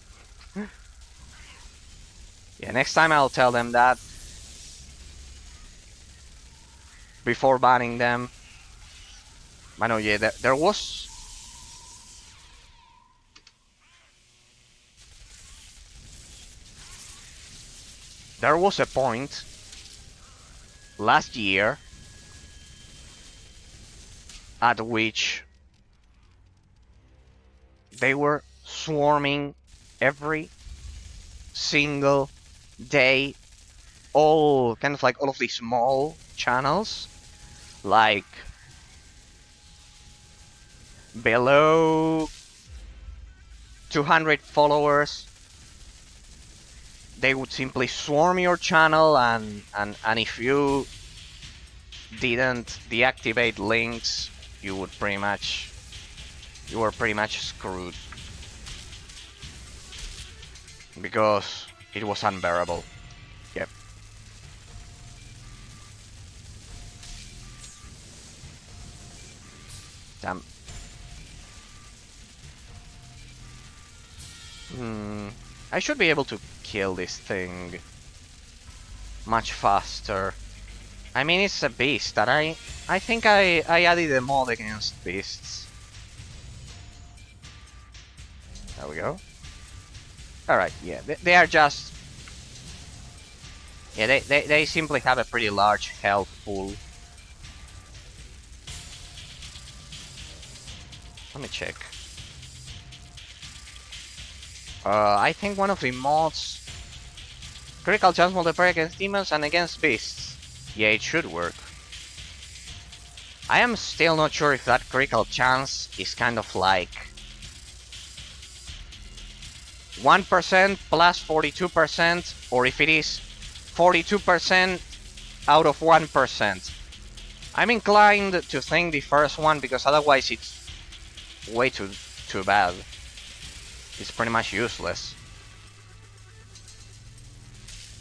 Yeah, next time I'll tell them that. Before banning them. I know, yeah, there was... There was a point last year at which they were swarming every single day, all kind of like all of these small channels, like below 200 followers. They would simply swarm your channel, and if you didn't deactivate links, you were pretty much screwed, because it was unbearable. Yep. Damn. I should be able to kill this thing much faster. I mean, it's a beast that I think I added a mod against beasts. There we go. Alright, yeah, they are just... Yeah, they simply have a pretty large health pool. Let me check. I think one of the mods... Critical chance multiplier against demons and against beasts. Yeah, it should work. I am still not sure if that critical chance is kind of like 1% plus 42%, or if it is 42% out of 1%. I'm inclined to think the first one, because otherwise it's way too bad. It's pretty much useless.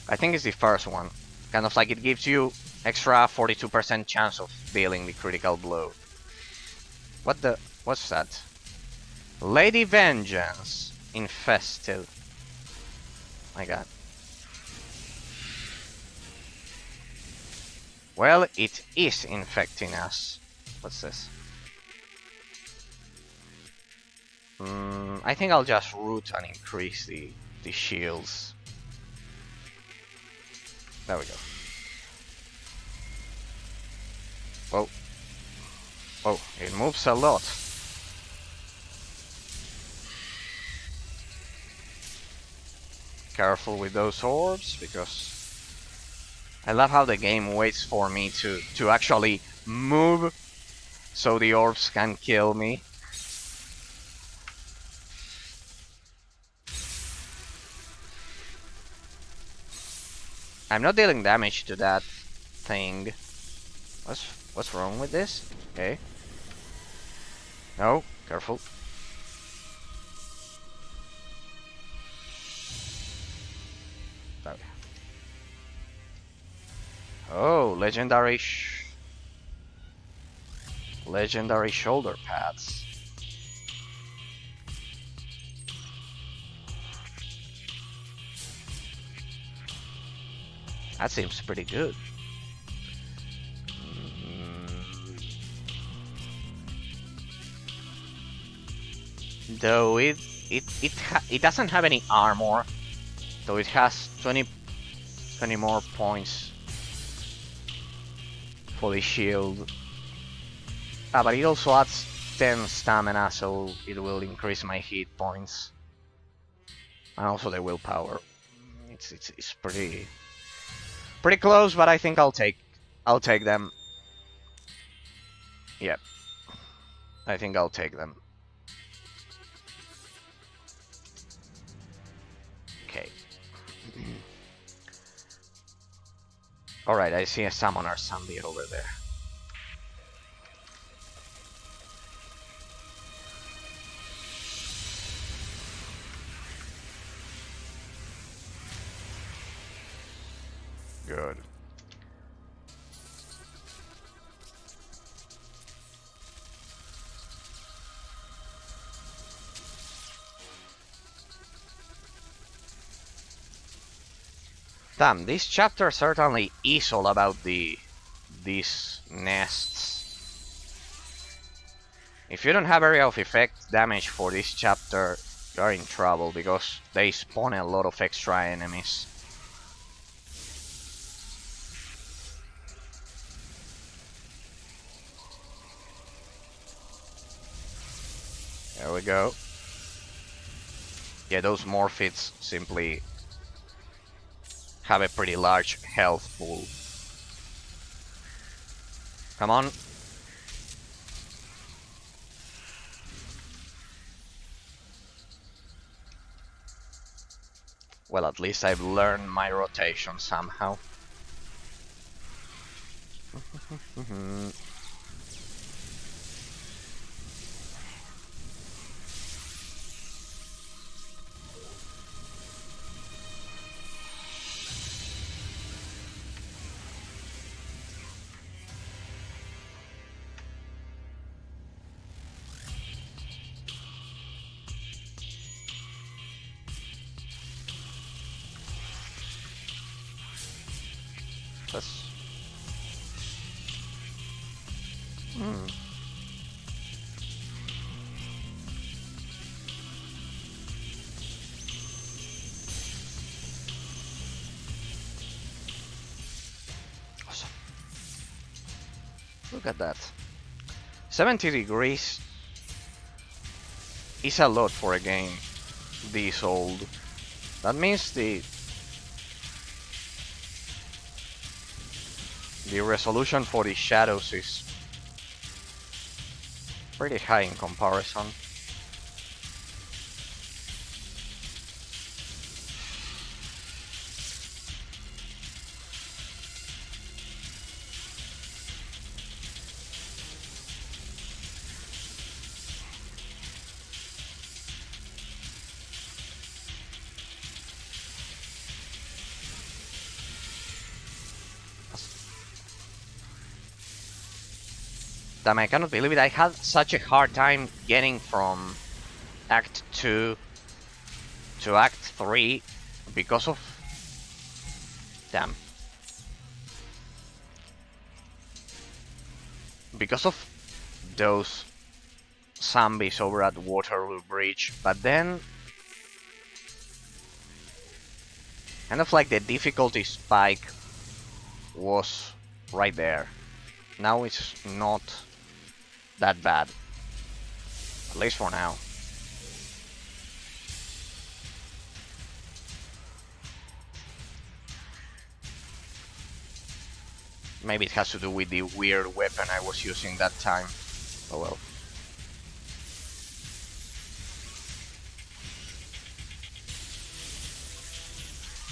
I think it's the first one. Kind of like it gives you extra 42% chance of dealing the critical blow. What's that? Lady Vengeance infested. My god. Well, it is infecting us. What's this? I think I'll just root and increase the shields. There we go. Whoa. Whoa, it moves a lot. Careful with those orbs, because I love how the game waits for me to actually move so the orbs can kill me. I'm not dealing damage to that thing. What's wrong with this? Okay. No, careful. There. Oh, legendary shoulder pads. That seems pretty good. Though it it doesn't have any armor, so it has 20 more points for the shield. Ah, but it also adds 10 stamina, so it will increase my hit points. And also the willpower. It's pretty close, but I think I'll take them. Yep. I think I'll take them. Okay. Alright, I see a summoner zombie over there. Good. Damn, this chapter certainly is all about these nests. If you don't have area of effect damage for this chapter, you're in trouble because they spawn a lot of extra enemies. There we go. Yeah, those Morphids simply have a pretty large health pool. Come on. Well, at least I've learned my rotation somehow. Let's... Awesome. Look at that. 70 degrees is a lot for a game this old. That means the resolution for the shadows is pretty high in comparison. Damn, I cannot believe it. I had such a hard time getting from Act 2 to Act 3 because of... Damn. Because of those zombies over at Waterloo Bridge, but then... kind of like the difficulty spike was right there. Now it's not that bad, at least for now. Maybe it has to do with the weird weapon I was using that time. Oh well.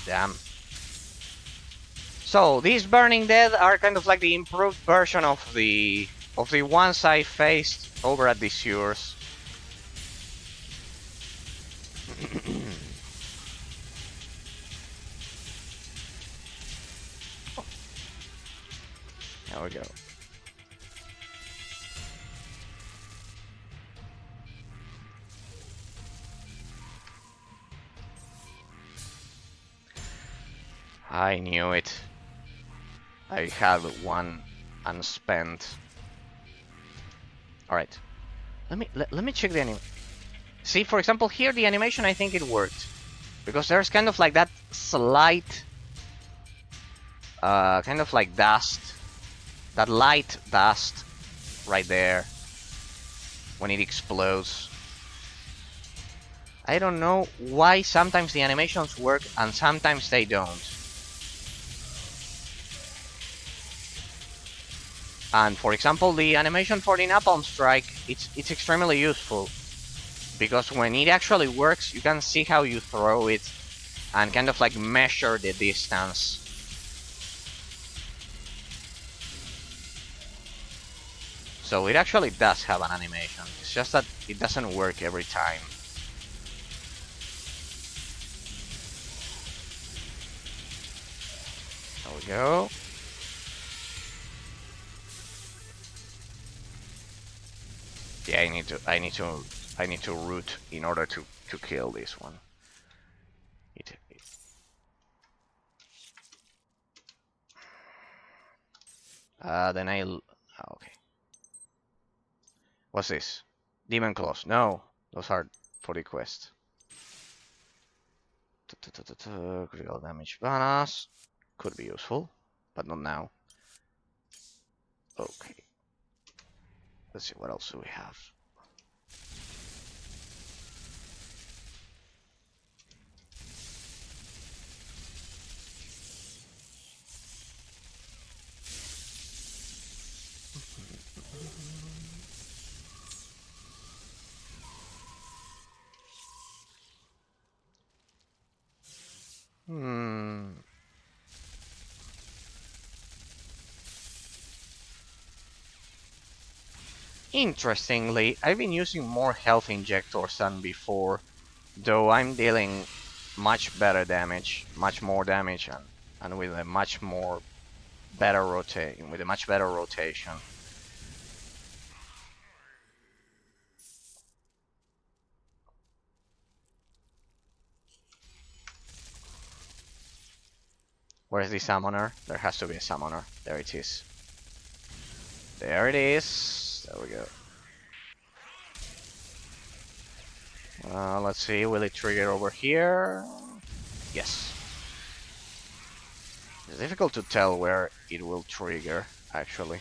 Damn. So these Burning Dead are kind of like the improved version of the ones I faced over at the sewers. There we go. I knew it. I had one unspent. All right. Let me check the enemy. See, for example, here the animation, I think it worked. Because there's kind of like that slight, kind of like dust, that light dust right there when it explodes. I don't know why sometimes the animations work and sometimes they don't. And for example, the animation for the napalm strike, it's extremely useful. Because when it actually works, you can see how you throw it and kind of like measure the distance. So it actually does have an animation. It's just that it doesn't work every time. There we go. Yeah, I need to root in order to kill this one. Then okay. What's this? Demon claws. No, those are for the quest. Critical damage bonus could be useful, but not now. Okay. Let's see what else do we have. Interestingly, I've been using more health injectors than before, though I'm dealing much better damage, much more damage, and with a much more better rotation, with a much better rotation. Where's the summoner? There has to be a summoner. There it is. There it is. There we go. Let's see, will it trigger over here? Yes. It's difficult to tell where it will trigger, actually.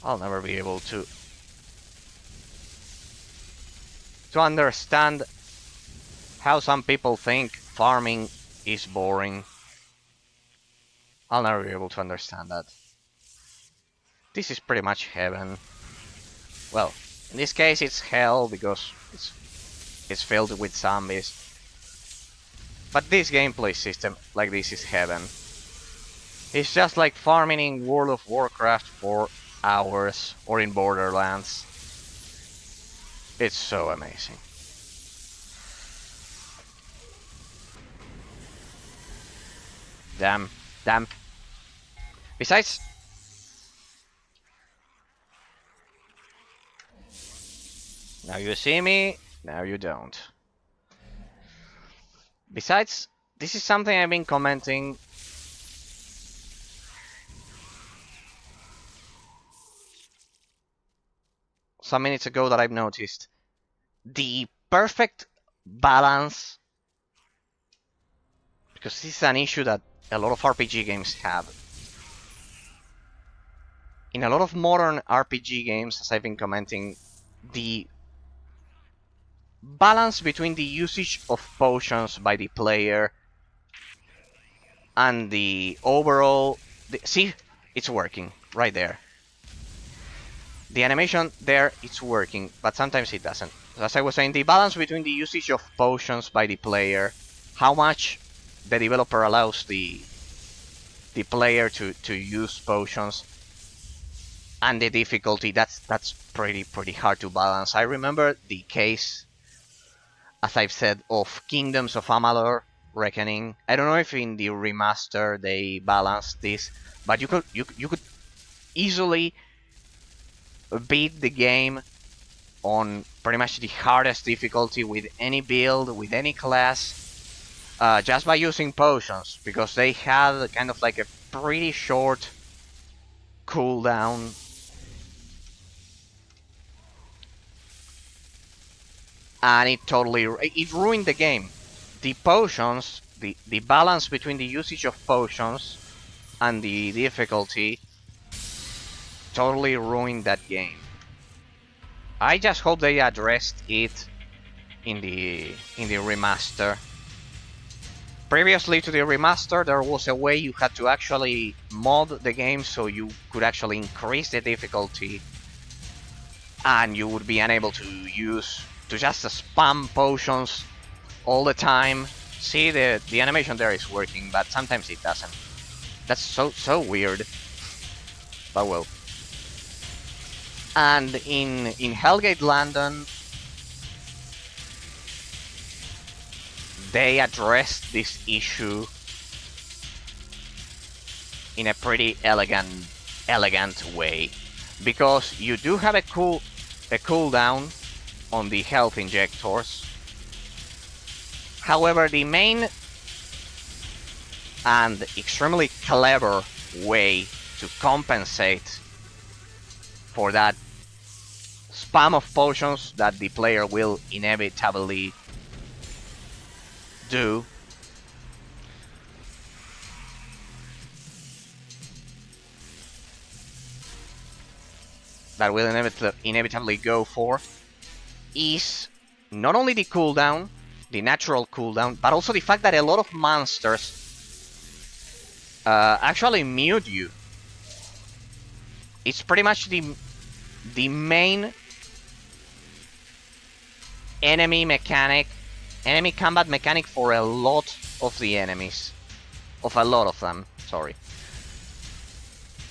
I'll never be able to understand how some people think farming is boring. I'll never be able to understand that. This is pretty much heaven. Well, in this case it's hell because it's filled with zombies. But this gameplay system like this is heaven. It's just like farming in World of Warcraft for hours or in Borderlands. It's so amazing. Damn. Besides, now you see me, now you don't. Besides, this is something I've been commenting some minutes ago that I've noticed. The perfect balance, because this is an issue that a lot of RPG games have. In a lot of modern RPG games, as I've been commenting, the balance between the usage of potions by the player and the overall... see, it's working right there. The animation there, it's working, but sometimes it doesn't. As I was saying, the balance between the usage of potions by the player, how much the developer allows the player to use potions, and the difficulty, that's pretty hard to balance. I remember the case, as I've said, of Kingdoms of Amalur Reckoning. I don't know if in the remaster they balanced this, but you could easily beat the game on pretty much the hardest difficulty with any build, with any class, just by using potions, because they had kind of like a pretty short cooldown. And it ruined the game. The potions, the balance between the usage of potions and the difficulty totally ruined that game. I just hope they addressed it in the remaster. Previously to the remaster, there was a way you had to actually mod the game so you could actually increase the difficulty, and you would be unable to just spam potions all the time. See, the animation there is working, but sometimes it doesn't. That's so weird. But well. And in Hellgate London, they addressed this issue in a pretty elegant way, because you do have a cooldown on the health injectors. However, the main and extremely clever way to compensate for that spam of potions that the player will inevitably do inevitably go for is not only the cooldown, the natural cooldown, but also the fact that a lot of monsters actually mute you. It's pretty much the main enemy combat mechanic for a lot of the enemies. Of a lot of them, sorry.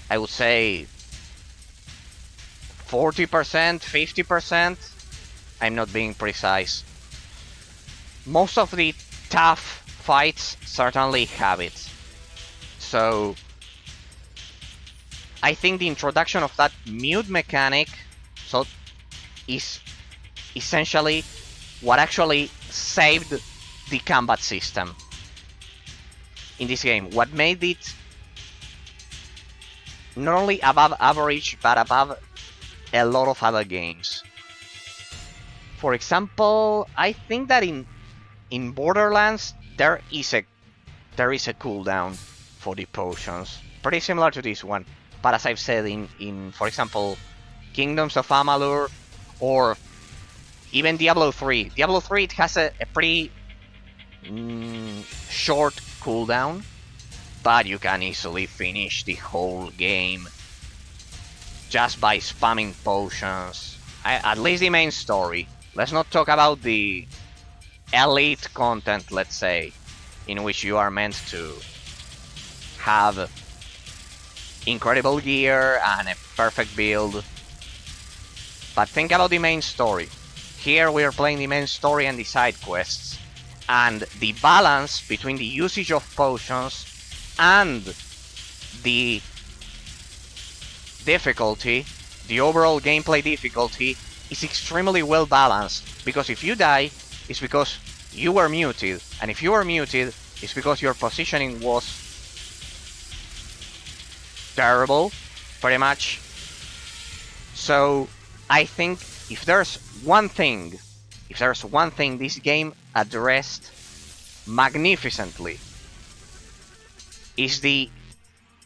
I would say 40%, 50%. I'm not being precise. Most of the tough fights certainly have it. So I think the introduction of that mute mechanic is essentially what actually saved the combat system in this game. What made it not only above average, but above a lot of other games. For example, I think that in Borderlands there is a cooldown for the potions, pretty similar to this one. But as I've said, in for example, Kingdoms of Amalur, or even Diablo 3. Diablo 3, it has a pretty short cooldown, but you can easily finish the whole game just by spamming potions. At least the main story. Let's not talk about the elite content, let's say, in which you are meant to have incredible gear and a perfect build. But think about the main story. Here we are playing the main story and the side quests, and the balance between the usage of potions and the difficulty, the overall gameplay difficulty, is extremely well balanced. Because if you die, it's because you were muted, and if you were muted, it's because your positioning was terrible, pretty much. So I think if there's one thing this game addressed magnificently, is the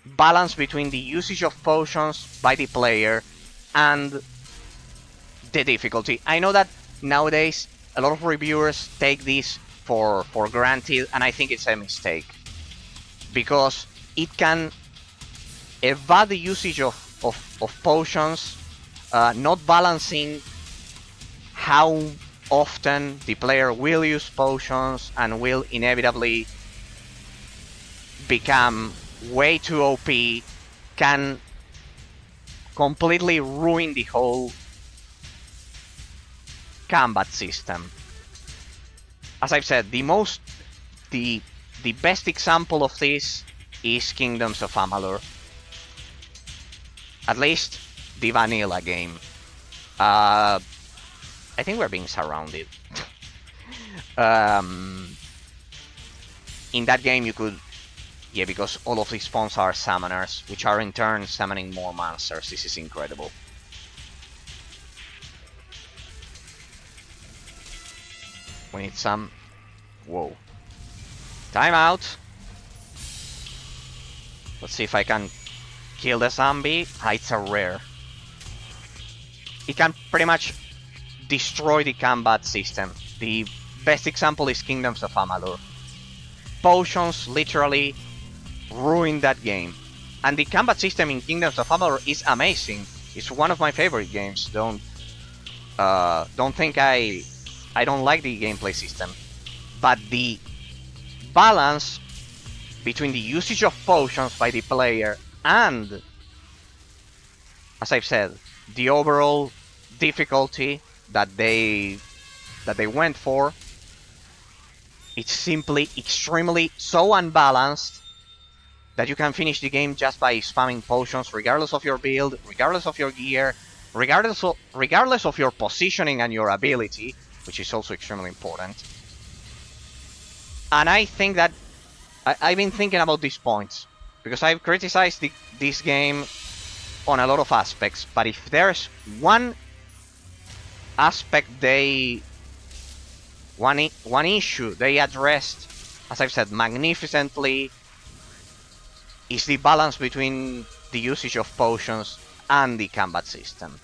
balance between the usage of potions by the player and the difficulty. I know that nowadays a lot of reviewers take this for granted, and I think it's a mistake, because it can evade the usage of potions, not balancing how often the player will use potions and will inevitably become way too OP, can completely ruin the whole combat system. As I've said, the best example of this is Kingdoms of Amalur. At least the vanilla game. I think we're being surrounded. In that game you could... Yeah, because all of these spawns are summoners, which are in turn summoning more monsters. This is incredible. We need some... Whoa. Time out. Let's see if I can kill the zombie. Ah, it's a rare. It can pretty much destroy the combat system. The best example is Kingdoms of Amalur. Potions literally ruin that game. And the combat system in Kingdoms of Amalur is amazing. It's one of my favorite games. Don't think I don't like the gameplay system. But the balance between the usage of potions by the player and, as I've said, the overall difficulty that they went for, it's simply extremely so unbalanced that you can finish the game just by spamming potions, regardless of your build, regardless of your gear, regardless of your positioning and your ability, which is also extremely important. And I think that I've been thinking about these points because I've criticized this game on a lot of aspects, but if there's one aspect one issue they addressed, as I've said, magnificently, is the balance between the usage of potions and the combat system.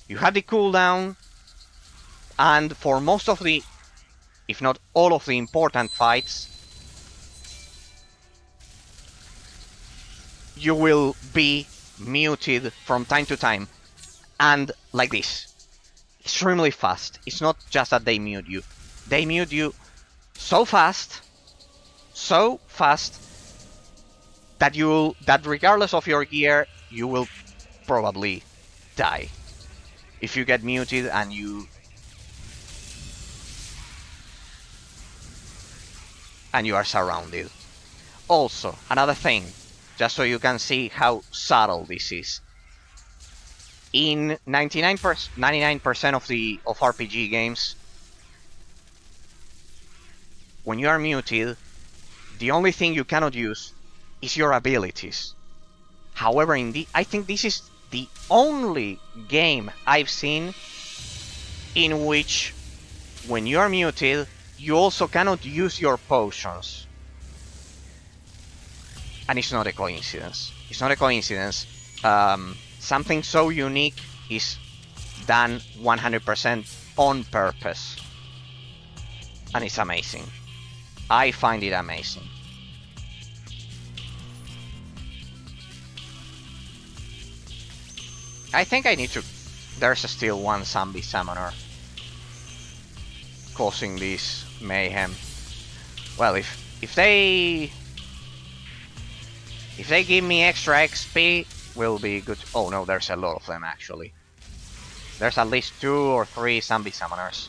You have the cooldown, and for most of the, if not all of the important fights, you will be muted from time to time, and like this, extremely fast. It's not just that they mute you so fast that regardless of your gear you will probably die if you get muted and you are surrounded. Also, another thing, just so you can see how subtle this is. In 99% of RPG games, when you are muted, the only thing you cannot use is your abilities. However, I think this is the only game I've seen in which, when you are muted, you also cannot use your potions. And it's not a coincidence. It's not a coincidence. Something so unique is done 100% on purpose. And it's amazing. I find it amazing. I think I need to... There's still one zombie summoner causing this mayhem. Well, if they give me extra XP, will be good. Oh no, there's a lot of them actually. There's at least 2 or 3 zombie summoners.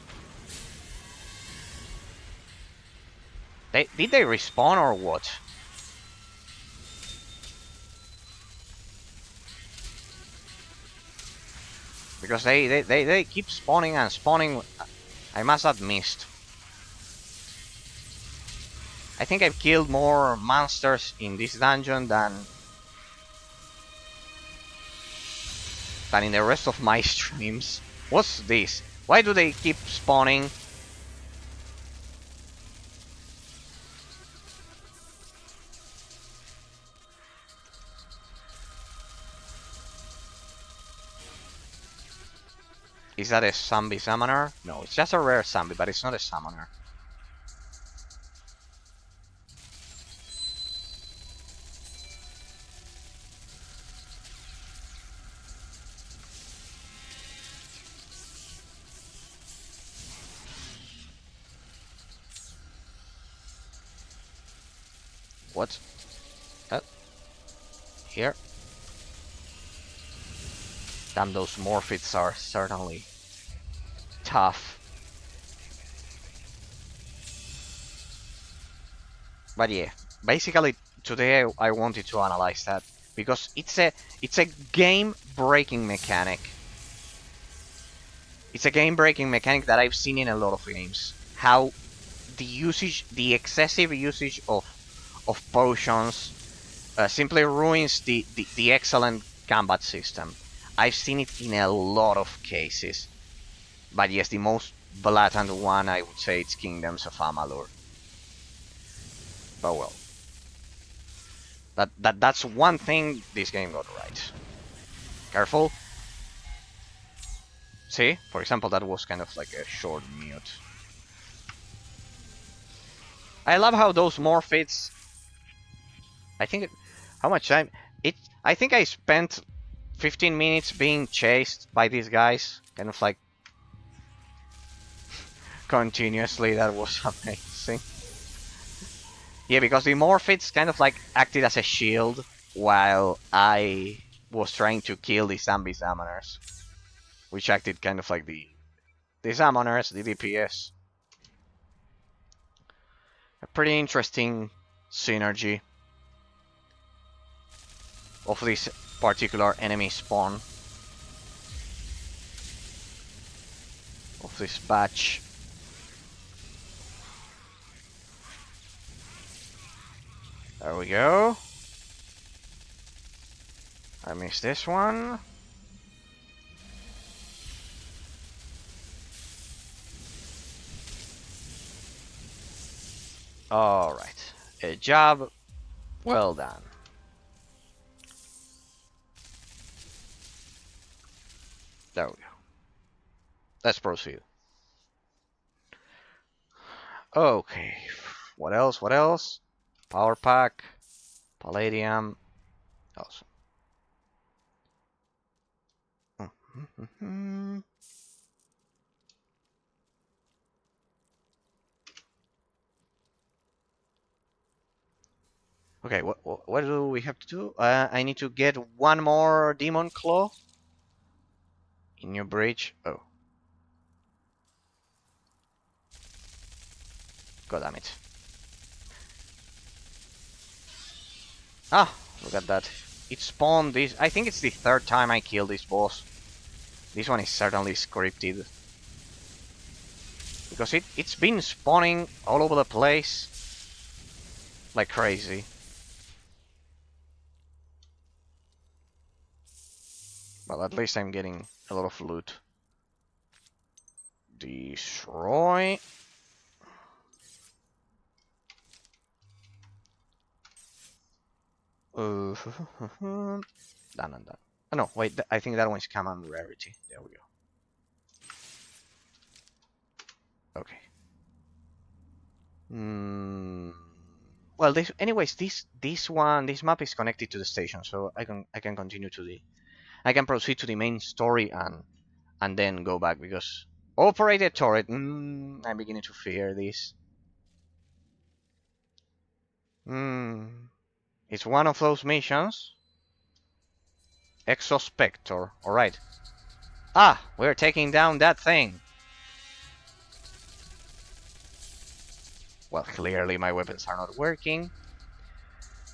Did they respawn or what? Because they keep spawning and spawning. I must have missed. I think I've killed more monsters in this dungeon than in the rest of my streams. What's this? Why do they keep spawning? Is that a zombie summoner? No, it's just a rare zombie, but it's not a summoner. What? Here? Damn, those morphids are certainly tough. But yeah, basically today I wanted to analyze that. because it's a game-breaking mechanic. It's a game-breaking mechanic that I've seen in a lot of games. How the excessive usage of potions simply ruins the excellent combat system. I've seen it in a lot of cases. But yes, the most blatant one, I would say, it's Kingdoms of Amalur. But well, that's one thing this game got right. Careful. See, for example, that was kind of like a short mute. I love how those morphids. I think how much time it. I think I spent 15 minutes being chased by these guys, kind of like continuously. That was amazing. Yeah, because the morphids kind of like acted as a shield while I was trying to kill the zombie summoners, which acted kind of like the summoners, the DPS. A pretty interesting synergy of this particular enemy spawn of this batch. There we go. I missed this one. Alright. A job well done. There we go. Let's proceed. Okay. What else? What else? Power pack. Palladium. Awesome. Okay, what do we have to do? I need to get one more demon claw in your bridge. Oh. God damn it. Ah, look at that. It spawned this. I think it's the third time I kill this boss. This one is certainly scripted. Because it's been spawning all over the place. Like crazy. Well, at least I'm getting a lot of loot. Destroy. Done and done. Oh no, wait, I think that one's common rarity. There we go. Okay. Well, this map is connected to the station, so I can continue to I can proceed to the main story and then go back because operated turret. I'm beginning to fear this. It's one of those missions. Exospector. All right. Ah, we're taking down that thing. Well, clearly my weapons are not working.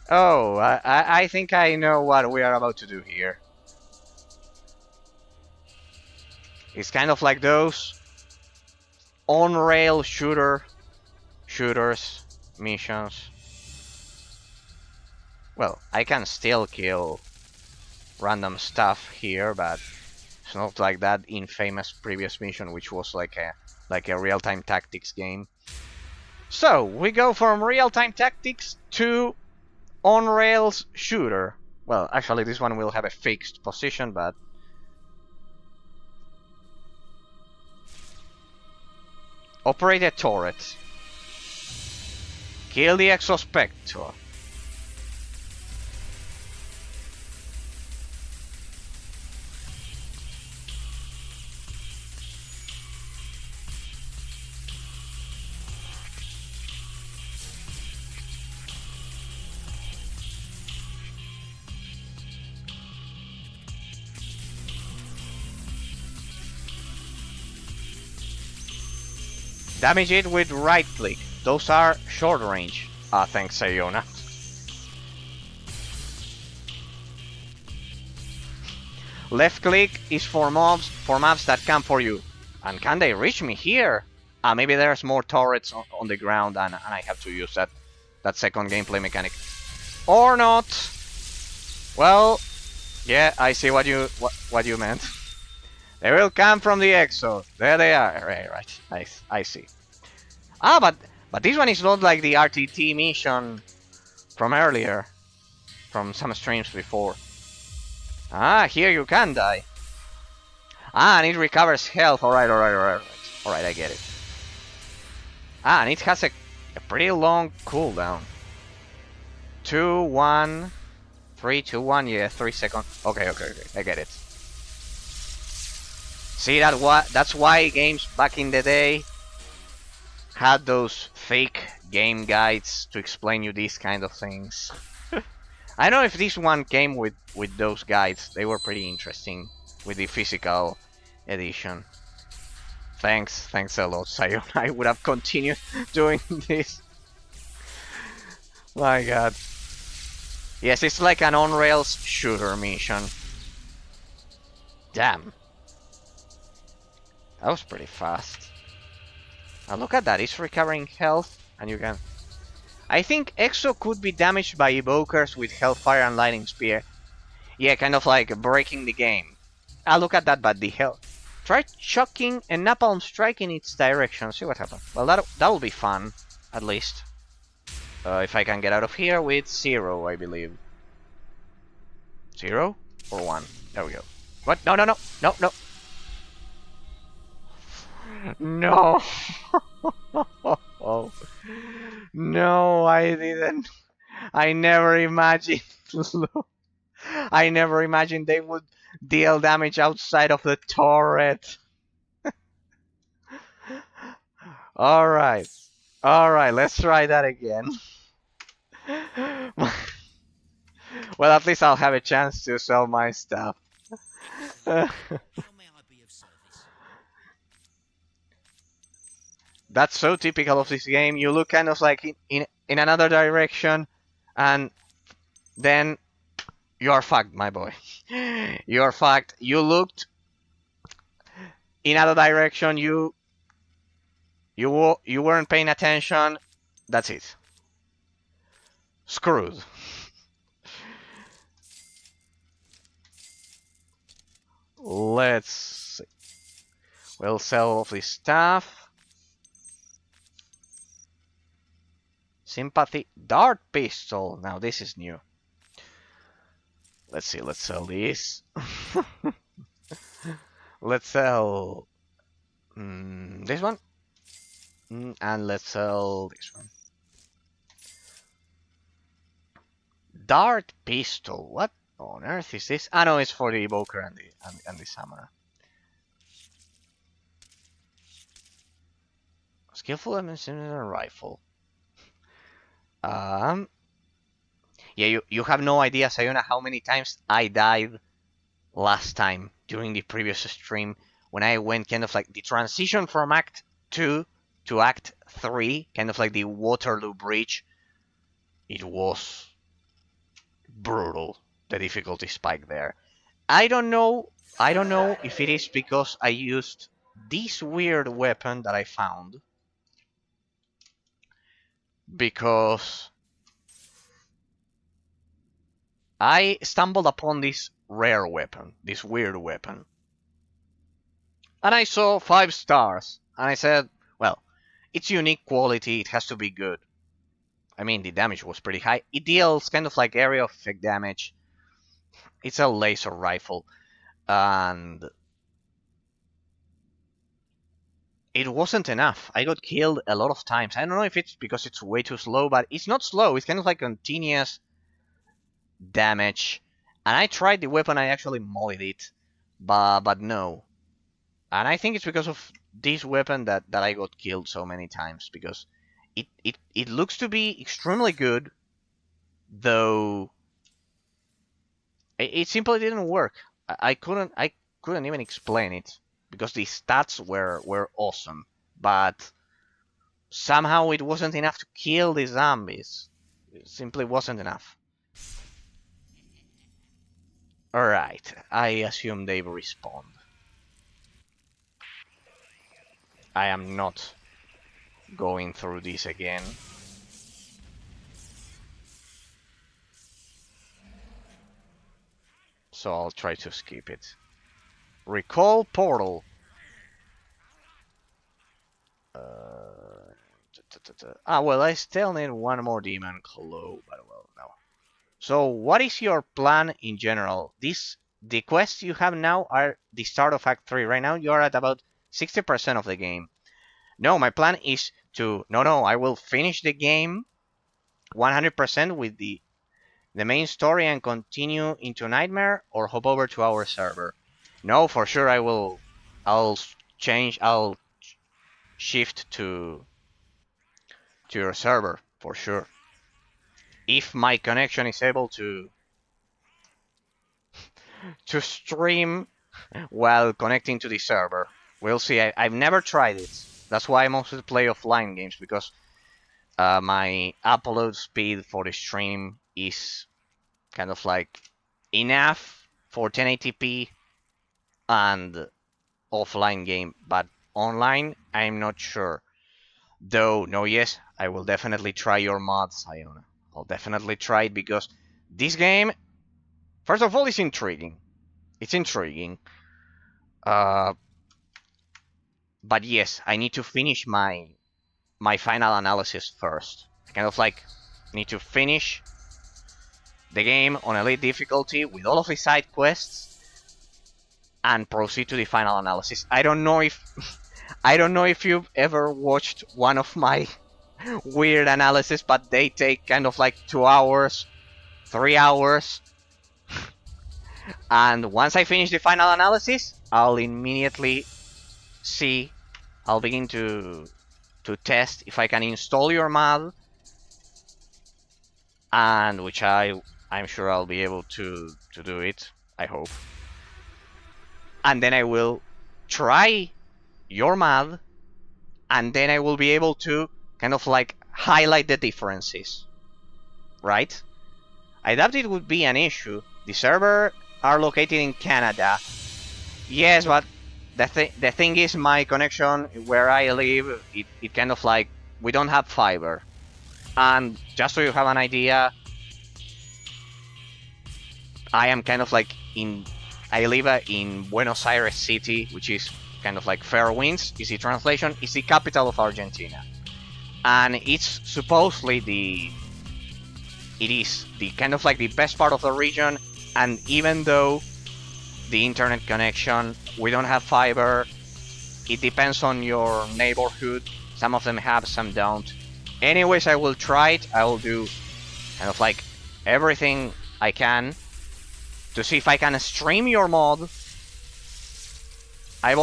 Oh, I think I know what we are about to do here. It's kind of like those on-rail shooters missions. Well, I can still kill random stuff here, but it's not like that infamous previous mission, which was like a real-time tactics game. So we go from real-time tactics to on-rails shooter. Well, actually, this one will have a fixed position, but operate a turret. Kill the Exospector. Damage it with right click. Those are short range. Ah, thanks, Sayona. Left click is for mobs that come for you. And can they reach me here? Ah, maybe there's more turrets on the ground and I have to use that second gameplay mechanic. Or not. Well, yeah, I see what you meant. They will come from the exo. There they are. Right. I see. Ah, but this one is not like the RTT mission from earlier, from some streams before. Ah, here you can die. Ah, and it recovers health. Alright, I get it. Ah, and it has a pretty long cooldown. 2, 1, 3, 2, 1, yeah, 3 seconds. Okay, I get it. See, that's why games back in the day had those fake game guides to explain you these kind of things. I don't know if this one came with those guides. They were pretty interesting with the physical edition. Thanks a lot, Sion. I would have continued doing this. My god. Yes, it's like an on-rails shooter mission. Damn. That was pretty fast. Now look at that, it's recovering health, and you can... I think Exo could be damaged by evokers with Hellfire and Lightning Spear. Yeah, kind of like breaking the game. Ah, look at that, but the hell... Try chucking a napalm strike in its direction, see what happens. Well, that'll be fun, at least. If I can get out of here with 0, I believe. 0 or 1? There we go. What? No. No! Oh. No, I didn't. I never imagined. I never imagined they would deal damage outside of the turret. Alright. Alright, let's try that again. Well, at least I'll have a chance to sell my stuff. How may I be of service? That's so typical of this game. You look kind of like in another direction, and then you're fucked, my boy. You're fucked. You looked in other direction. You weren't paying attention. That's it. Screwed. Let's see. We'll sell all of this stuff. Sympathy dart pistol. Now this is new. Let's see. Let's sell this. Let's sell this one. And let's sell this one. Dart pistol. What on earth is this? Ah, no, it's for the evoker and the summoner. Skillful and rifle. Yeah, you have no idea, Sayona, how many times I died last time during the previous stream when I went kind of like the transition from Act 2 to Act 3, kind of like the Waterloo Bridge. It was brutal, the difficulty spike there. I don't know if it is because I used this weird weapon that I found. Because I stumbled upon this rare weapon, this weird weapon. And I saw 5 stars. And I said, well, it's unique quality, it has to be good. I mean, the damage was pretty high. It deals kind of like area of effect damage. It's a laser rifle. And it wasn't enough. I got killed a lot of times. I don't know if it's because it's way too slow, but it's not slow. It's kind of like continuous damage. And I tried the weapon, I actually mollied it. But no. And I think it's because of this weapon that I got killed so many times. Because it looks to be extremely good. Though it simply didn't work. I couldn't even explain it. Because the stats were awesome, but somehow it wasn't enough to kill the zombies. It simply wasn't enough. Alright, I assume they respond. I am not going through this again. So I'll try to skip it. Recall portal. Well, I still need one more demon clue, but well, no. So, what is your plan in general? The quests you have now are the start of Act 3. Right now, you are at about 60% of the game. No, my plan is to... No, I will finish the game 100% with the main story and continue into Nightmare or hop over to our server. No, for sure I will... I'll shift to your server, for sure. If my connection is able to stream while connecting to the server. We'll see. I've never tried it. That's why I mostly play offline games, because my upload speed for the stream is kind of like enough for 1080p and offline game, but online I'm not sure. Though, no, yes, I will definitely try your mods, Iona. I'll definitely try it, because this game, first of all, is intriguing. It's intriguing. But yes, I need to finish my final analysis first. I kind of like need to finish the game on elite difficulty with all of the side quests and proceed to the final analysis. I don't know if you've ever watched one of my weird analysis, but they take kind of like 2 hours, 3 hours. And once I finish the final analysis, I'll immediately I'll begin to test if I can install your mod, and which I'm sure I'll be able to do it, I hope. And then I will try your mod, and then I will be able to kind of like highlight the differences, right? I doubt it would be an issue. The server are located in Canada. Yes, but the thing is, my connection where I live, it kind of like, we don't have fiber. And just so you have an idea, I am kind of like I live in Buenos Aires City, which is kind of like fair winds, easy translation, is the capital of Argentina. And it's supposedly it is the kind of like the best part of the region, and even though the internet connection, we don't have fiber, it depends on your neighborhood, some of them have, some don't. Anyways, I will try it. I will do kind of like everything I can to see if I can stream your mod. I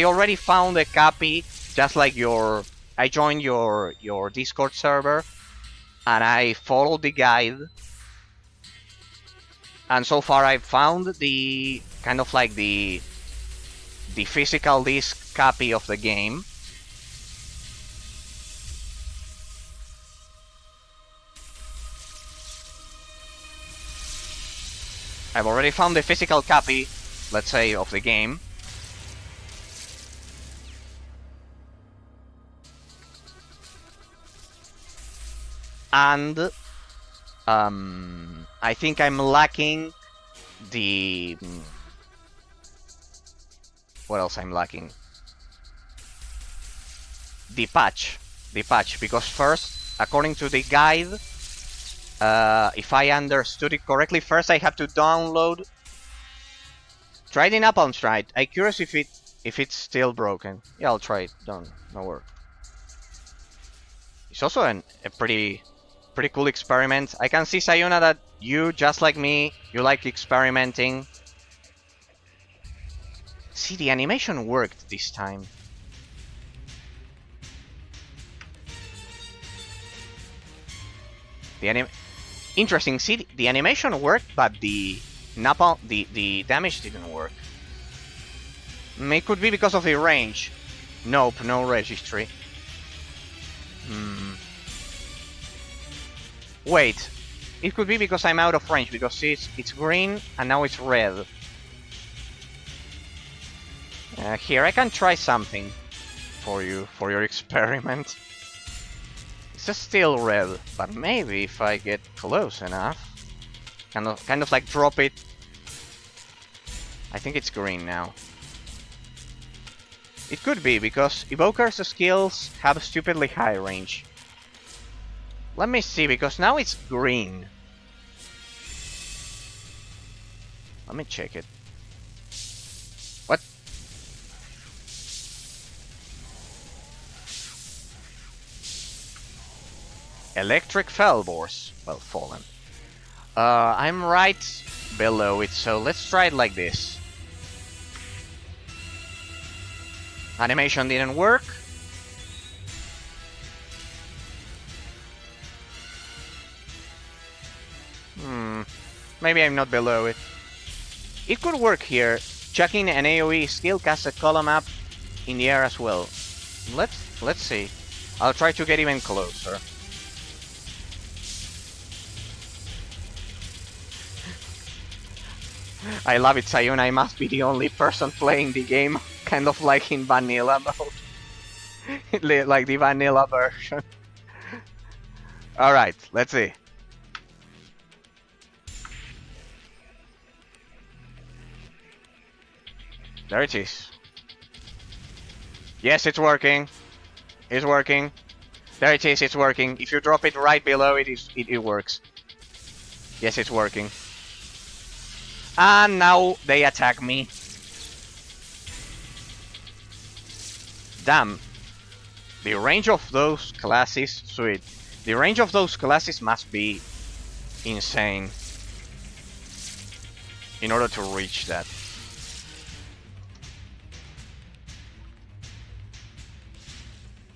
already found a copy, just like I joined your Discord server, and I followed the guide. And so far I've found the kind of like the physical disc copy of the game. I've already found the physical copy, let's say, of the game. And I think I'm lacking the... What else I'm lacking? The patch, because first, according to the guide, if I understood it correctly, first I have to download. Try it in Apple, try it. I'm curious if it's still broken. Yeah, I'll try it. No worry. It's also a pretty cool experiment. I can see, Sayuna, that you, just like me, you like experimenting. See, the animation worked this time. Interesting. See, the animation worked, but the damage didn't work. It could be because of the range. Nope, no registry. Wait. It could be because I'm out of range, because it's green and now it's red. Here, I can try something for you, for your experiment. It's still red, but maybe if I get close enough, kind of like drop it. I think it's green now. It could be, because Evoker's skills have a stupidly high range. Let me see, because now it's green. Let me check it. What? Electric Felbors. Well, fallen. I'm right below it, so let's try it like this. Animation didn't work. Maybe I'm not below it. It could work here. Chucking an AoE skill casts a column up in the air as well. Let's see. I'll try to get even closer. I love it, Sayuna. I must be the only person playing the game, kind of like in vanilla mode. Like the vanilla version. Alright, let's see. There it is. Yes, it's working. It's working. There it is, it's working. If you drop it right below it, it works. Yes, it's working. And now they attack me. Damn. The range of those classes, sweet. The range of those classes must be insane in order to reach that.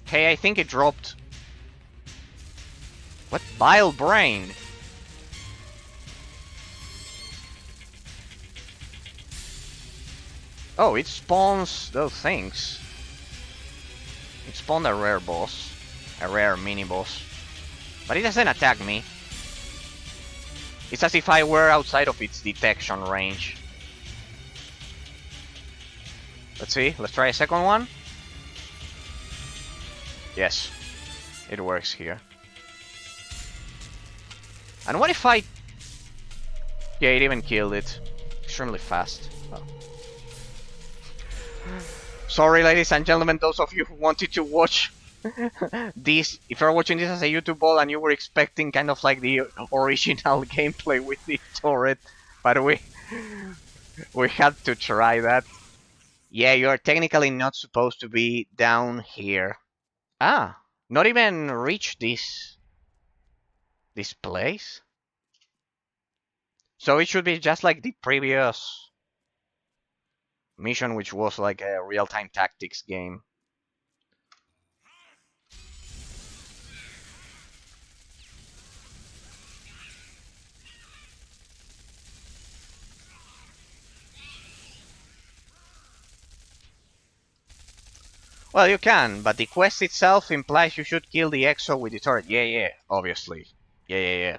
Hey, I think it dropped. What? Bile Brain? Oh, it spawns those things. It spawned a rare boss. A rare mini-boss. But it doesn't attack me. It's as if I were outside of its detection range. Let's see, let's try a second one. Yes, it works here. And what if I... Yeah, it even killed it. Extremely fast. Oh. Sorry, ladies and gentlemen, those of you who wanted to watch this, if you're watching this as a YouTube ball and you were expecting kind of like the original gameplay with the turret, but we had to try that. Yeah, you're technically not supposed to be down here. Ah, not even reach this place? So it should be just like the previous mission, which was like a real-time tactics game. Well, you can, but the quest itself implies you should kill the Exo with the turret. Yeah, obviously. Yeah.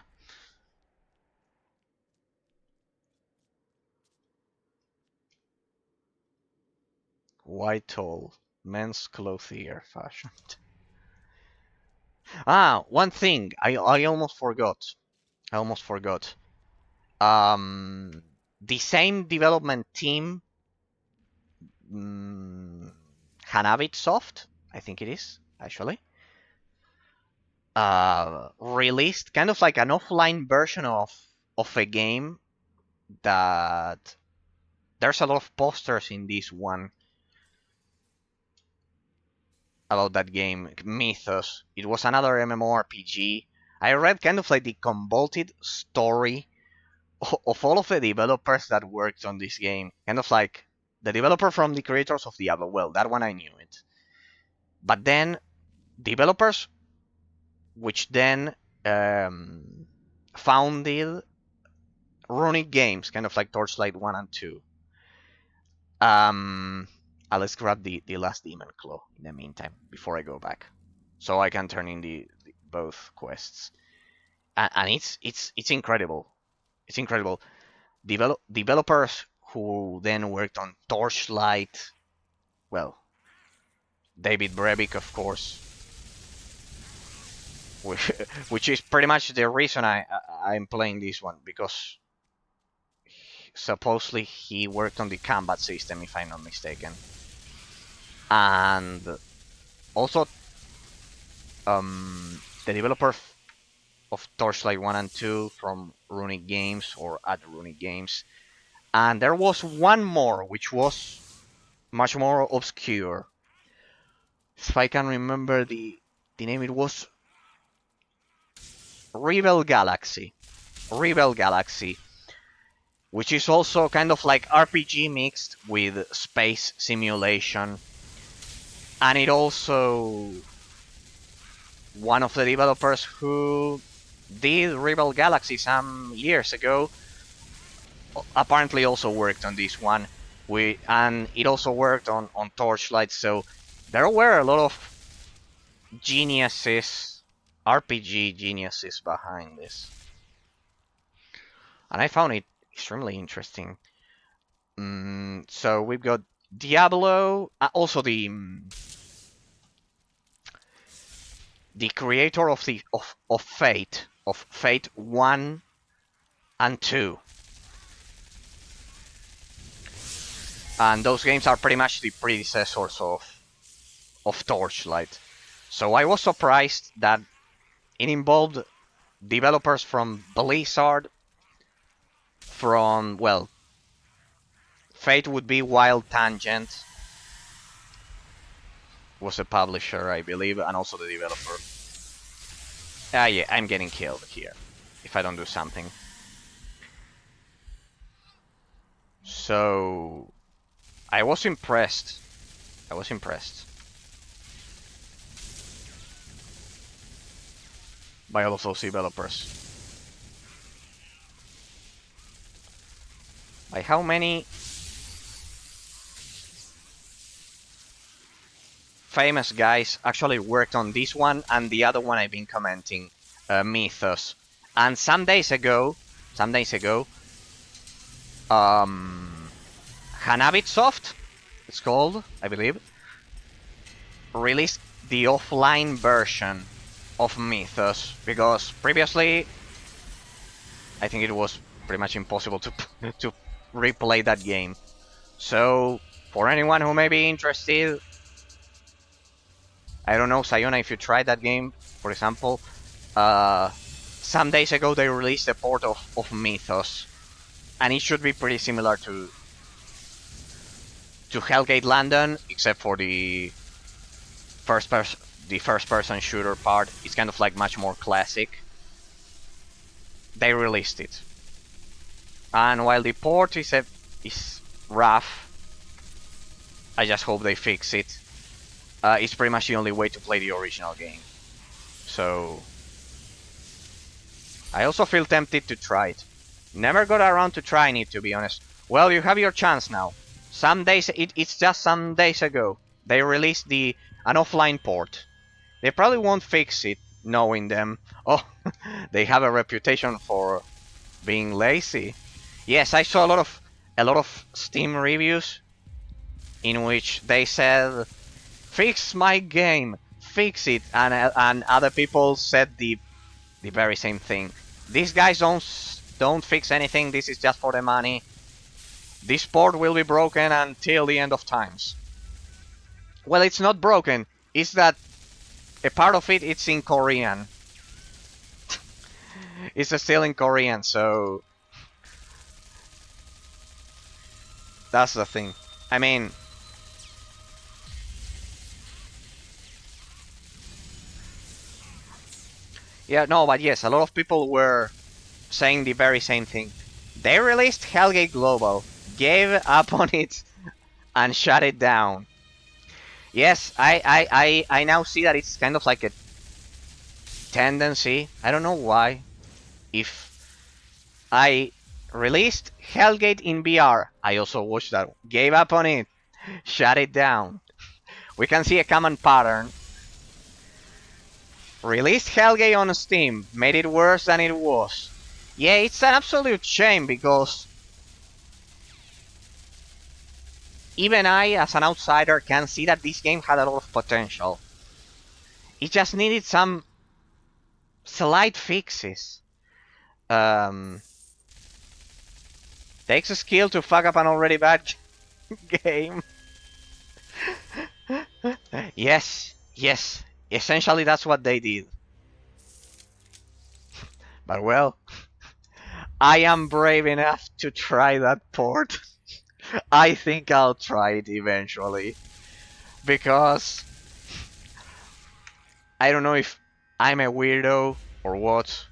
White tall, men's clothier fashioned. Ah, one thing I almost forgot. The same development team, Hanabit Soft, I think it is actually, released kind of like an offline version of a game that there's a lot of posters in this one about that game, Mythos. It was another MMORPG. I read kind of like the convoluted story of all of the developers that worked on this game. Kind of like the developer from the creators of Diablo. Well, that one I knew it. But then developers which then founded Runic Games, kind of like Torchlight 1 and 2. Let's grab the last Demon Claw in the meantime, before I go back. So I can turn in the both quests. and it's incredible. It's incredible. Developers who then worked on Torchlight, well, David Brevik, of course, which is pretty much the reason I'm playing this one, because supposedly he worked on the combat system, if I'm not mistaken, and also the developer of Torchlight 1 and 2 from Runic Games, or at Runic Games, and there was one more which was much more obscure. If I can remember the name, it was Rebel Galaxy. Rebel Galaxy, which is also kind of like RPG mixed with space simulation. And it also, one of the developers who did Rebel Galaxy some years ago apparently also worked on this one. And it also worked on Torchlight, so there were a lot of geniuses, RPG geniuses behind this. And I found it extremely interesting. So we've got Diablo, also the creator of Fate 1 and 2. And those games are pretty much the predecessors of Torchlight. So I was surprised that it involved developers from Blizzard, from, well, Fate would be Wild Tangent, was the publisher, I believe, and also the developer. Yeah, I'm getting killed here if I don't do something. So I was impressed. By all of those developers. By how many famous guys actually worked on this one and the other one I've been commenting, Mythos. And some days ago, Hanabitsoft, it's called, I believe, released the offline version of Mythos, because previously I think it was pretty much impossible to replay that game. So for anyone who may be interested, I don't know, Sayona, if you tried that game, for example, some days ago they released a port of Mythos, and it should be pretty similar to Hellgate London, except for the first person shooter part. It's kind of like much more classic. They released it, and while the port is rough, I just hope they fix it. It's pretty much the only way to play the original game. So I also feel tempted to try it. Never got around to trying it, to be honest. Well, you have your chance now. It's just some days ago they released an offline port. They probably won't fix it, knowing them. Oh, they have a reputation for being lazy. Yes, I saw a lot of Steam reviews in which they said, "Fix my game, fix it," and other people said the very same thing. These guys don't fix anything. This is just for the money. This port will be broken until the end of times. Well, it's not broken. It's that a part of it's in Korean. It's still in Korean, so that's the thing. I mean, yeah, no, but yes, a lot of people were saying the very same thing. They released Hellgate Global, gave up on it, and shut it down. Yes, I now see that it's kind of like a tendency. I don't know why. If I released Hellgate in VR, I also watched that, gave up on it, shut it down. We can see a common pattern. Released Hellgate on Steam, made it worse than it was. Yeah, it's an absolute shame because even I, as an outsider, can see that this game had a lot of potential. It just needed some slight fixes. Takes a skill to fuck up an already bad game. Yes, yes. Essentially, that's what they did. But well, I am brave enough to try that port. I think I'll try it eventually. Because I don't know if I'm a weirdo or what,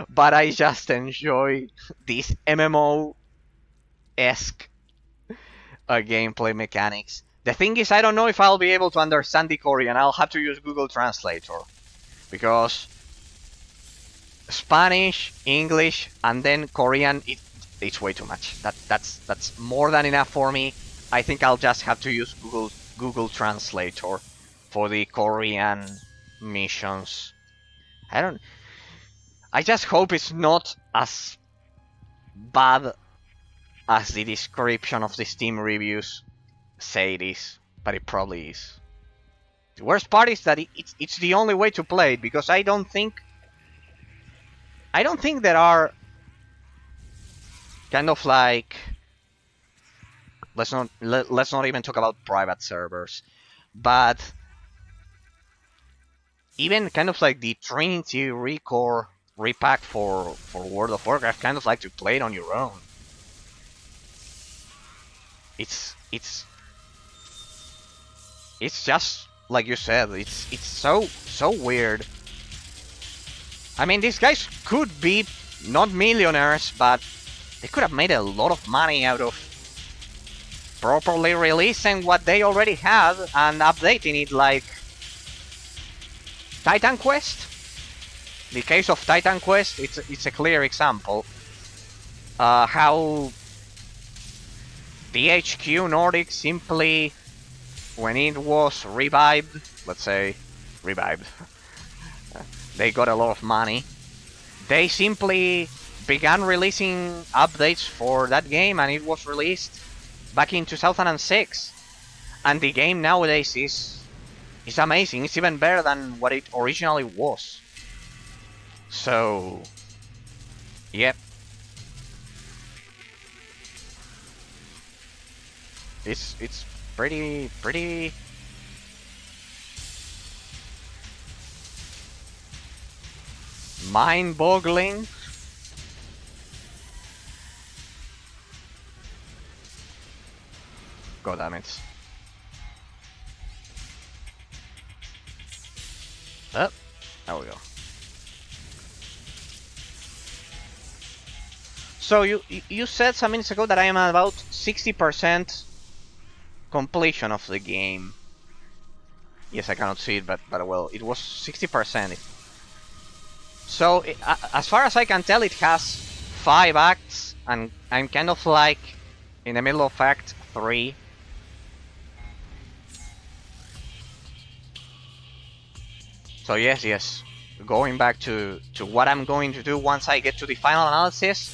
but I just enjoy these MMO-esque gameplay mechanics. The thing is, I don't know if I'll be able to understand the Korean. I'll have to use Google Translator. Because Spanish, English, and then Korean, it's way too much. That's more than enough for me. I think I'll just have to use Google Translator for the Korean missions. I just hope it's not as bad as the description of the Steam reviews say it is, but it probably is. The worst part is that it's the only way to play it, because I don't think there are kind of like, let's not even talk about private servers, but even kind of like the Trinity Recore repack for World of Warcraft, kind of like to play it on your own. It's just like you said. It's so weird. I mean, these guys could be not millionaires, but they could have made a lot of money out of properly releasing what they already had and updating it, like Titan Quest. The case of Titan Quest, it's a clear example. How THQ Nordic simply, when it was revived, let's say revived, they got a lot of money. They simply began releasing updates for that game, and it was released back in 2006. And the game nowadays is amazing. It's even better than what it originally was. So, yep. It's pretty mind-boggling. God damn it. Oh, there we go. So you said some minutes ago that I am at about 60% completion of the game. Yes, I cannot see it, but well, it was 60%. So, as far as I can tell, it has 5 acts, and I'm kind of like in the middle of Act 3. So yes, going back to what I'm going to do once I get to the final analysis.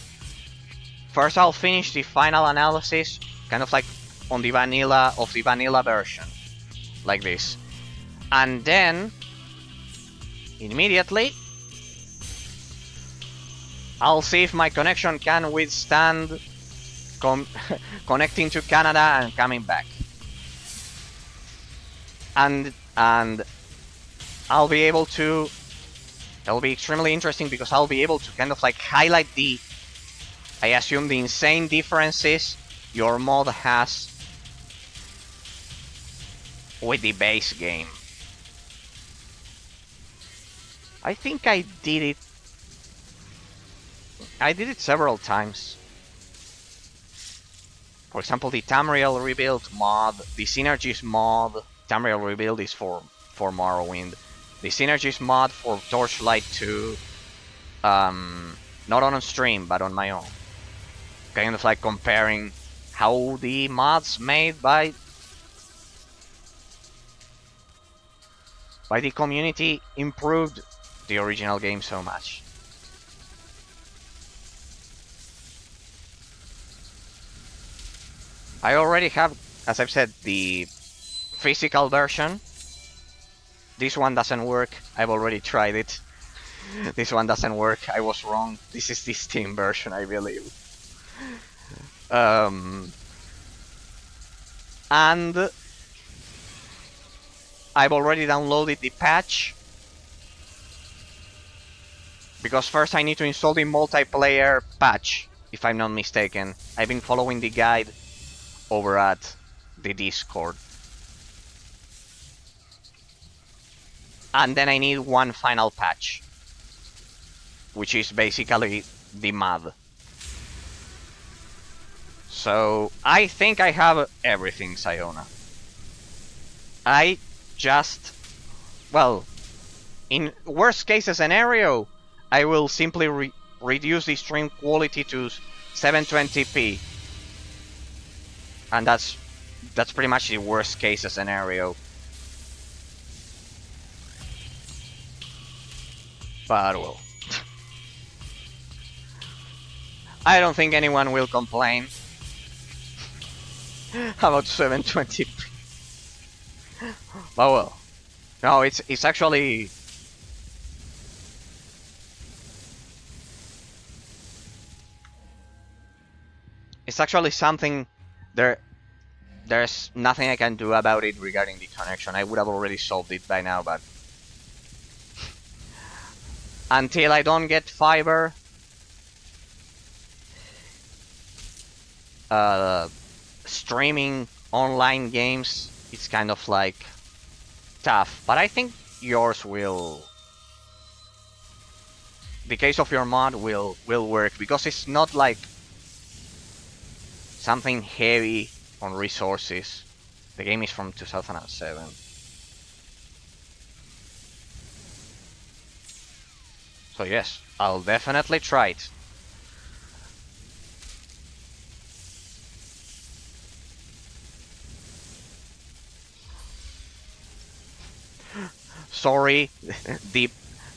First, I'll finish the final analysis, kind of like on the vanilla version, like this, and then immediately I'll see if my connection can withstand connecting to Canada and coming back, and I'll be able to. It'll be extremely interesting because I'll be able to kind of like highlight I assume the insane differences your mod has with the base game. I think I did it. I did it several times. For example, the Tamriel Rebuild mod, the Synergies mod. Tamriel Rebuild is for Morrowind. The Synergies mod for Torchlight 2. Not on stream, but on my own. Kind of like comparing how the mods made by why the community improved the original game so much. I already have, as I've said, the physical version. This one doesn't work. I've already tried it. This one doesn't work. I was wrong. This is the Steam version, I believe. And I've already downloaded the patch, because first I need to install the multiplayer patch, if I'm not mistaken. I've been following the guide over at the Discord. And then I need one final patch, which is basically the mod. So I think I have everything, Sayona. I just, well, in worst case scenario, I will simply reduce the stream quality to 720p, and that's pretty much the worst case scenario. But well, I don't think anyone will complain about 720p. But well, no, it's actually, something. There's nothing I can do about it regarding the connection. I would have already solved it by now, but until I don't get fiber, streaming online games, it's kind of like tough. But I think yours will, the case of your mod will work, because it's not like something heavy on resources. The game is from 2007. So yes, I'll definitely try it. Sorry,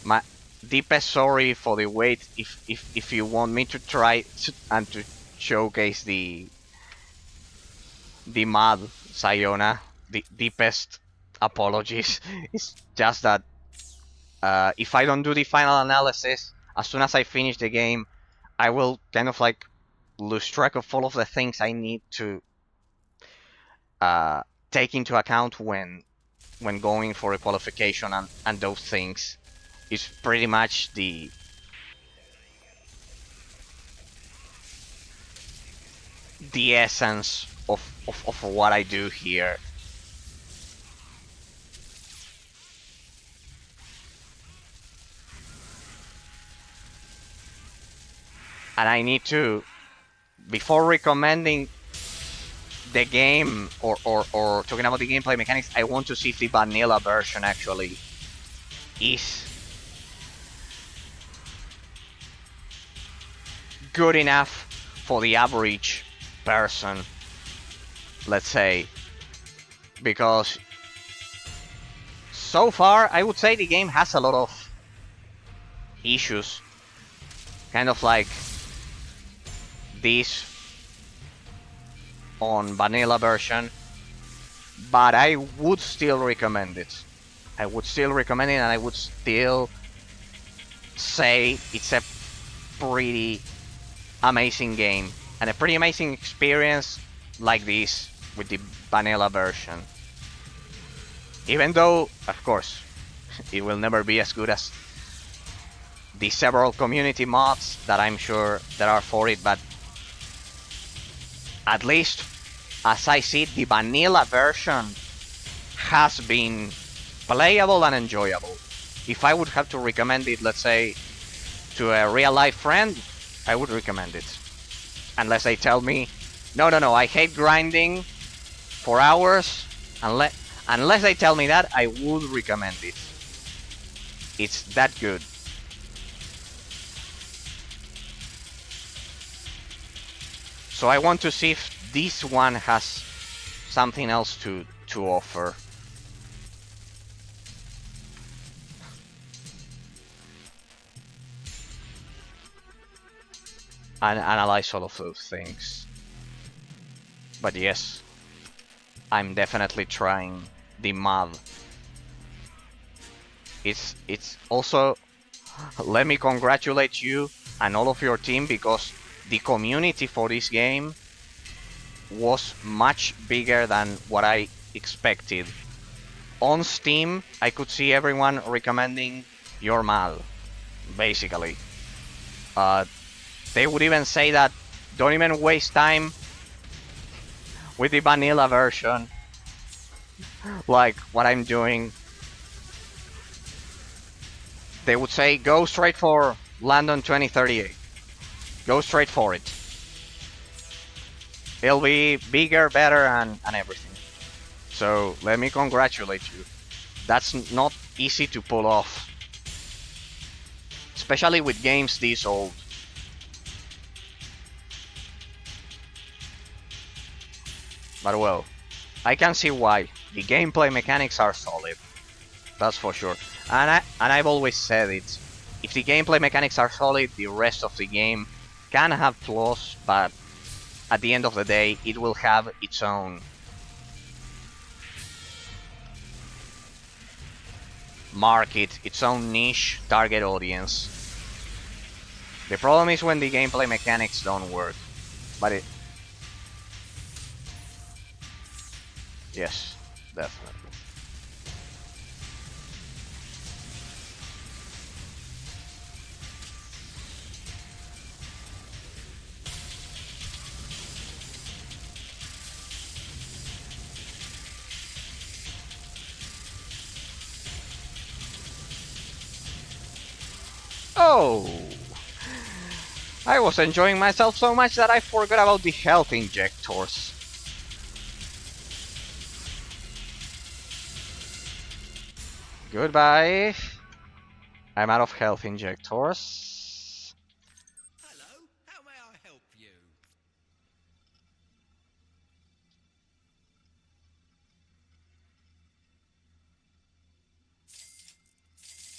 my deepest sorry for the wait. If you want me to try and to showcase the mod, Sayona, the deepest apologies. It's just that if I don't do the final analysis, as soon as I finish the game, I will kind of like lose track of all of the things I need to take into account when going for a qualification, and those things is pretty much the essence of what I do here. And I need to, before recommending the game or talking about the gameplay mechanics, I want to see if the vanilla version actually is good enough for the average person, let's say. Because so far, I would say the game has a lot of issues. Kind of like this on vanilla version, but I would still recommend it. I would still recommend it, and I would still say it's a pretty amazing game and a pretty amazing experience like this with the vanilla version. Even though, of course, it will never be as good as the several community mods that I'm sure there are for it, but at least as I see it, the vanilla version has been playable and enjoyable. If I would have to recommend it, let's say, to a real life friend, I would recommend it. Unless they tell me, no, I hate grinding for hours. Unless they tell me that, I would recommend it. It's that good. So I want to see if this one has something else to offer. and analyze all of those things. But yes, I'm definitely trying the mod. It's also, let me congratulate you and all of your team, because the community for this game was much bigger than what I expected. On Steam, I could see everyone recommending your mod, basically. They would even say that don't even waste time with the vanilla version, like what I'm doing. They would say go straight for London 2038. Go straight for it. It'll be bigger, better, and everything. So let me congratulate you. That's not easy to pull off, especially with games this old. But well, I can see why. The gameplay mechanics are solid. That's for sure. And I've always said it. If the gameplay mechanics are solid, the rest of the game can have flaws, but at the end of the day, it will have its own market, its own niche target audience. The problem is when the gameplay mechanics don't work. But it... Yes, definitely. Oh! I was enjoying myself so much that I forgot about the health injectors. Goodbye. I'm out of health injectors. Hello, how may I help you?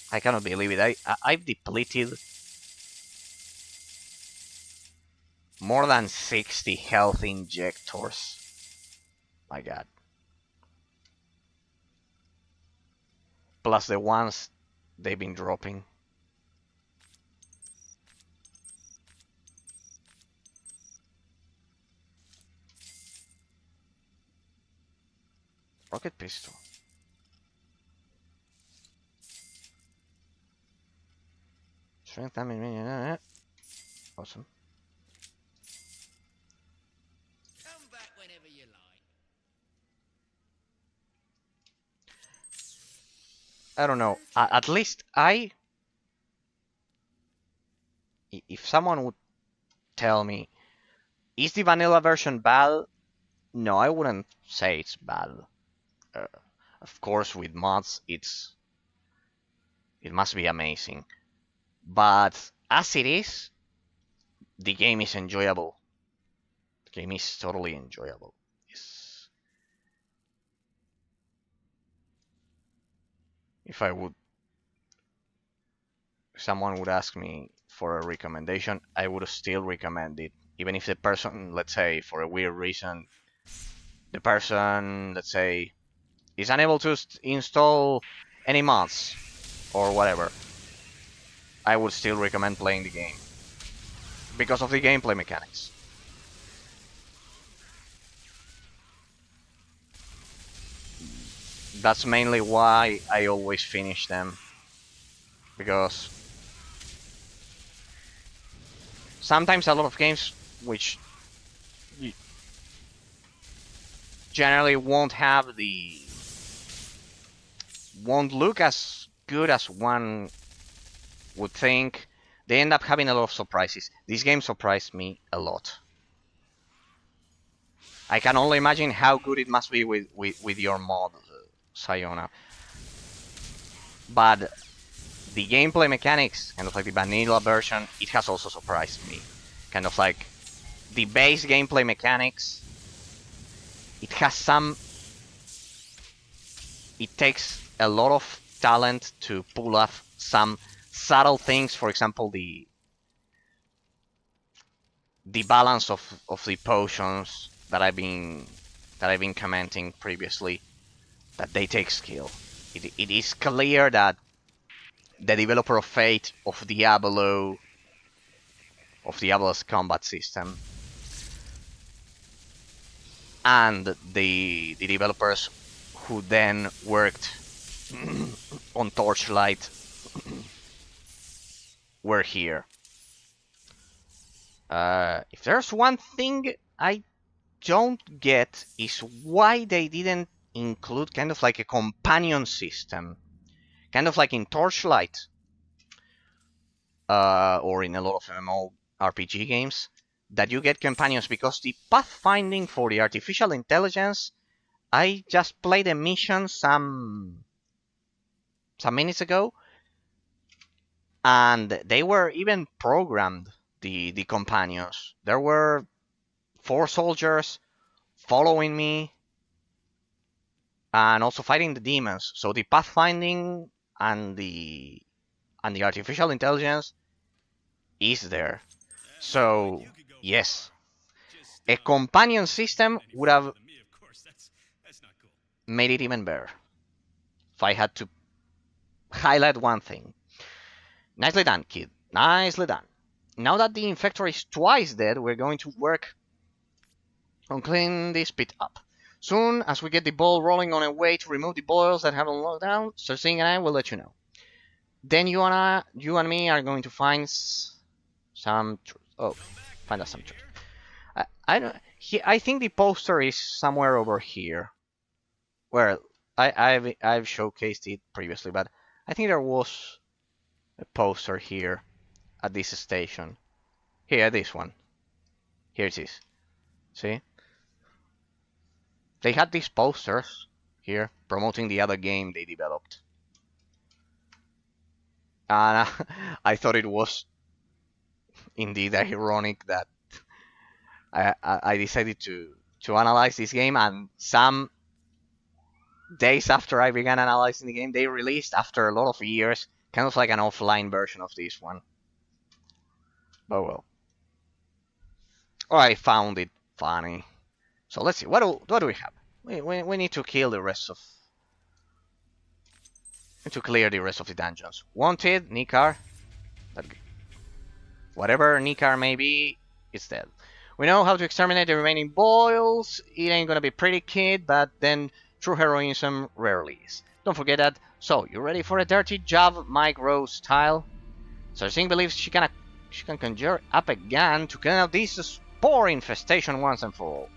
I cannot believe it. I've depleted more than 60 health injectors. My god. Plus the ones they've been dropping. Rocket pistol. Strength damage. Awesome. Come back whenever you like. I don't know. At least if someone would tell me, is the vanilla version bad? No, I wouldn't say it's bad. Uh, of course, with mods, it must be amazing. But as it is, the game is enjoyable. The game is totally enjoyable. It's, if someone would ask me for a recommendation, I would still recommend it. Even if the person, let's say, for a weird reason, the person, let's say, is unable to install any mods or whatever, I would still recommend playing the game because of the gameplay mechanics. That's mainly why I always finish them, because sometimes a lot of games which generally won't look as good as one would think, they end up having a lot of surprises. This game surprised me a lot. I can only imagine how good it must be with your mod, Sayona. But the gameplay mechanics, kind of like the vanilla version, it has also surprised me. Kind of like the base gameplay mechanics, it has some... It takes a lot of talent to pull off some subtle things. For example, the balance of the potions that I've been commenting previously, that they take skill. It is clear that the developer of Fate, of Diablo's combat system, and the developers who then worked on Torchlight were here. If there's one thing I don't get is why they didn't include kind of like a companion system, kind of like in Torchlight, or in a lot of MMORPG games, that you get companions, because the pathfinding for the artificial intelligence, I just played a mission some minutes ago, and they were even programmed, the companions. There were 4 soldiers following me and also fighting the demons. So the pathfinding and the artificial intelligence is there. So yes, a companion system would have made it even better. If I had to highlight one thing. Nicely done, kid. Nicely done. Now that the infector is twice dead, we're going to work on cleaning this pit up. Soon as we get the ball rolling on a way to remove the boils that haven't locked down, Cersei and I will let you know. Then you and me are going to find some truth. Oh, find us some truth. I don't. I think the poster is somewhere over here. Well, I've showcased it previously, but I think there was a poster here at this station. Here, this one. Here it is. See? They had these posters here promoting the other game they developed. And I thought it was indeed ironic that I decided to analyze this game, and some days after I began analyzing the game, they released, after a lot of years, kind of like an offline version of this one. Oh well. Oh, I found it funny. So let's see, what do we have? We need to kill the rest of... to clear the rest of the dungeons. Wanted, Nikar. Whatever Nikar may be, it's dead. We know how to exterminate the remaining boils. It ain't gonna be pretty, kid, but then true heroism rarely is. Don't forget that. So, you ready for a dirty job, Mike Rose style? Cersei believes she can conjure up a gun to clean out this spore infestation once and for all.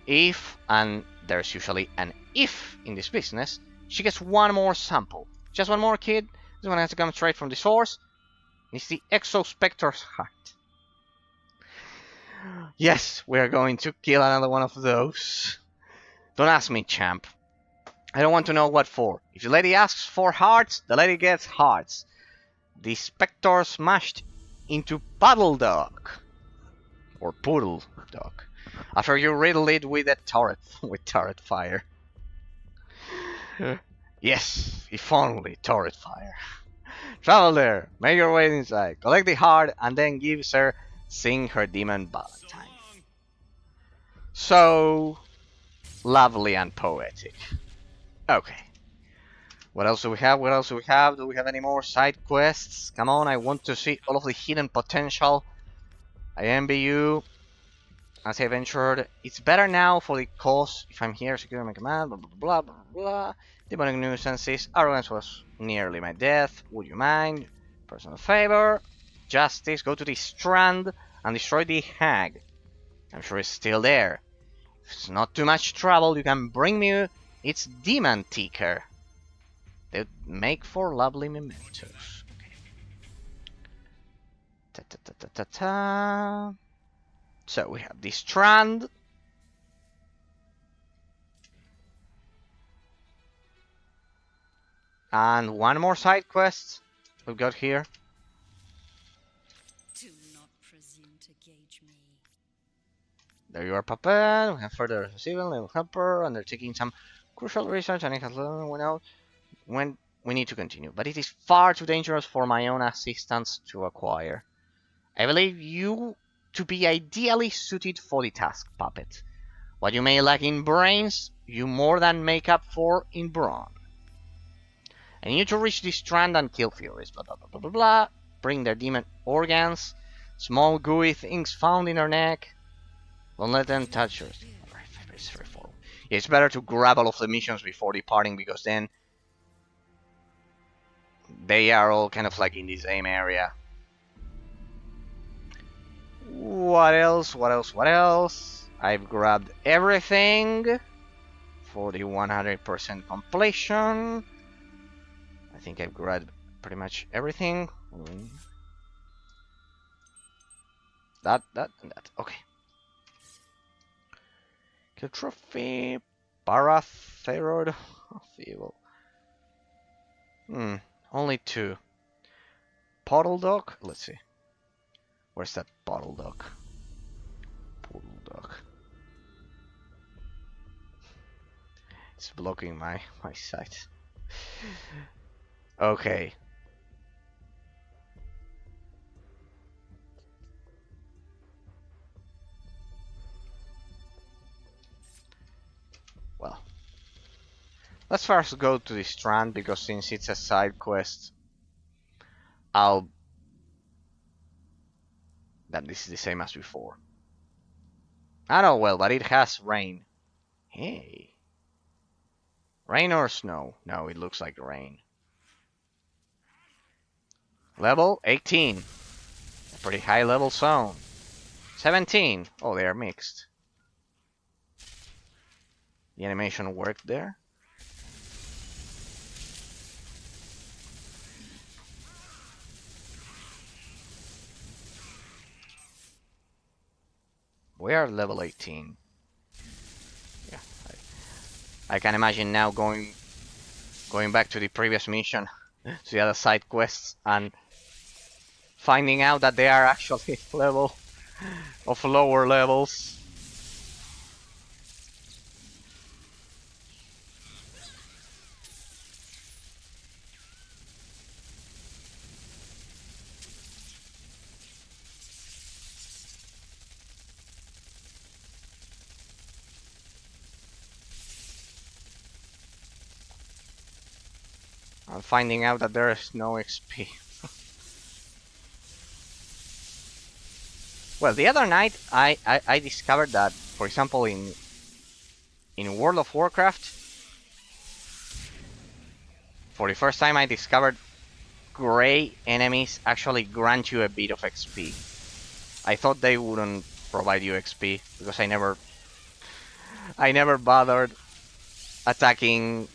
If, and there's usually an if in this business, she gets one more sample. Just one more, kid. This one has to come straight from the source. It's the Exospector's heart. Yes, we are going to kill another one of those. Don't ask me, champ. I don't want to know what for. If the lady asks for hearts, the lady gets hearts. The spectre smashed into Puddle Dog. Or Poodle Dog. After you riddle it with a turret, with turret fire. Yes, if only turret fire. Travel there, make your way inside, collect the heart, and then give her sing her demon valentine. So lovely and poetic. Okay. What else do we have? What else do we have? Do we have any more side quests? Come on, I want to see all of the hidden potential. I envy you. As I ventured, it's better now for the cause. If I'm here, secure my command, blah blah blah blah blah. Demonic nuisances. Arrogance was nearly my death. Would you mind? Personal favor. Justice. Go to the Strand and destroy the hag. I'm sure it's still there. If it's not too much trouble, you can bring me its demon ticker. They make for lovely mementos. Okay. Ta ta ta ta ta ta. So we have the Strand. And one more side quest we've got here. Do not presume to gauge me. There you are, puppet. We have further civil little helper undertaking some crucial research, and it has learned out when we need to continue. But it is far too dangerous for my own assistance to acquire. I believe you to be ideally suited for the task, Puppet. What you may lack in brains, you more than make up for in brawn. I need you to reach this strand and kill Furies, blah blah blah blah blah blah. Bring their demon organs, small gooey things found in their neck. Don't let them touch yours. It's very forward. Yeah, it's better to grab all of the missions before departing, because then they are all kind of like in the same area. What else? What else? What else? I've grabbed everything for the 100% completion. I think I've grabbed pretty much everything. That, and that. Okay. Kill trophy. Parathyroid of evil. Only 2. Puddle dog? Let's see. Where's that puddle dog? Puddle dog. It's blocking my sight. Okay. Well, let's first go to the strand, because since it's a side quest, that this is the same as before. I know, well, but it has rain. Hey. Rain or snow? No, it looks like rain. Level 18. A pretty high level zone. 17. Oh, they are mixed. The animation worked there. We are level 18. Yeah, I can imagine now going back to the previous mission, to the other side quests, and finding out that they are actually level of lower levels. And finding out that there is no XP. Well, the other night I discovered that, for example, in World of Warcraft, for the first time I discovered gray enemies actually grant you a bit of XP. I thought they wouldn't provide you XP, because I never bothered attacking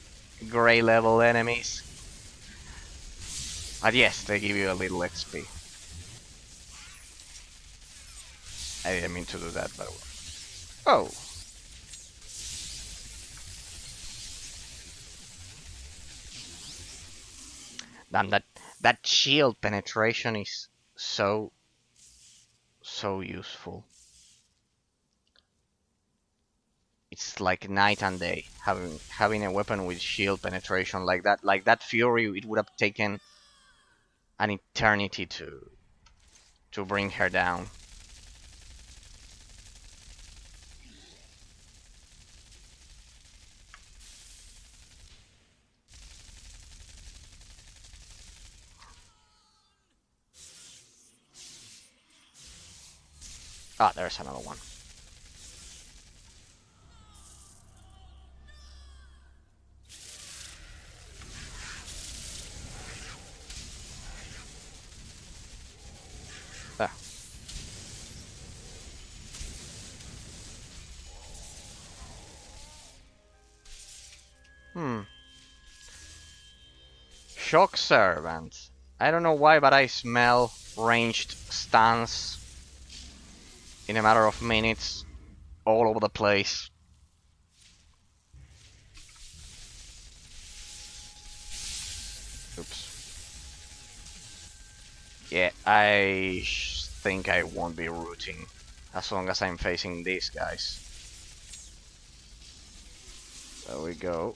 gray level enemies. But yes, they give you a little XP. I didn't mean to do that, but oh. Damn, that shield penetration is so useful. It's like night and day having a weapon with shield penetration like that. Like that Fury, it would have taken an eternity to bring her down. Ah, there's another one. There. Shock Servant. I don't know why, but I smell ranged stance in a matter of minutes all over the place. Oops. Yeah, I think I won't be rooting as long as I'm facing these guys. There we go.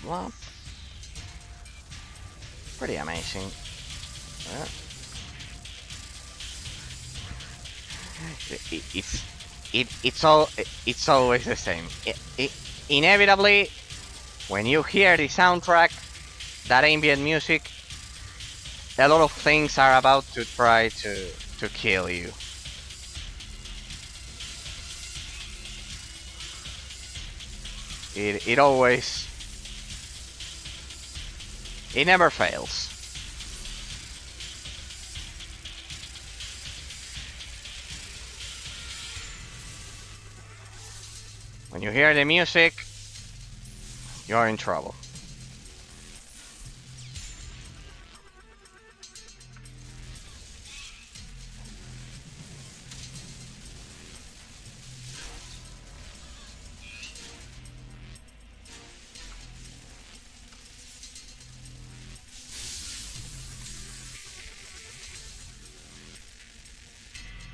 Well, pretty amazing. Yeah. It's always the same. Inevitably, when you hear the soundtrack, that ambient music, a lot of things are about to try to kill you. It always, it never fails. When you hear the music, you're in trouble.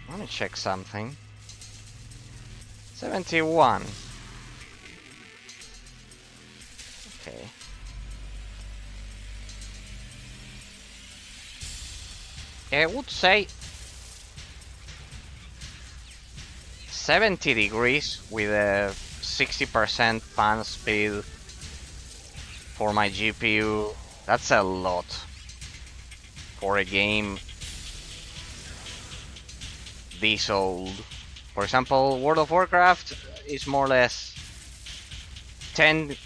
Let me check something. 71. Okay. I would say 70 degrees with a 60% fan speed for my GPU. That's a lot for a game this old. For example, World of Warcraft is more or less 10.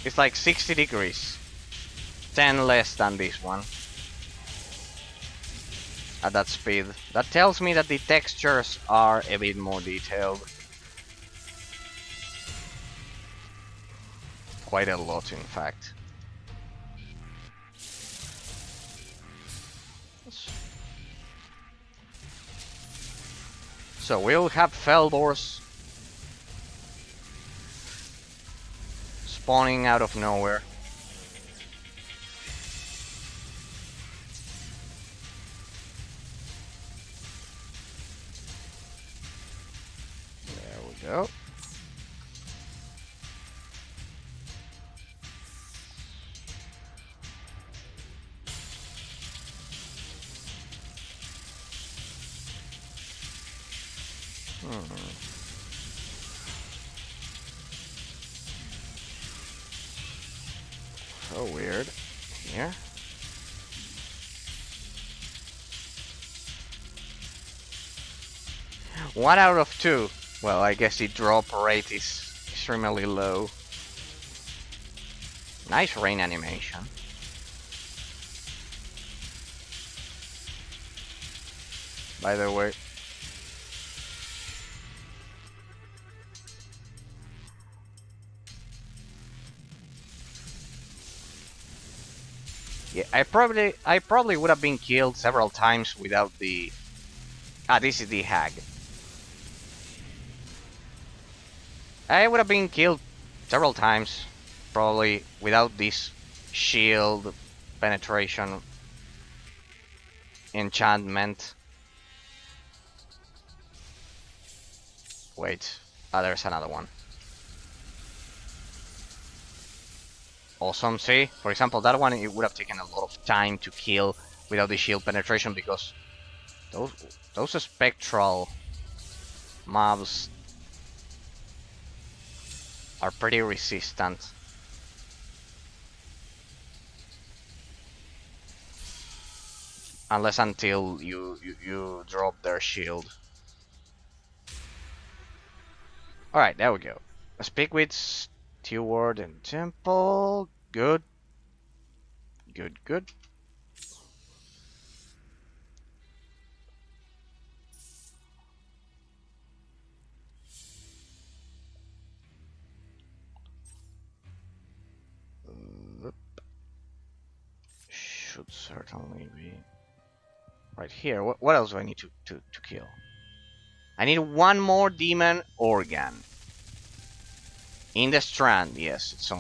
It's like 60 degrees. 10 less than this one. At that speed. That tells me that the textures are a bit more detailed. Quite a lot, in fact. So we'll have Feldors spawning out of nowhere. There we go. So weird. Here. One out of two. Well, I guess the drop rate is extremely low. Nice rain animation. By the way. Yeah, I probably would have been killed several times without the. This is the hag. I would have been killed several times, probably without this shield penetration enchantment. Wait, there's another one. Awesome, see? For example, that one, it would have taken a lot of time to kill without the shield penetration because those spectral mobs are pretty resistant. Unless until you drop their shield. Alright, there we go. Speak with Steward and Temple. Good. Good, good. Should certainly be right here. What else do I need to kill? I need one more demon organ. In the strand, yes, it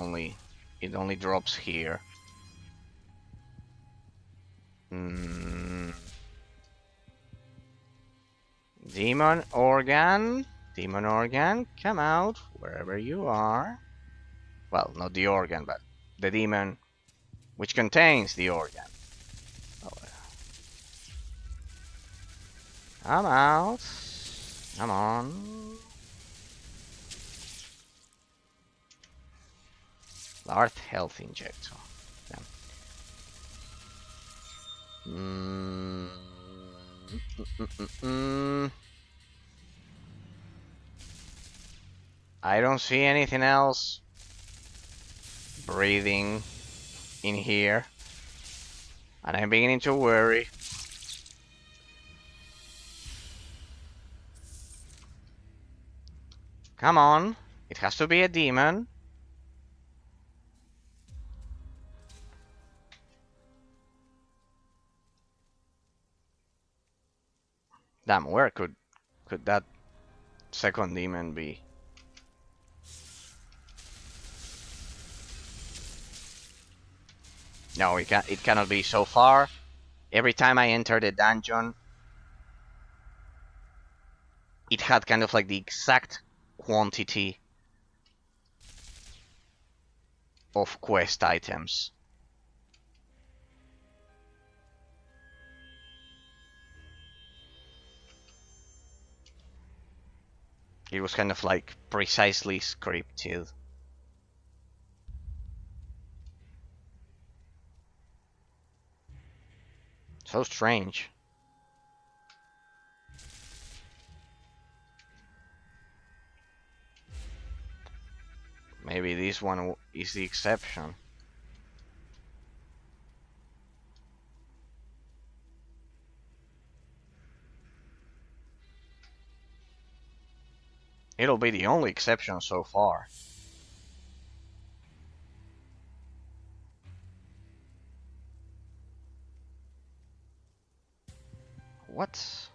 only drops here. Demon organ. Demon organ, come out wherever you are. Well, not the organ, but the demon which contains the organ. Oh, come out. Come on. Large health injector. Damn. I don't see anything else breathing in here, and I'm beginning to worry. Come on, it has to be a demon. Damn, where could that second demon be? No, it cannot be so far. Every time I enter the dungeon, it had kind of like the exact quantity of quest items. It was kind of like precisely scripted. So strange. Maybe this one is the exception. It'll be the only exception so far. What?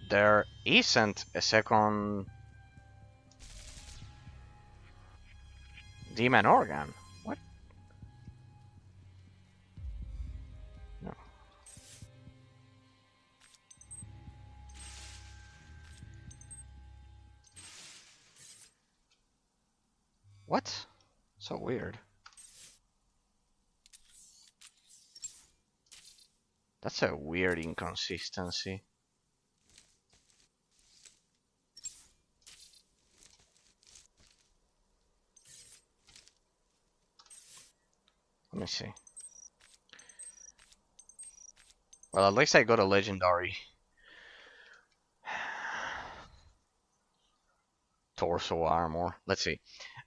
There isn't a second demon organ. What? No. What? So weird. That's a weird inconsistency. Let me see. Well, at least I got a legendary torso armor. Let's see.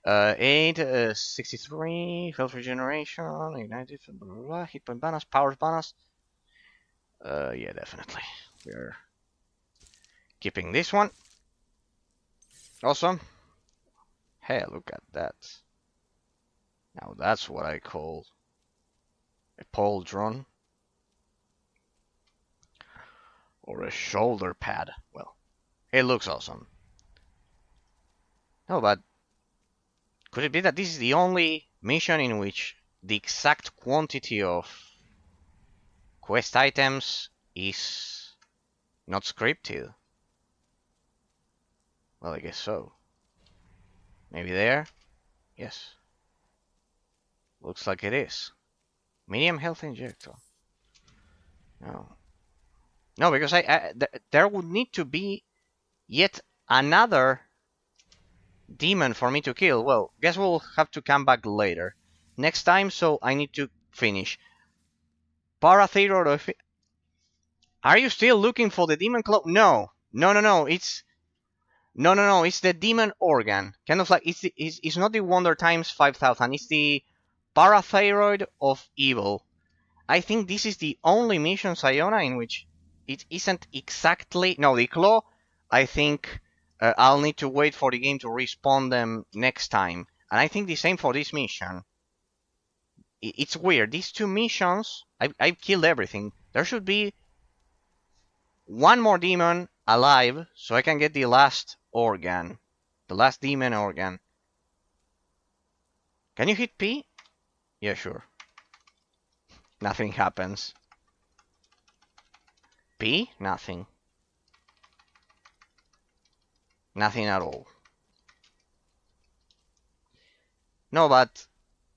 63, health regeneration, ignited, blah, blah, blah, hit point bonus, powers bonus. Yeah, definitely. We're keeping this one. Awesome. Hey, look at that. Now that's what I call a pauldron. Or a shoulder pad. Well, it looks awesome. No, but could it be that this is the only mission in which the exact quantity of quest items is not scripted? Well, I guess so. Maybe there? Yes. Looks like it is. Medium health injector. No. No, because there would need to be yet another demon for me to kill. Well, guess we'll have to come back later. Next time, so I need to finish. Parathyroid of... Are you still looking for the demon claw? No. No, no, no. It's... No, no, no. It's the demon organ. Kind of like... It's not the Wonder times 5000. It's the Parathyroid of Evil. I think this is the only mission, Sayona, in which it isn't exactly... No, the claw, I think I'll need to wait for the game to respawn them next time. And I think the same for this mission. It's weird. These two missions, I've killed everything. There should be one more demon alive so I can get the last organ. The last demon organ. Can you hit P? Yeah, sure. Nothing happens. XP? Nothing. Nothing at all. No, but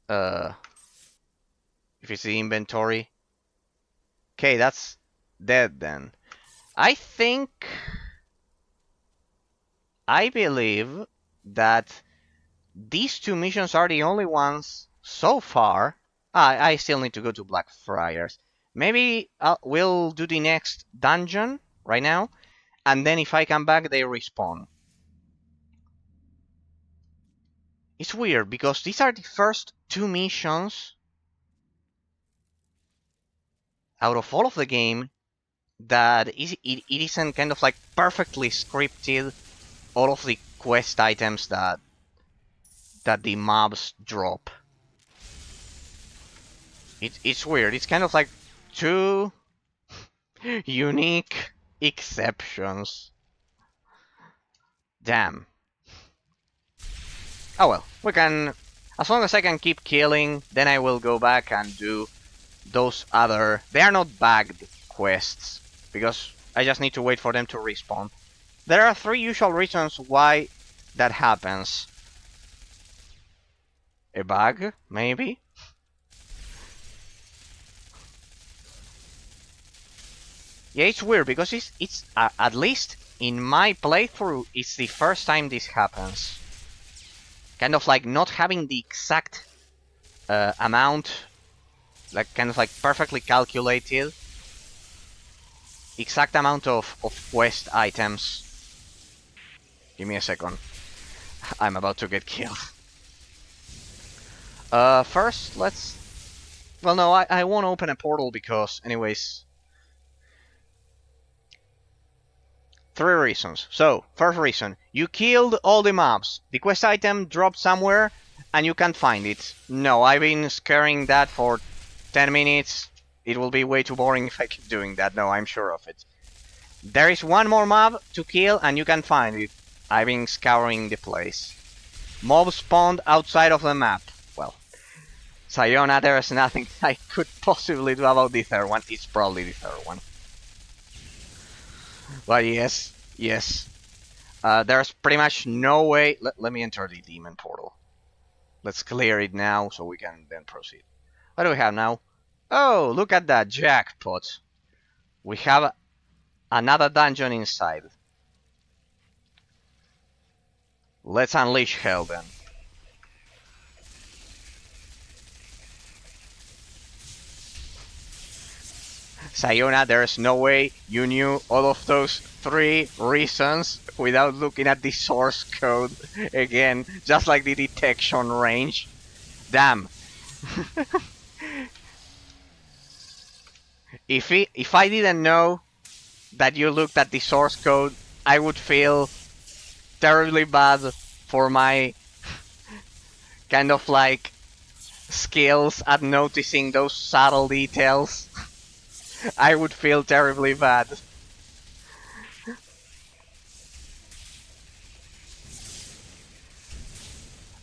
if it's the inventory. Okay, that's dead then. I believe that these two missions are the only ones so far. I still need to go to Blackfriars. Maybe we'll do the next dungeon right now, and then if I come back, they respawn. It's weird because these are the first two missions out of all of the game that it isn't kind of like perfectly scripted all of the quest items that the mobs drop. It's weird. It's kind of like two unique exceptions. Damn. Oh well, we can... As long as I can keep killing, then I will go back and do those other... They are not bagged quests, because I just need to wait for them to respawn. There are three usual reasons why that happens. A bug, maybe? Yeah, it's weird, because it's at least in my playthrough, it's the first time this happens. Kind of like not having the exact amount, like kind of like perfectly calculated exact amount of quest items. Give me a second. I'm about to get killed. First, let's... Well, no, I won't open a portal because, anyways... Three reasons. So, first reason. You killed all the mobs. The quest item dropped somewhere and you can't find it. No, I've been scaring that for 10 minutes. It will be way too boring if I keep doing that. No, I'm sure of it. There is one more mob to kill and you can find it. I've been scouring the place. Mob spawned outside of the map. Well, Sayona, there's nothing I could possibly do about the third one. It's probably the third one. But yes. There's pretty much no way... Let me enter the demon portal. Let's clear it now so we can then proceed. What do we have now? Oh, look at that jackpot. We have another dungeon inside. Let's unleash hell then. Sayona, there's no way you knew all of those three reasons without looking at the source code again, just like the detection range. Damn. If I didn't know that you looked at the source code, I would feel terribly bad for my kind of like skills at noticing those subtle details. I would feel terribly bad.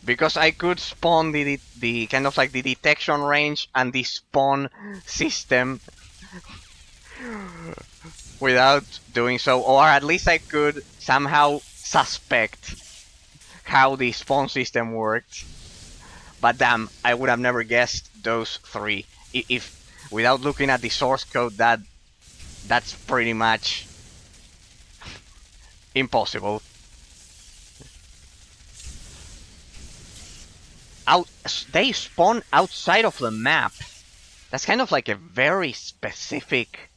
Because I could spawn the kind of like the detection range and the spawn system without doing so, or at least I could somehow suspect how the spawn system worked. But damn, I would have never guessed those three. If without looking at the source code, that's pretty much impossible. They spawn outside of the map. That's kind of like a very specific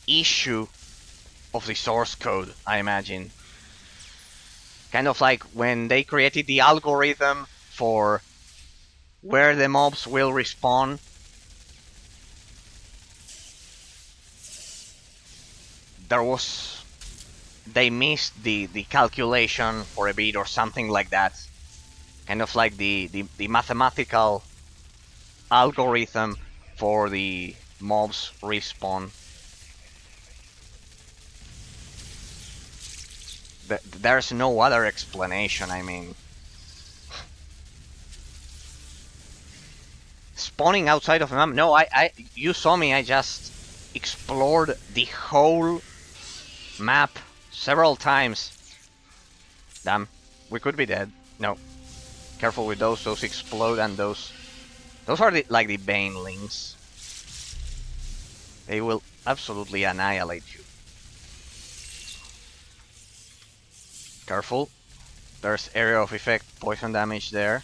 issue of the source code, I imagine. Kind of like when they created the algorithm for where the mobs will respawn. They missed the calculation for a bit or something like that. Kind of like the mathematical algorithm for the mobs respawn. There's no other explanation, I mean. spawning outside of the map. No, you saw me. I just explored the whole map several times. Damn, we could be dead. No, careful with those. Those explode, and those are like the banelings. They will absolutely annihilate you. Careful. There's area of effect poison damage there.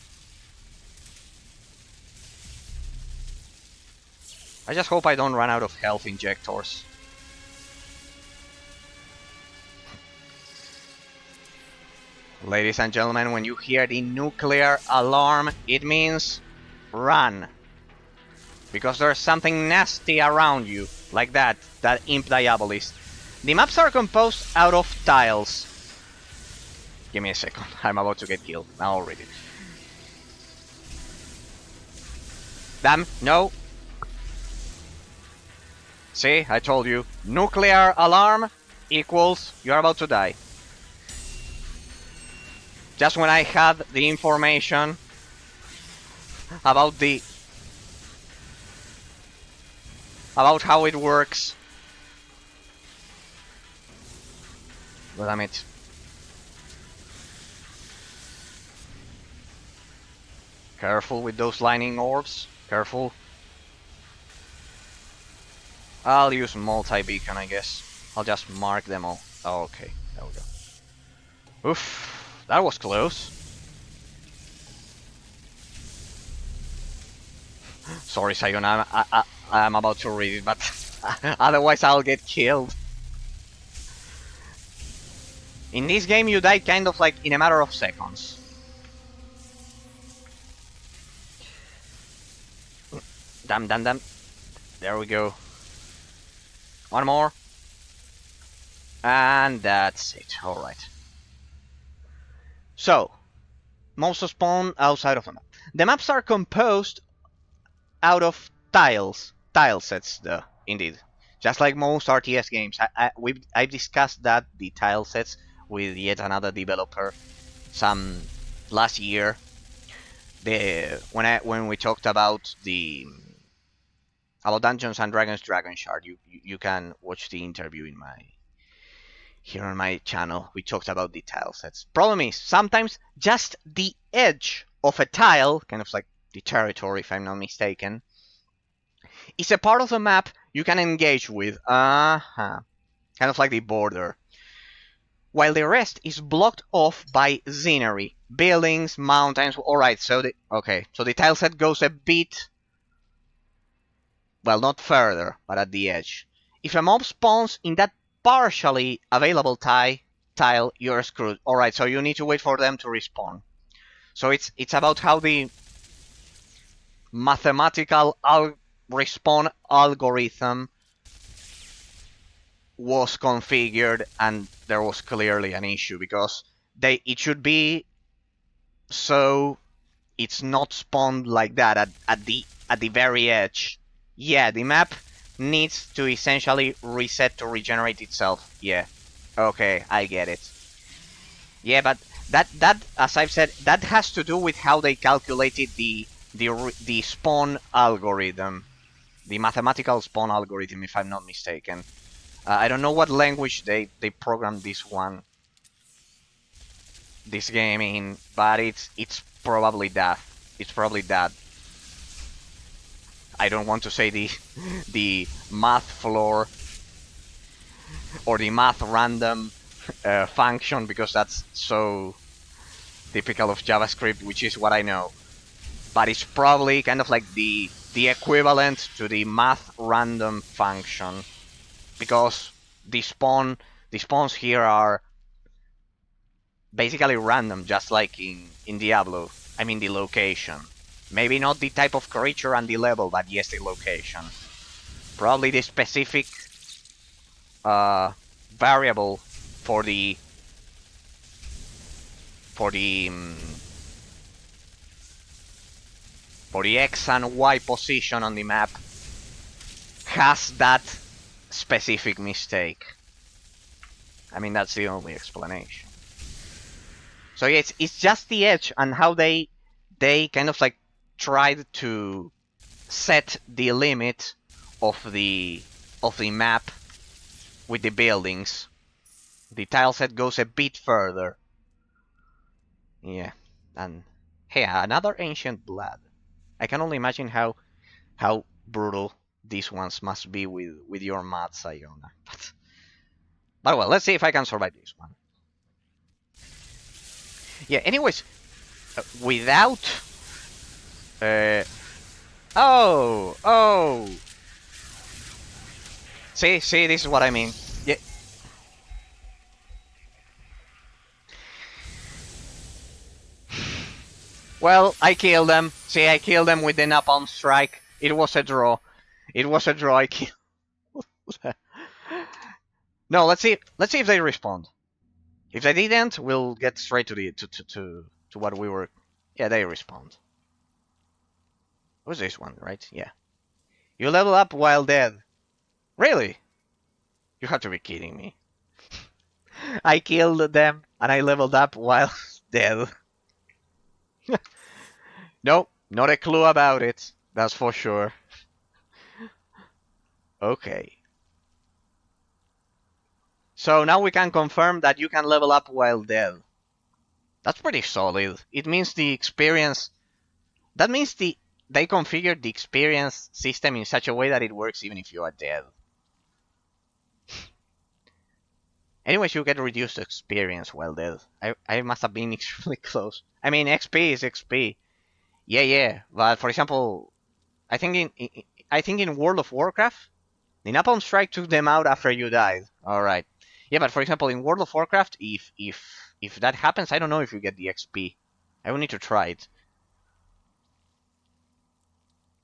I just hope I don't run out of health injectors. Ladies and gentlemen, when you hear the nuclear alarm, it means run. Because there's something nasty around you, like that imp diabolist. The maps are composed out of tiles. Give me a second, I'm about to get killed. I'll read it. Damn, no. See, I told you. Nuclear alarm equals you're about to die. Just when I had the information about how it works. But damn it. Careful with those lightning orbs. Careful. I'll use multi-beacon, I guess. I'll just mark them all. Oh, okay, there we go. Oof, that was close. Sorry, Sayonara, I'm about to read it, but otherwise I'll get killed. In this game you die kind of like in a matter of seconds. Damn. There we go. One more. And that's it. Alright. So, monsters spawn outside of the map. The maps are composed out of tiles. Tile sets, though, indeed. Just like most RTS games. I've discussed the tile sets with yet another developer last year. When we talked about Dungeons and Dragons Dragon Shard, you can watch the interview here on my channel. We talked about the tile sets. Problem is, sometimes just the edge of a tile, kind of like the territory if I'm not mistaken, is a part of the map you can engage with. Kind of like the border. While the rest is blocked off by scenery, buildings, mountains. Alright, so the tile set goes a bit, well, not further, but at the edge. If a mob spawns in that partially available tile, you're screwed. Alright, so you need to wait for them to respawn. So it's about how the mathematical respawn algorithm was configured, and there was clearly an issue because it should be so it's not spawned like that at the very edge. Yeah, the map needs to essentially reset to regenerate itself. Yeah. Okay, I get it. Yeah, but that as I've said, that has to do with how they calculated the spawn algorithm, the mathematical spawn algorithm, if I'm not mistaken. I don't know what language they programmed this game in, but it's probably that. It's probably that. I don't want to say the math floor or the math random function, because that's so typical of JavaScript, which is what I know. But it's probably kind of like the equivalent to the math random function, because the spawns here are basically random, just like in Diablo. I mean the location. Maybe not the type of creature and the level, but yes, the location. Probably the specific variable for the X and Y position on the map has that specific mistake. I mean, that's the only explanation. So yeah, it's just the edge and how they kind of like tried to set the limit of the map with the buildings. The tileset goes a bit further. Yeah, and hey, another ancient blood. I can only imagine how brutal these ones must be with your maths, Iona. But well, let's see if I can survive this one. Yeah. Anyways, without. Oh. See, this is what I mean. Yeah. Well, I killed them. See, I killed them with the napalm strike. It was a draw. It was a draw. I killed. No, let's see. Let's see if they respond. If they didn't, we'll get straight to the to what we were. Yeah, they respond. What's this one, right? Yeah. You level up while dead. Really? You have to be kidding me. I killed them and I leveled up while dead. No, not a clue about it. That's for sure. Okay. So now we can confirm that you can level up while dead. That's pretty solid. It means the experience. That means they configured the experience system in such a way that it works even if you are dead. Anyways, you get reduced experience while dead. I must have been extremely close. I mean, XP is XP. Yeah. But for example, I think in World of Warcraft, the napalm strike took them out after you died. All right. Yeah, but for example, in World of Warcraft, if that happens, I don't know if you get the XP. I will need to try it.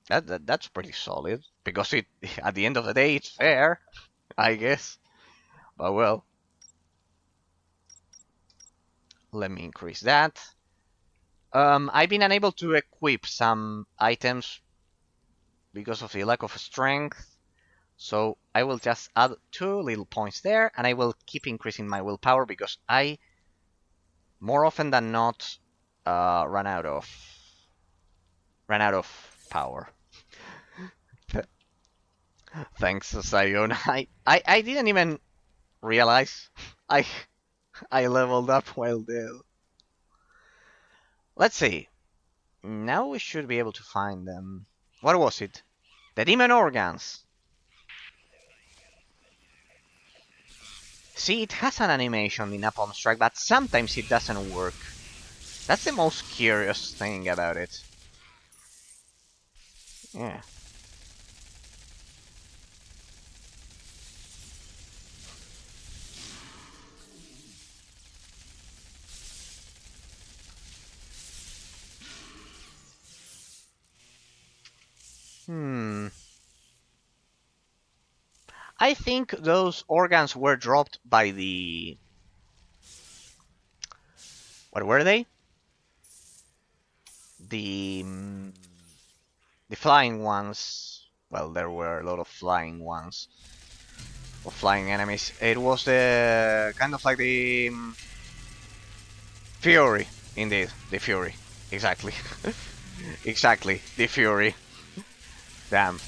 That's pretty solid because it at the end of the day it's fair, I guess. But well, let me increase that. I've been unable to equip some items because of the lack of strength. So I will just add 2 little points there, and I will keep increasing my willpower because I, more often than not, run out of power. Thanks, Sayona. I didn't even realize I leveled up while dead. Let's see. Now we should be able to find them. What was it? The demon organs. See, it has an animation in Napalm Strike, but sometimes it doesn't work. That's the most curious thing about it. Yeah. I think those organs were dropped by the... What were they? The flying ones. Well, there were a lot of flying ones. Or flying enemies. It was the... kind of like the... Fury. Indeed, the Fury. Exactly. Exactly, the Fury. Damn.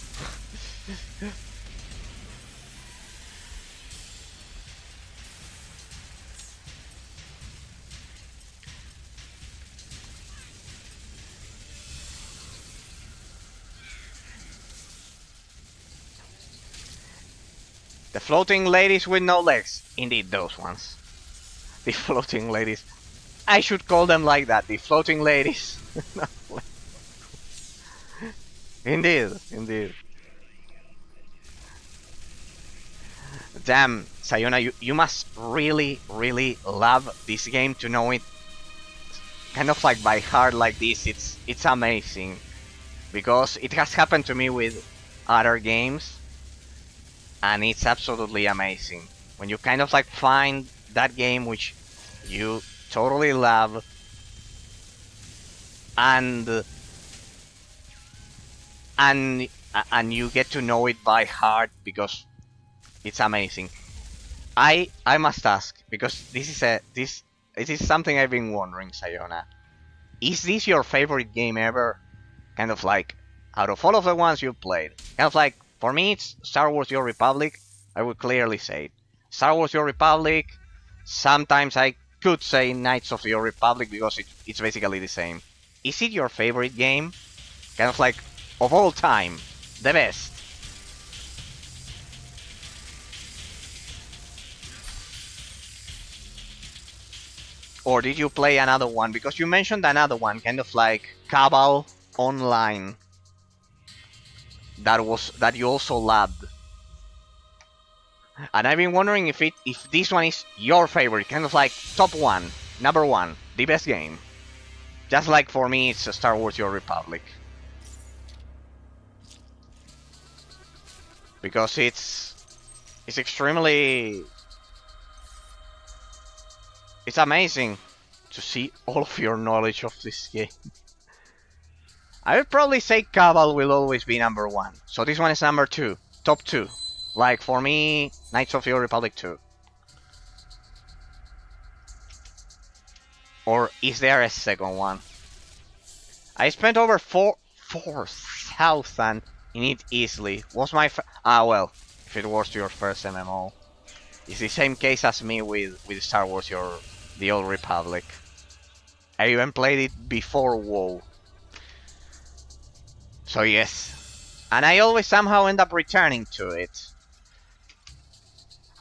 The floating ladies with no legs. Indeed, those ones. The floating ladies. I should call them like that. The floating ladies. Indeed. Damn, Sayona, you must really love this game to know it kind of like by heart like this. It's amazing. Because it has happened to me with other games. And it's absolutely amazing. When you kind of like find that game which you totally love and you get to know it by heart because it's amazing. I must ask, because this is something I've been wondering, Sayona. Is this your favorite game ever? Kind of like out of all of the ones you played. Kind of like, for me, it's Star Wars: The Old Republic. I would clearly say it. Star Wars: The Old Republic. Sometimes I could say Knights of the Old Republic because it's basically the same. Is it your favorite game? Kind of like, of all time, the best. Or did you play another one? Because you mentioned another one, kind of like Cabal Online. That you also loved. And I've been wondering if this one is your favorite, kind of like top one, number one, the best game. Just like for me, it's Star Wars: The Old Republic. Because it's extremely... It's amazing to see all of your knowledge of this game. I would probably say Cabal will always be number one. So this one is number two, top two. Like for me, Knights of the Old Republic 2. Or is there a second one? I spent over 4,000 in it easily. Was my well, if it was your first MMO. It's the same case as me with Star Wars: The Old Republic. I even played it before WoW. So yes. And I always somehow end up returning to it.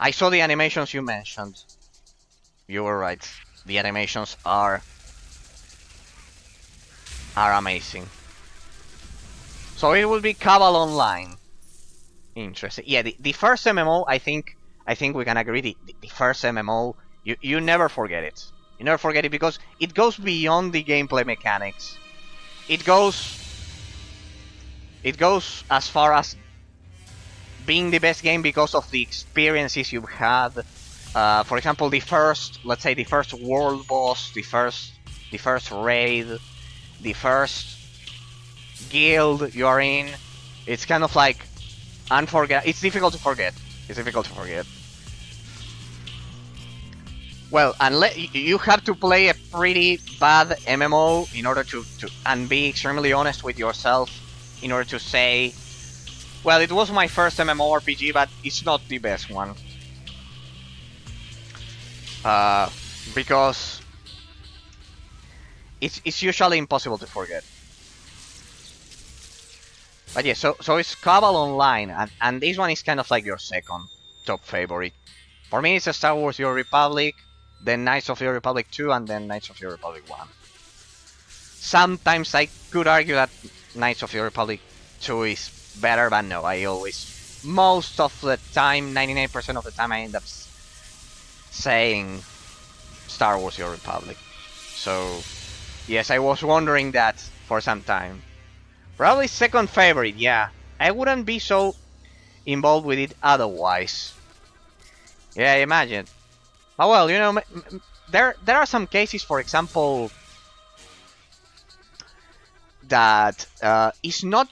I saw the animations you mentioned. You were right. The animations are amazing. So it will be Cabal Online. Interesting. Yeah, the first MMO, I think we can agree. The first MMO, you never forget it. You never forget it because it goes beyond the gameplay mechanics. It goes as far as being the best game because of the experiences you've had. For example, let's say the first world boss, the first raid, the first guild you are in. It's kind of like It's difficult to forget. It's difficult to forget. Well, you have to play a pretty bad MMO in order to and be extremely honest with yourself in order to say, well, it was my first MMORPG, but it's not the best one. Because it's usually impossible to forget. But yeah, so it's Cabal Online, and this one is kind of like your second top favorite. For me, it's a Star Wars: The Old Republic, then Knights of the Old Republic 2, and then Knights of the Old Republic 1. Sometimes I could argue that Knights of the Old Republic 2 is better, but no, most of the time, 99% of the time, I end up saying Star Wars: The Old Republic. So, yes, I was wondering that for some time. Probably second favorite, yeah. I wouldn't be so involved with it otherwise. Yeah, imagine. But well, there are some cases, for example, that it's not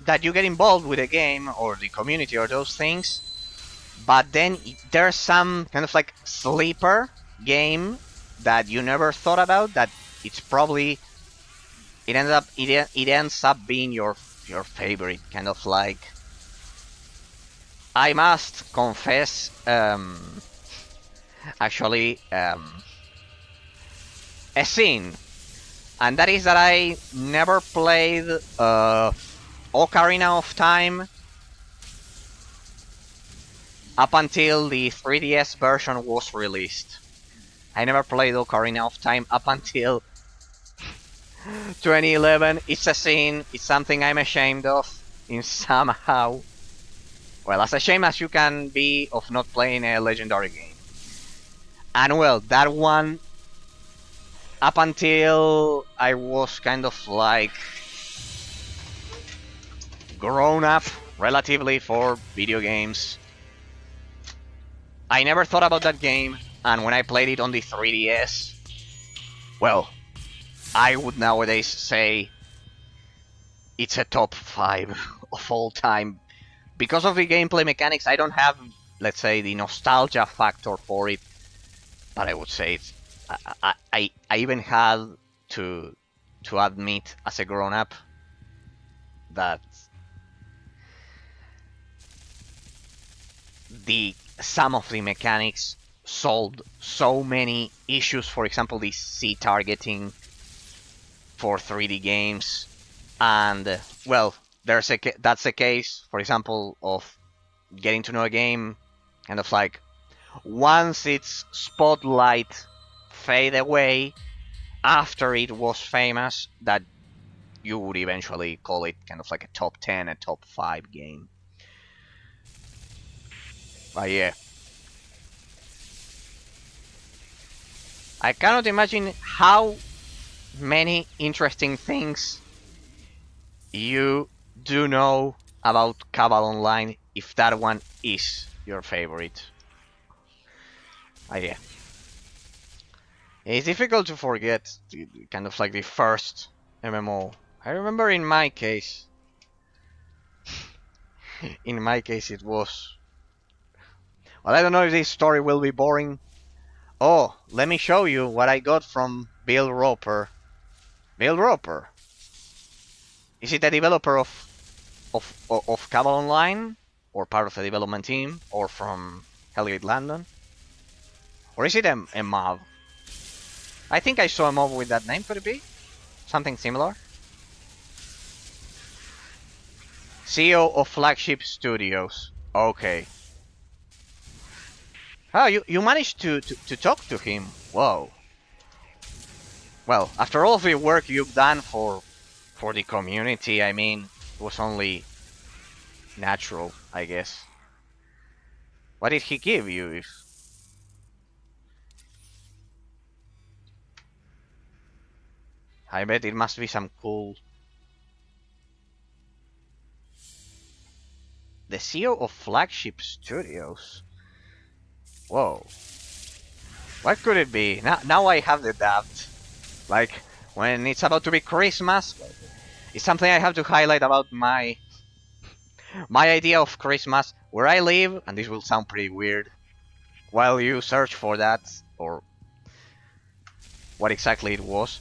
that you get involved with a game or the community or those things, but then there's some kind of like sleeper game that you never thought about that it's probably it ends up being your favorite, kind of like. I must confess, actually, a scene, and that is that I never played Ocarina of Time up until the 3DS version was released. I never played Ocarina of Time up until 2011. It's a sin. It's something I'm ashamed of in somehow. Well, as ashamed as you can be of not playing a legendary game. And well, that one, up until I was kind of like grown up relatively for video games, I never thought about that game, and when I played it on the 3DS, well, I would nowadays say it's a top 5 of all time. Because of the gameplay mechanics, I don't have, let's say, the nostalgia factor for it, but I would say it's... I even had to to admit as a grown-up that the some of the mechanics solved so many issues. For example, the C targeting for 3D games, and well, that's a case, for example, of getting to know a game, kind of like once its spotlight fade away after it was famous, that you would eventually call it kind of like a top 10, a top 5 game. But yeah, I cannot imagine how many interesting things you do know about Cabal Online if that one is your favorite. Yeah. It's difficult to forget kind of like the first MMO. I remember in my case it was. Well, I don't know if this story will be boring. Oh, let me show you what I got from Bill Roper. Bill Roper. Is it a developer of Cabal Online, or part of the development team, or from Hellgate London, or is it a mob? I think I saw a mob with that name. Could it be something similar? CEO of Flagship Studios. Okay. Oh, you managed to talk to him. Whoa. Well, after all of the work you've done for the community, I mean, it was only natural, I guess. What did he give you? If I bet it must be some cool. The CEO of Flagship Studios. Whoa. What could it be? Now I have the doubt. Like, when it's about to be Christmas, it's something I have to highlight about my idea of Christmas. Where I live, and this will sound pretty weird, while you search for that, or what exactly it was.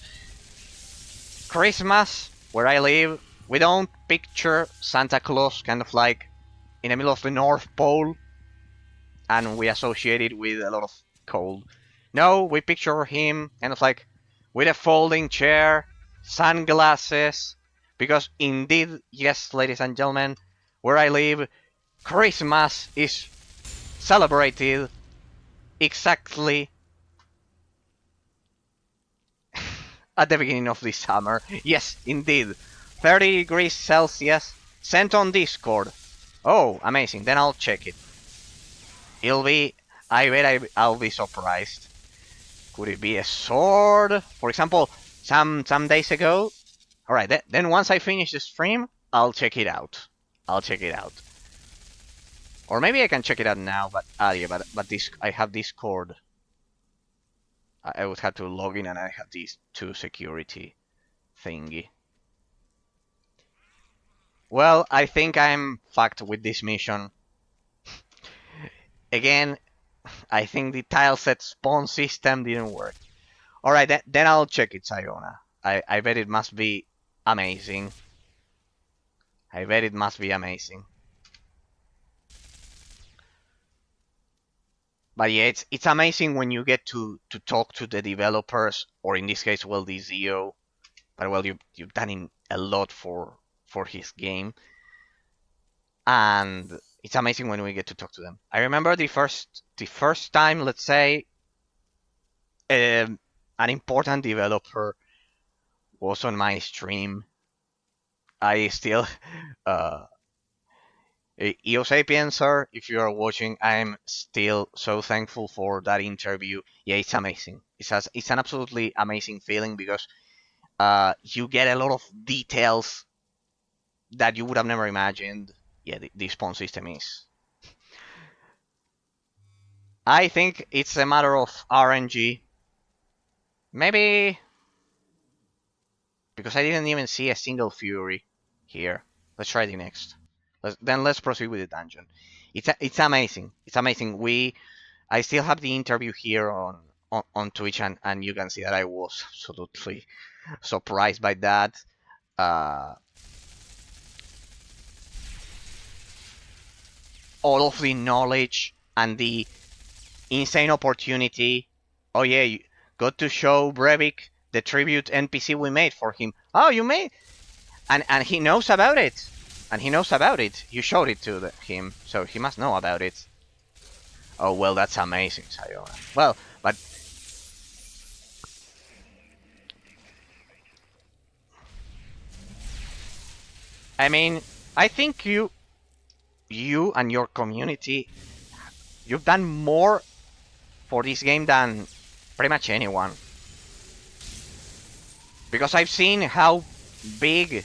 Christmas, where I live, we don't picture Santa Claus kind of like in the middle of the North Pole, and we associate it with a lot of cold. No, we picture him kind of like with a folding chair, sunglasses, because indeed, yes, ladies and gentlemen, where I live, Christmas is celebrated exactly at the beginning of the summer. Yes, indeed. 30 degrees Celsius, sent on Discord. Oh, amazing. Then I'll check it. It'll be... I bet I'll be surprised. Could it be a sword? For example, some days ago... Alright, then once I finish the stream, I'll check it out. I'll check it out. Or maybe I can check it out now, but... yeah, but this... I have Discord. I would have to log in, and I have these two security thingy. Well, I think I'm fucked with this mission. Again, I think the tileset spawn system didn't work. Alright, then I'll check it, Sayona. I bet it must be amazing. I bet it must be amazing. But yeah, it's amazing when you get to talk to the developers, or in this case, well, the CEO. But well, you've done a lot for his game, and it's amazing when we get to talk to them. I remember the first time, let's say, an important developer was on my stream. I still, uh, EO Sapien, sir, if you are watching, I'm still so thankful for that interview. Yeah, it's amazing. It's an absolutely amazing feeling, because you get a lot of details that you would have never imagined. Yeah, the spawn system is. I think it's a matter of RNG. Maybe because I didn't even see a single Fury here. Let's try the next. Let's proceed with the dungeon. It's amazing. It's amazing. I still have the interview here on Twitch, and you can see that I was absolutely surprised by that. Uh, all of the knowledge and the insane opportunity. Oh yeah, you got to show Brevik the tribute NPC we made for him. Oh, you made, and he knows about it, and he knows about it. You showed it to him, so he must know about it. Oh well, that's amazing, Sayona. Well, but I mean, I think you and your community, you've done more for this game than pretty much anyone. Because I've seen how big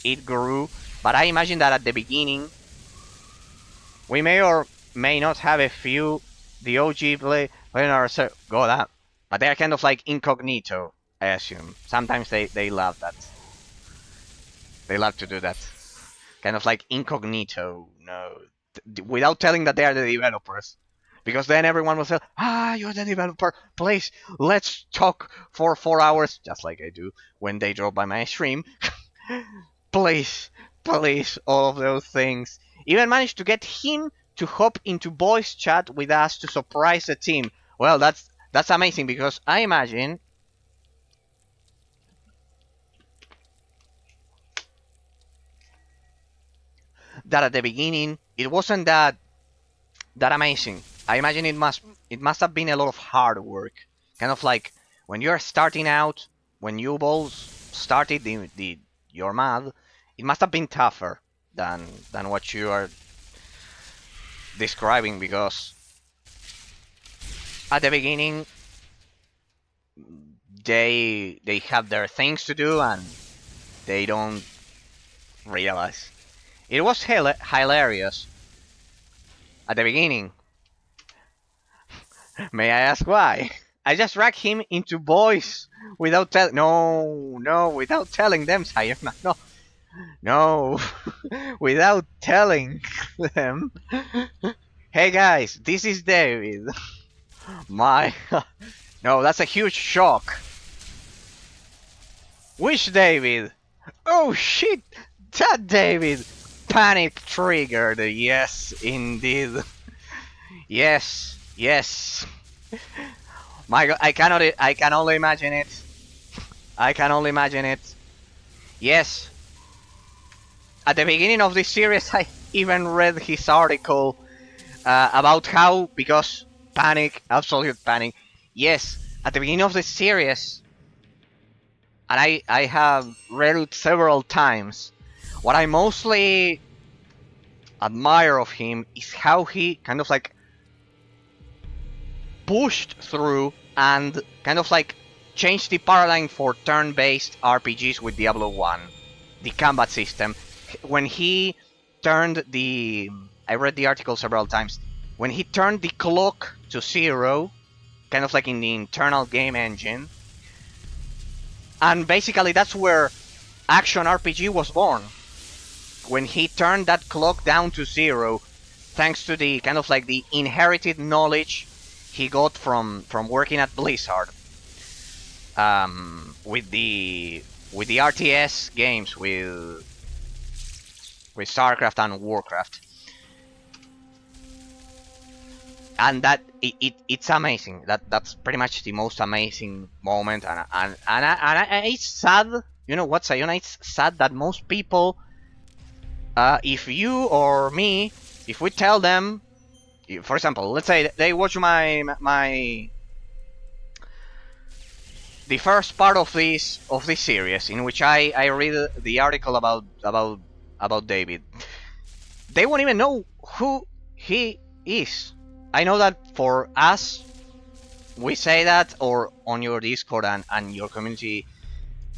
it grew, but I imagine that at the beginning, we may or may not have a few the OG players go that, but they're kind of like incognito, I assume. Sometimes they love that. They love to do that. Kind of like incognito, no, without telling that they are the developers. Because then everyone will say, you're the developer, please, let's talk for 4 hours, just like I do when they drop by my stream. Please, please, all of those things. Even managed to get him to hop into voice chat with us to surprise the team. Well, that's amazing, because I imagine that at the beginning it wasn't that amazing. I imagine it must have been a lot of hard work. Kind of like when you're starting out, when you both started your math, it must have been tougher than what you are describing, because at the beginning they have their things to do and they don't realize. It was hilarious at the beginning. May I ask why? I just dragged him into boys without without telling them, Sayona. No, no, without telling them. Hey guys, this is David. My, no, that's a huge shock. Which David? Oh shit, that David. Panic triggered. Yes, indeed. Yes, yes. My God, I cannot. I can only imagine it. I can only imagine it. Yes. At the beginning of this series, I even read his article about how, because panic, absolute panic. Yes, at the beginning of the series, and I have read it several times. What I mostly admire of him is how he kind of like pushed through and kind of like changed the paradigm for turn-based RPGs with Diablo 1, the combat system. When he turned the... I read the article several times. When he turned the clock to 0, kind of like in the internal game engine, and basically that's where action RPG was born. When he turned that clock down to 0, thanks to the kind of like the inherited knowledge he got from working at Blizzard, with the RTS games, with StarCraft and Warcraft, and that it's amazing. That's pretty much the most amazing moment, and it's sad. You know what, Sayona? It's sad that most people, if you or me, if we tell them, for example, let's say they watch the first part of this series, in which I read the article about David, they won't even know who he is. I know that for us, we say that, or on your Discord and your community,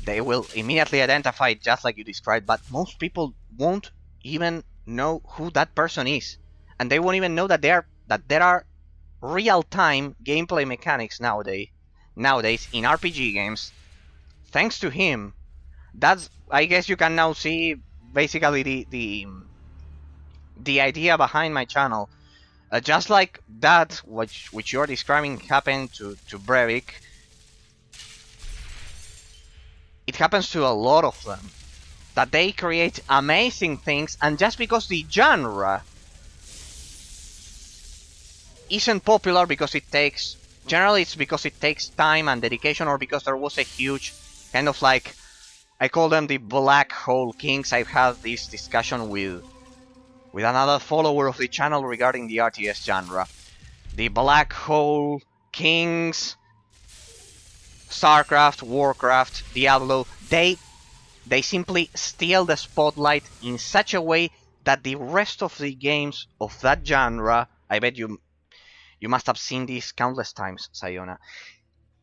they will immediately identify it just like you described, but most people won't even know who that person is, and they won't even know that there are real-time gameplay mechanics nowadays in RPG games. Thanks to him, that's, I guess you can now see basically the idea behind my channel. Just like that, which you're describing happened to Breivik, it happens to a lot of them. That they create amazing things, and just because the genre isn't popular because it takes... Generally, it's because it takes time and dedication, or because there was a huge kind of like... I call them the black hole kings. I've had this discussion with another follower of the channel regarding the RTS genre. The black hole kings, StarCraft, Warcraft, Diablo, they simply steal the spotlight in such a way that the rest of the games of that genre, I bet you must have seen this countless times, Sayona.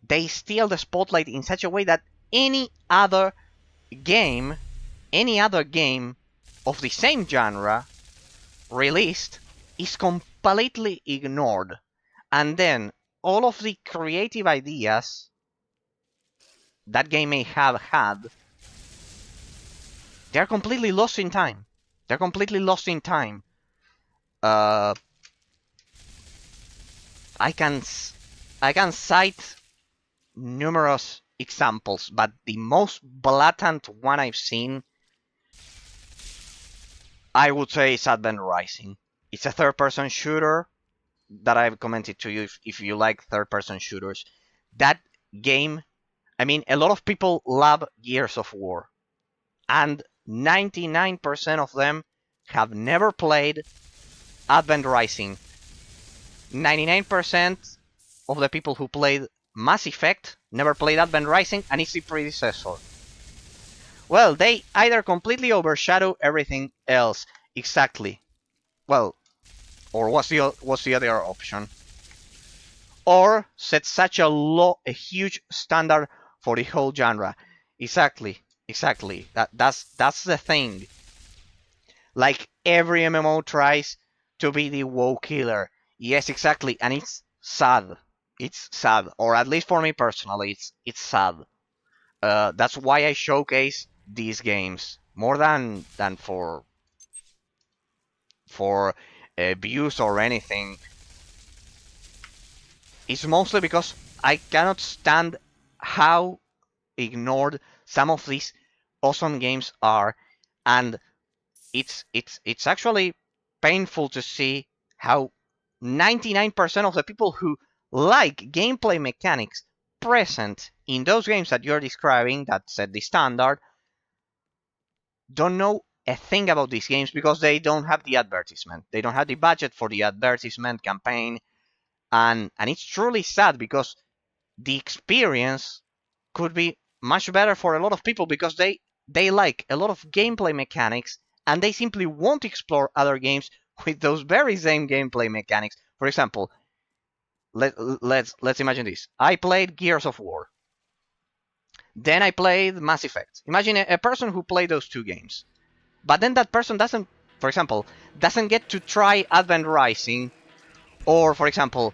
They steal the spotlight in such a way that any other game of the same genre released is completely ignored. And then all of the creative ideas that game may have had, they're completely lost in time. They're completely lost in time. I can cite numerous examples, but the most blatant one I've seen, I would say, is Advent Rising. It's a third-person shooter that I've commented to you if you like third-person shooters. That game, I mean, a lot of people love Gears of War, and 99% of them have never played Advent Rising. 99% of the people who played Mass Effect never played Advent Rising, and it's the predecessor. Well, they either completely overshadow everything else. Exactly. Well, or what's the other option? Or set such a huge standard for the whole genre. Exactly. That's the thing. Like every MMO tries to be the WoW killer. Yes, exactly, and it's sad. It's sad, or at least for me personally, it's sad. That's why I showcase these games more than for views or anything. It's mostly because I cannot stand how ignored some of these awesome games are, and it's actually painful to see how 99% of the people who like gameplay mechanics present in those games that you're describing that set the standard don't know a thing about these games because they don't have the advertisement. They don't have the budget for the advertisement campaign, and it's truly sad because the experience could be much better for a lot of people because they like a lot of gameplay mechanics and they simply won't explore other games with those very same gameplay mechanics. For example, let's imagine this. I played Gears of War. Then I played Mass Effect. Imagine a person who played those two games. But then that person doesn't, for example, doesn't get to try Advent Rising, or for example,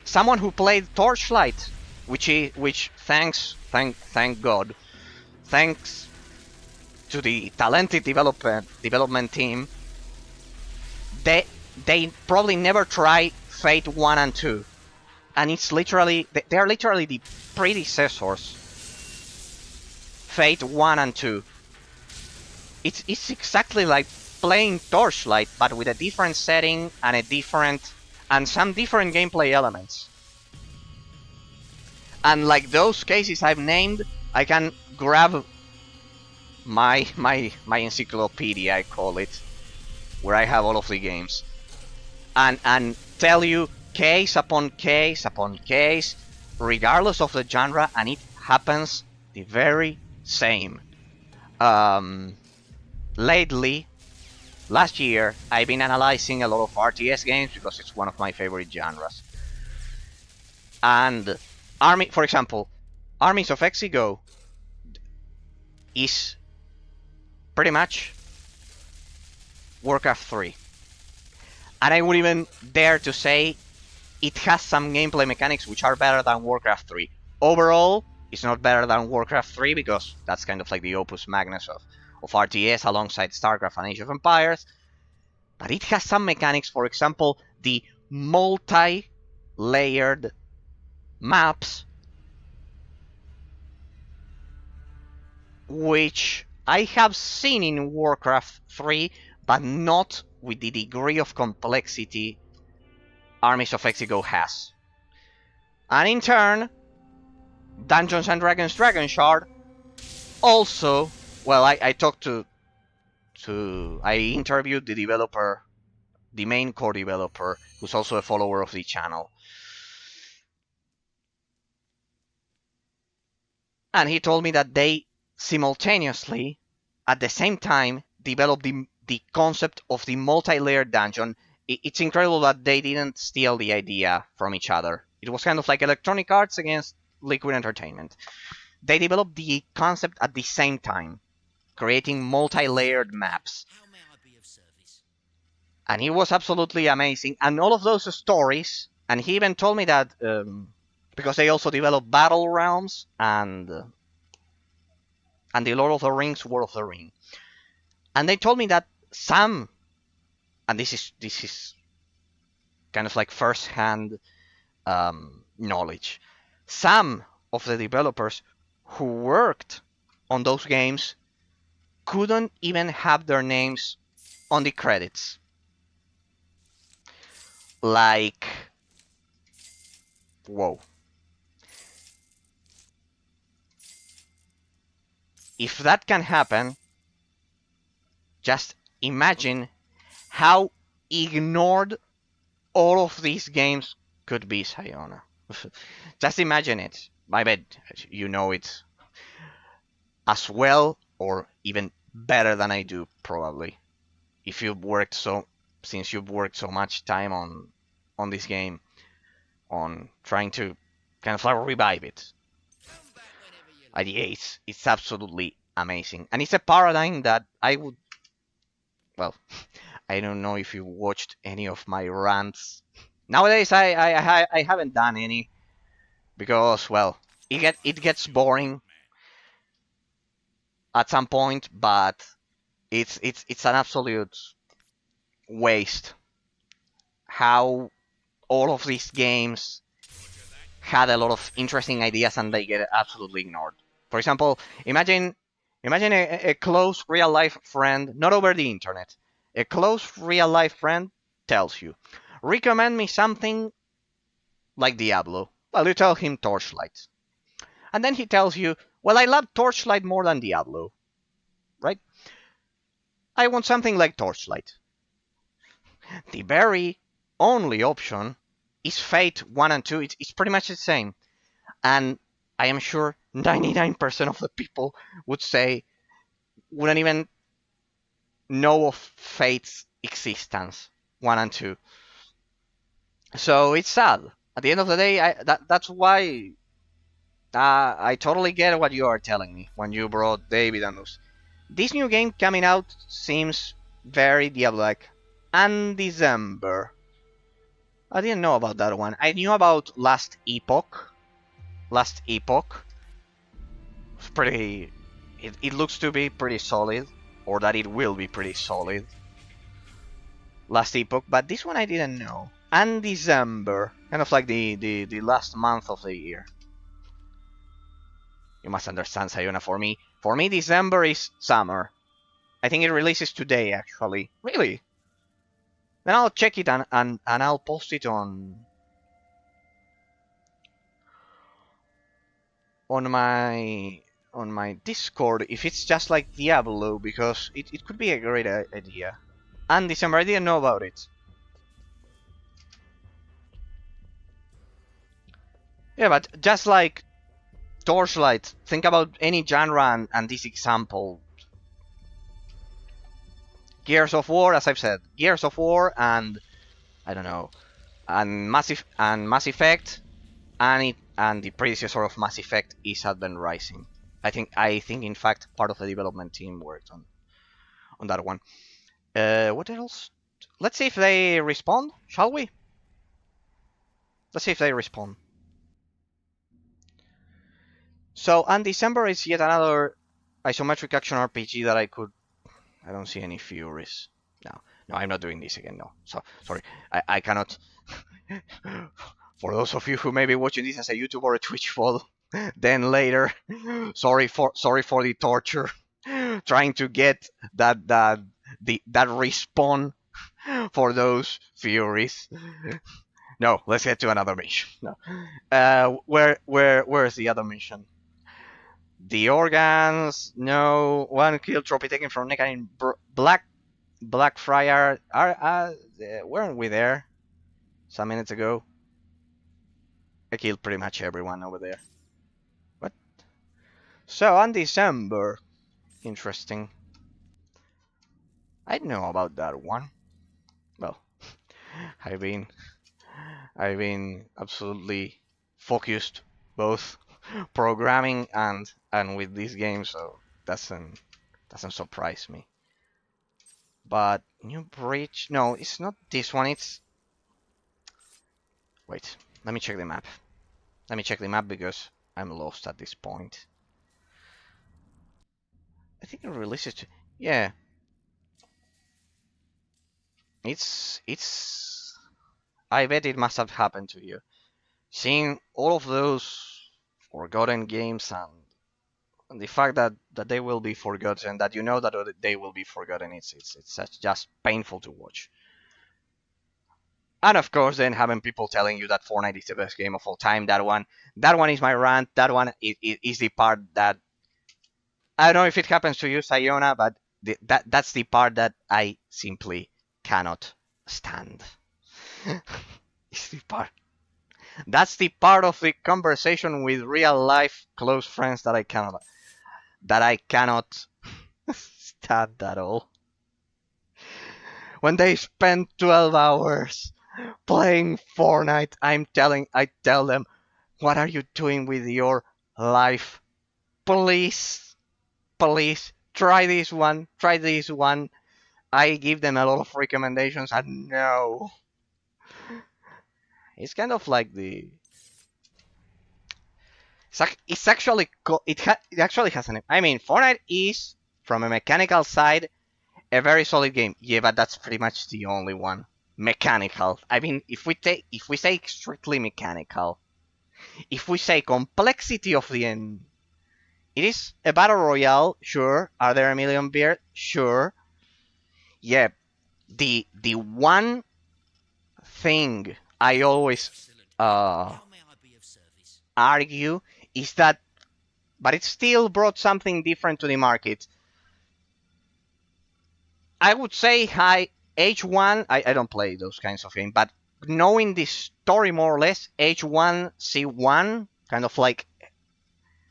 someone who played Torchlight, which thank God, thanks to the talented development team, they probably never try Fate 1 and 2, and it's literally they are literally the predecessors. Fate 1 and 2. It's exactly like playing Torchlight, but with a different setting and some different gameplay elements. And like those cases I've named, I can grab my encyclopedia, I call it, where I have all of the games, and tell you case upon case upon case, regardless of the genre, and it happens the very same. Lately, last year, I've been analyzing a lot of RTS games because it's one of my favorite genres. And for example, Armies of Exigo is pretty much Warcraft 3. And I would even dare to say it has some gameplay mechanics which are better than Warcraft 3. Overall, it's not better than Warcraft 3 because that's kind of like the opus magnus of RTS alongside StarCraft and Age of Empires. But it has some mechanics, for example, the multi-layered maps, which I have seen in Warcraft 3, but not with the degree of complexity Armies of Exego has. And in turn, Dungeons and Dragons Dragon Shard also, well, I talked I interviewed the developer, the main core developer, who's also a follower of the channel. And he told me that they simultaneously, at the same time, developed the concept of the multi-layered dungeon. It's incredible that they didn't steal the idea from each other. It was kind of like Electronic Arts against Liquid Entertainment. They developed the concept at the same time, creating multi-layered maps. How may I be of service? And it was absolutely amazing. And all of those stories, and he even told me that because they also developed Battle Realms and the Lord of the Rings, War of the Ring. And they told me that some, and this is kind of like first-hand knowledge, some of the developers who worked on those games couldn't even have their names on the credits. Like, whoa. If that can happen, just imagine how ignored all of these games could be, Sayona. Just imagine it. I bet you know it as well or even better than I do, probably. If you've worked since you've worked so much time on this game, on trying to kind of like revive it. Come back whenever you like. It's absolutely amazing, and it's a paradigm that I would. Well, I don't know if you watched any of my rants. Nowadays, I haven't done any because, well, it gets boring at some point, but it's an absolute waste how all of these games had a lot of interesting ideas and they get absolutely ignored. For example, imagine a close real life friend, not over the internet. A close real life friend tells you, recommend me something like Diablo. Well, you tell him Torchlight. And then he tells you, well, I love Torchlight more than Diablo. Right? I want something like Torchlight. The very only option is Fate 1 and 2. It's pretty much the same. And I am sure 99% of the people wouldn't even know of Fate's existence, 1 and 2. So it's sad. At the end of the day, that's why I totally get what you are telling me when you brought David and us. This new game coming out seems very Diablo-like. And December. I didn't know about that one. I knew about Last Epoch. Last Epoch. It's pretty. It looks to be pretty solid, or that it will be pretty solid. Last Epoch, but this one I didn't know. And December, kind of like the last month of the year. You must understand, Sayona. For me, December is summer. I think it releases today, actually. Really? Then I'll check it and I'll post it on my Discord if it's just like Diablo, because it could be a great idea. And December, I didn't know about it. Yeah, but just like Torchlight, think about any genre and this example. Gears of War, as I've said, Gears of War and I don't know, and Mass Effect, and the predecessor of Mass Effect is Advent Rising. I think in fact part of the development team worked on that one. What else? Let's see if they respond, shall we? Let's see if they respond. So, and December is yet another isometric action RPG that I don't see any Furies. No, I'm not doing this again. No, so sorry, I cannot. For those of you who may be watching this as a YouTube or a Twitch follow, then later, sorry for the torture, trying to get that respawn for those furies. No, let's get to another mission. No, where's the other mission? The organs. No, one kill trophy taken from Nick in Blackfriar. Weren't we there some minutes ago? I killed pretty much everyone over there. What? So on December, interesting. I know about that one. Well, I've been absolutely focused both programming and with this game, so doesn't surprise me. But new bridge? No, it's not this one. It's wait. Let me check the map. Let me check the map because I'm lost at this point. I think it releases. Yeah. It's. I bet it must have happened to you. Seeing all of those forgotten games and the fact that they will be forgotten, that you know that they will be forgotten, it's just painful to watch. And of course, then having people telling you that Fortnite is the best game of all time. That one is my rant. That one is the part that I don't know if it happens to you, Sayona, but that's the part that I simply cannot stand. It's the part. That's the part of the conversation with real life close friends that I cannot stand at all. When they spend 12 hours playing Fortnite, I tell them, what are you doing with your life? Please, try this one. I give them a lot of recommendations, and no. It's kind of like the. It's actually it actually has a name. I mean, Fortnite is, from a mechanical side, a very solid game. Yeah, but that's pretty much the only one. Mechanical. I mean, if we say strictly mechanical, if we say complexity of the end, it is a battle royale. Sure. Are there a million bears? Sure. Yeah. The one thing I always How may I be of service? argue is that, but it still brought something different to the market. I would say H1. I don't play those kinds of games, but knowing the story more or less, H1C1 kind of like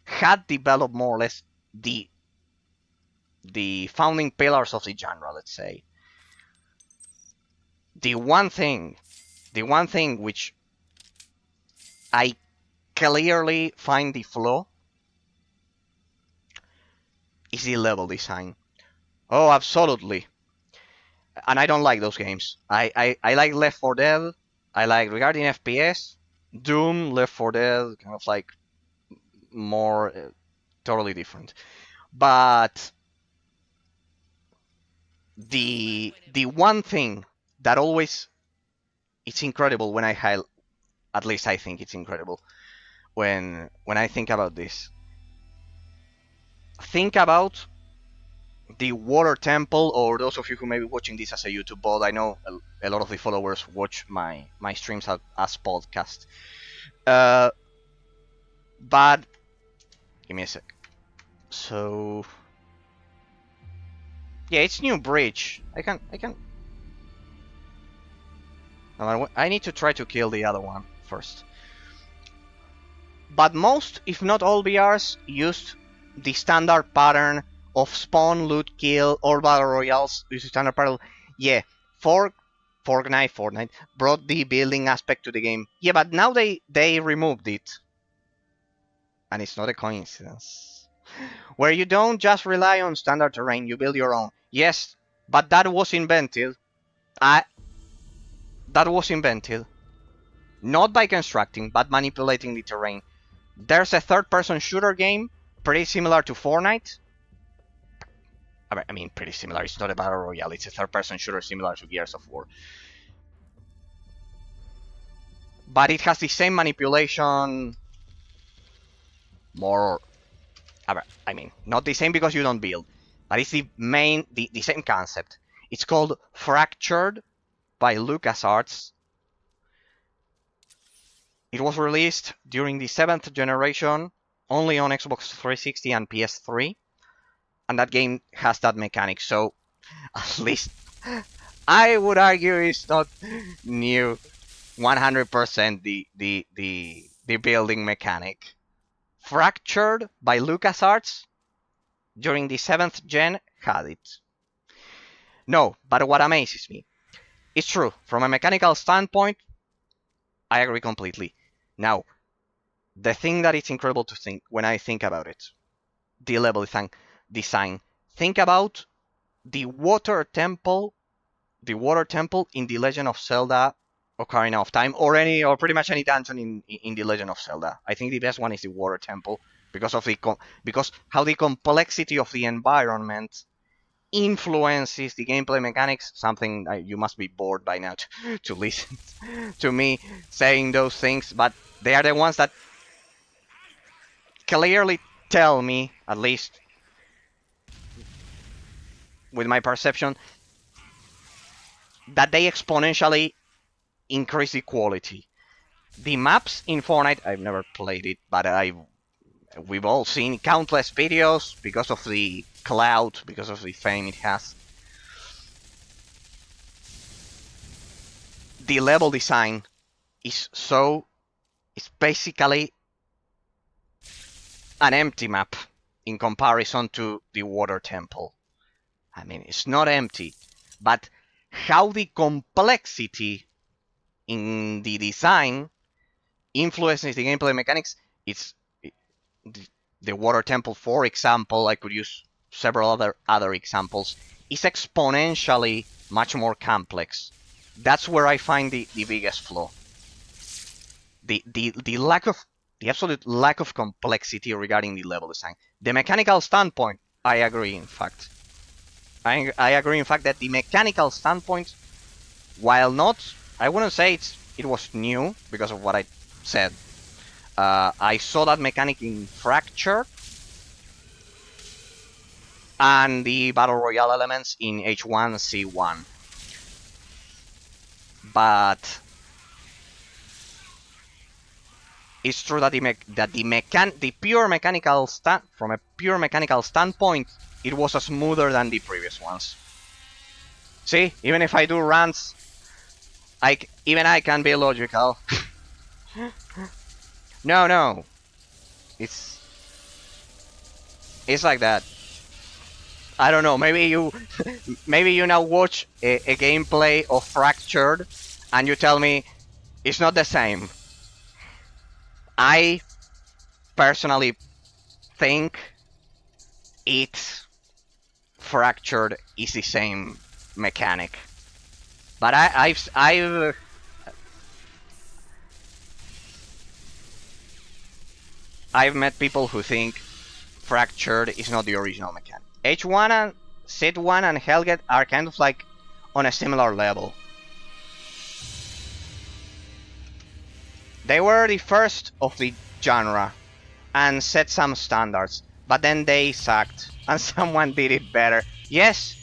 had developed more or less the founding pillars of the genre. Let's say the one thing which I clearly find the flaw is the level design. Oh, absolutely. And I don't like those games. I like Left 4 Dead. I like, regarding FPS, Doom, Left 4 Dead, kind of like more totally different. But the one thing that always, it's incredible when at least I think it's incredible when I think about this. Think about the water temple, or those of you who may be watching this as a YouTube bot. I know a lot of the followers watch my streams as podcast. But give me a sec. So yeah, it's new bridge. I need to try to kill the other one first. But most, if not all, BRs used the standard pattern of spawn, loot, kill, or battle royales. Use standard pattern. Yeah, Fortnite brought the building aspect to the game. Yeah, but now they removed it, and it's not a coincidence. Where you don't just rely on standard terrain, you build your own. Yes, but that was invented. That was invented not by constructing, but manipulating the terrain. There's a third-person shooter game pretty similar to Fortnite. I mean, pretty similar. It's not a battle royale. It's a third-person shooter similar to Gears of War. but it has the same manipulation, more, I mean, not the same because you don't build, but it's the same concept. It's called Fractured by LucasArts. It was released during the 7th generation, only on Xbox 360 and PS3, and that game has that mechanic, so at least I would argue it's not new 100% the building mechanic. Fractured by LucasArts during the 7th gen had it. No, but what amazes me, it's true, from a mechanical standpoint, I agree completely. Now, the thing that is incredible to think when I think about it, the level design. Think about the water temple in the Legend of Zelda Ocarina of Time, or pretty much any dungeon in the Legend of Zelda. I think the best one is the water temple because of because how the complexity of the environment influences the gameplay mechanics. Something you must be bored by now to listen to me saying those things, but they are the ones that clearly tell me, at least with my perception, that they exponentially increase the quality. The maps in Fortnite, I've never played it, but we've all seen countless videos because of the cloud, because of the fame it has. The level design is basically an empty map in comparison to the water temple. I mean, it's not empty, but how the complexity in the design influences the gameplay mechanics, it's the water temple, for example, I could use several other examples, is exponentially much more complex. That's where I find the biggest flaw. The absolute lack of complexity regarding the level design. The mechanical standpoint, I agree, in fact. I agree, in fact, that the mechanical standpoint, while not, I wouldn't say it was new because of what I said. I saw that mechanic in Fracture and the Battle Royale elements in H1Z1. But it's true that from a pure mechanical standpoint, it was smoother than the previous ones. See, even if I do rants, even I can be logical. No, it's like that. I don't know. Maybe you now watch a gameplay of Fractured, and you tell me it's not the same. I personally think Fractured is the same mechanic, but I've met people who think Fractured is not the original mechanic. H1 and Z1 and Hellgate are kind of like on a similar level. They were the first of the genre and set some standards, but then they sucked and someone did it better. Yes.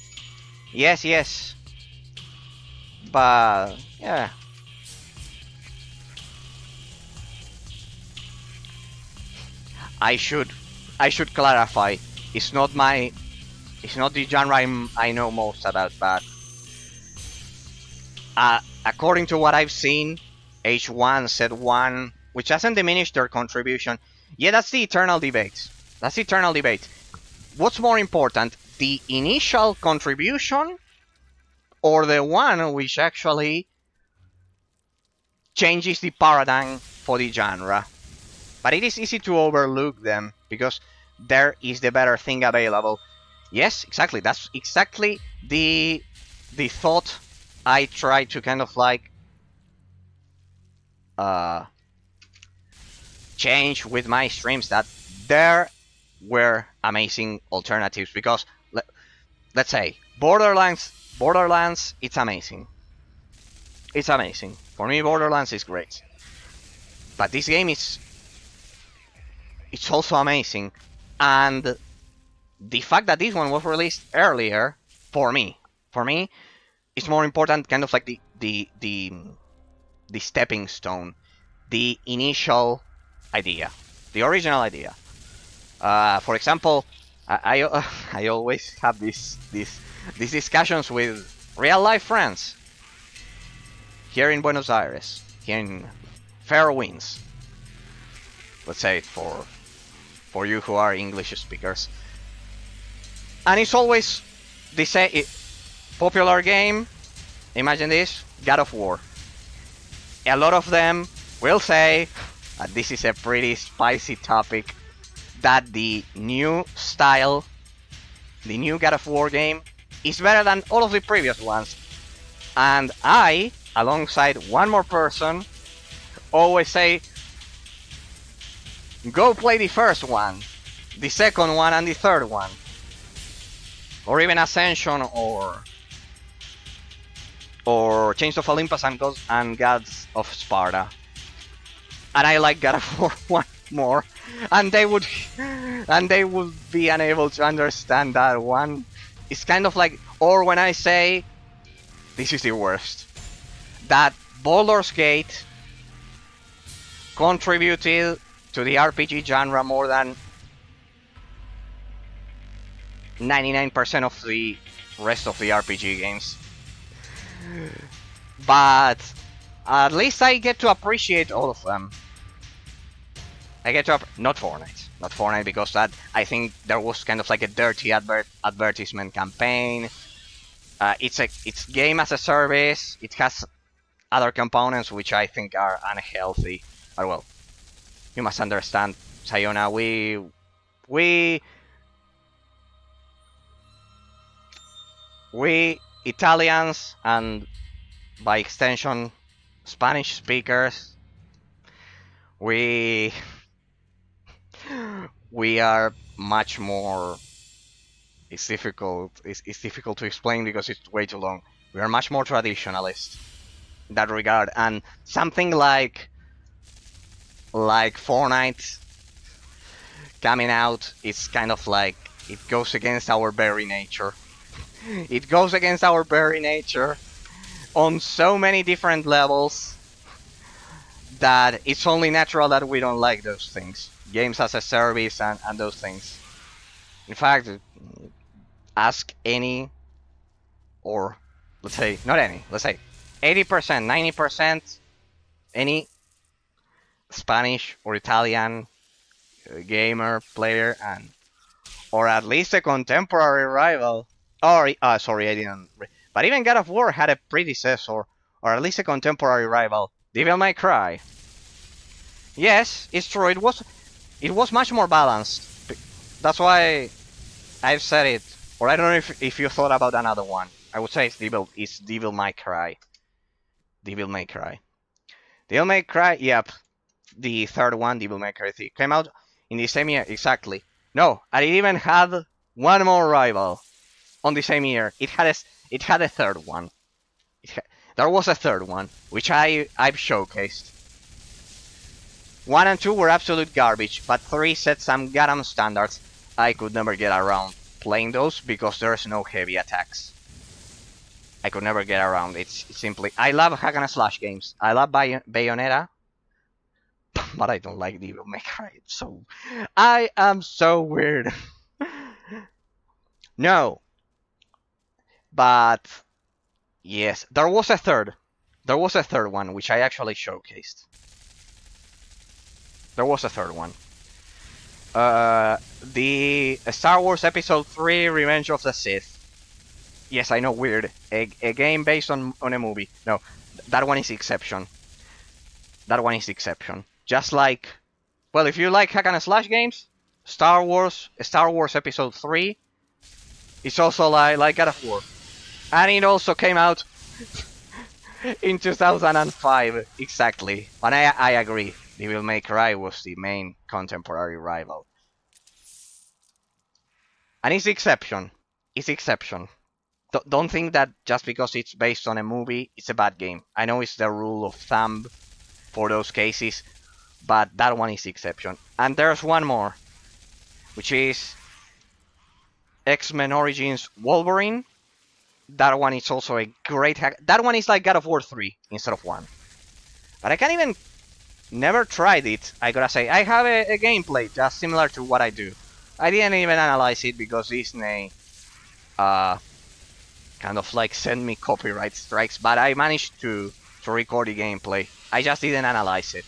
But yeah. I should clarify. It's not the genre I know most about, but according to what I've seen, H1, Z1, which hasn't diminished their contribution. Yeah, that's the eternal debate. What's more important, the initial contribution or the one which actually changes the paradigm for the genre? But it is easy to overlook them because there is the better thing available. Yes, exactly. That's exactly the thought I try to kind of like change with my streams, that there were amazing alternatives, because let's say Borderlands, it's amazing. For me, Borderlands is great. But this game is it's also amazing, and the fact that this one was released earlier for me, it's more important. Kind of like the stepping stone, the initial idea, the original idea. For example, I always have these discussions with real life friends here in Buenos Aires, here in fair winds. Let's say for you who are English speakers, and it's always the same popular game. Imagine this: God of War. A lot of them will say, and this is a pretty spicy topic, that the new style, the new God of War game, is better than all of the previous ones. And I, alongside one more person, always say, go play the first one, the second one, and the third one. Or even Ascension or Chains of Olympus and Gods of Sparta. And I like God of War 1 more. And they would be unable to understand that one. It's kind of like, or when I say, this is the worst, that Baldur's Gate contributed to the RPG genre more than 99% of the rest of the RPG games. But at least I get to appreciate all of them. I get to not Fortnite because that I think there was kind of like a dirty advertisement campaign. It's game as a service. It has other components which I think are unhealthy. But well, you must understand, Sayona. We Italians, and by extension Spanish speakers, we are much more. It's difficult to explain because it's way too long. We are much more traditionalist in that regard, and something like Fortnite coming out is kind of like, it goes against our very nature. It goes against our very nature on so many different levels that it's only natural that we don't like those things. Games as a service and those things. In fact, ask any, or let's say, not any, let's say 80%, 90%, any Spanish or Italian gamer, player, and or at least a contemporary rival. Or, sorry, I didn't. But even God of War had a predecessor, or at least a contemporary rival, Devil May Cry. Yes, it's true. It was much more balanced. That's why I've said it. Or I don't know if you thought about another one. I would say it's Devil May Cry. Devil May Cry. Devil May Cry, yep. The third one, Devil May Cry 3, came out in the same year, exactly. No, and it even had one more rival on the same year. It had a third one. There was a third one, which I've showcased. 1 and 2 were absolute garbage, but 3 set some goddamn standards. I could never get around playing those because there's no heavy attacks. I could never get around. It's simply, I love hack and slash games. I love Bayonetta, but I don't like Devil May Cry. So I am so weird. No, but yes, there was a third one which I actually showcased. There was a third one. The Star Wars Episode 3 Revenge of the Sith. Yes, I know, weird. A game based on a movie. No, that one is exception. That one is exception. Just like, well, if you like hack and slash games, Star Wars Episode 3 is also like God of War. And it also came out in 2005, exactly. And I agree. Devil May Cry was the main contemporary rival. And it's exception. It's exception. Don't think that just because it's based on a movie, it's a bad game. I know it's the rule of thumb for those cases, but that one is the exception. And there's one more, which is X-Men Origins Wolverine. That one is also a great hack. That one is like God of War 3 instead of 1. But I can't even... Never tried it, I gotta say. I have a gameplay just similar to what I do. I didn't even analyze it because Disney kind of like sent me copyright strikes, but I managed to record the gameplay. I just didn't analyze it.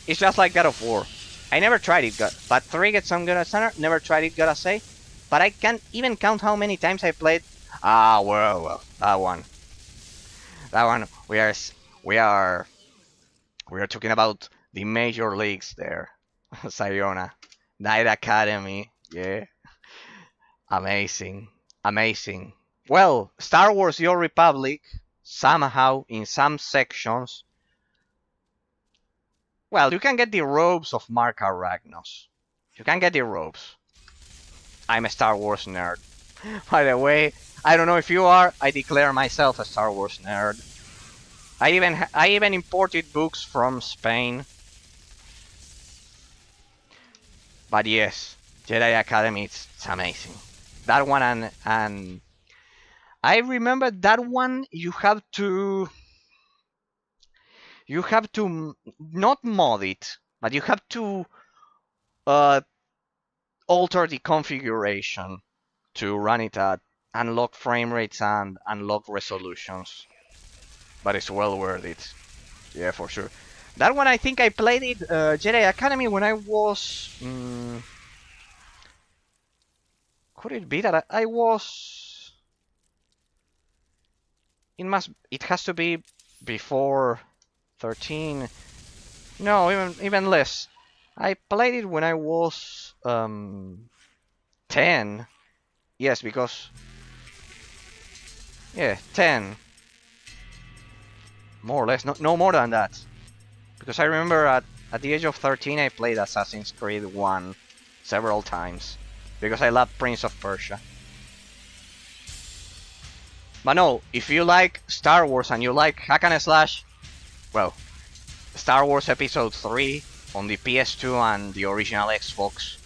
It's just like God of War. I never tried it, but 3 gets some good standard. Never tried it, gotta say. But I can't even count how many times I played. Well, that one. That one, we are talking about the major leagues there. Sayona, Night Academy, yeah, amazing, amazing. Well, Star Wars: The Old Republic somehow in some sections. Well, you can get the robes of Mark Aragnos. You can get the robes. I'm a Star Wars nerd. By the way, I don't know if you are. I declare myself a Star Wars nerd. I even imported books from Spain. But yes, Jedi Academy, it's amazing. That one and I remember that one. You have to not mod it, but you have to alter the configuration to run it at unlocked frame rates and unlocked resolutions. But it's well worth it. Yeah, for sure. That one, I think I played it, Jedi Academy, when I was... could it be that I was... It has to be before 13... No, even less. I played it when I was 10. Yes, because... Yeah, 10. More or less, no more than that. Because I remember at the age of 13 I played Assassin's Creed 1 several times. Because I love Prince of Persia. But no, if you like Star Wars and you like hack and slash, well, Star Wars Episode 3 on the PS2 and the original Xbox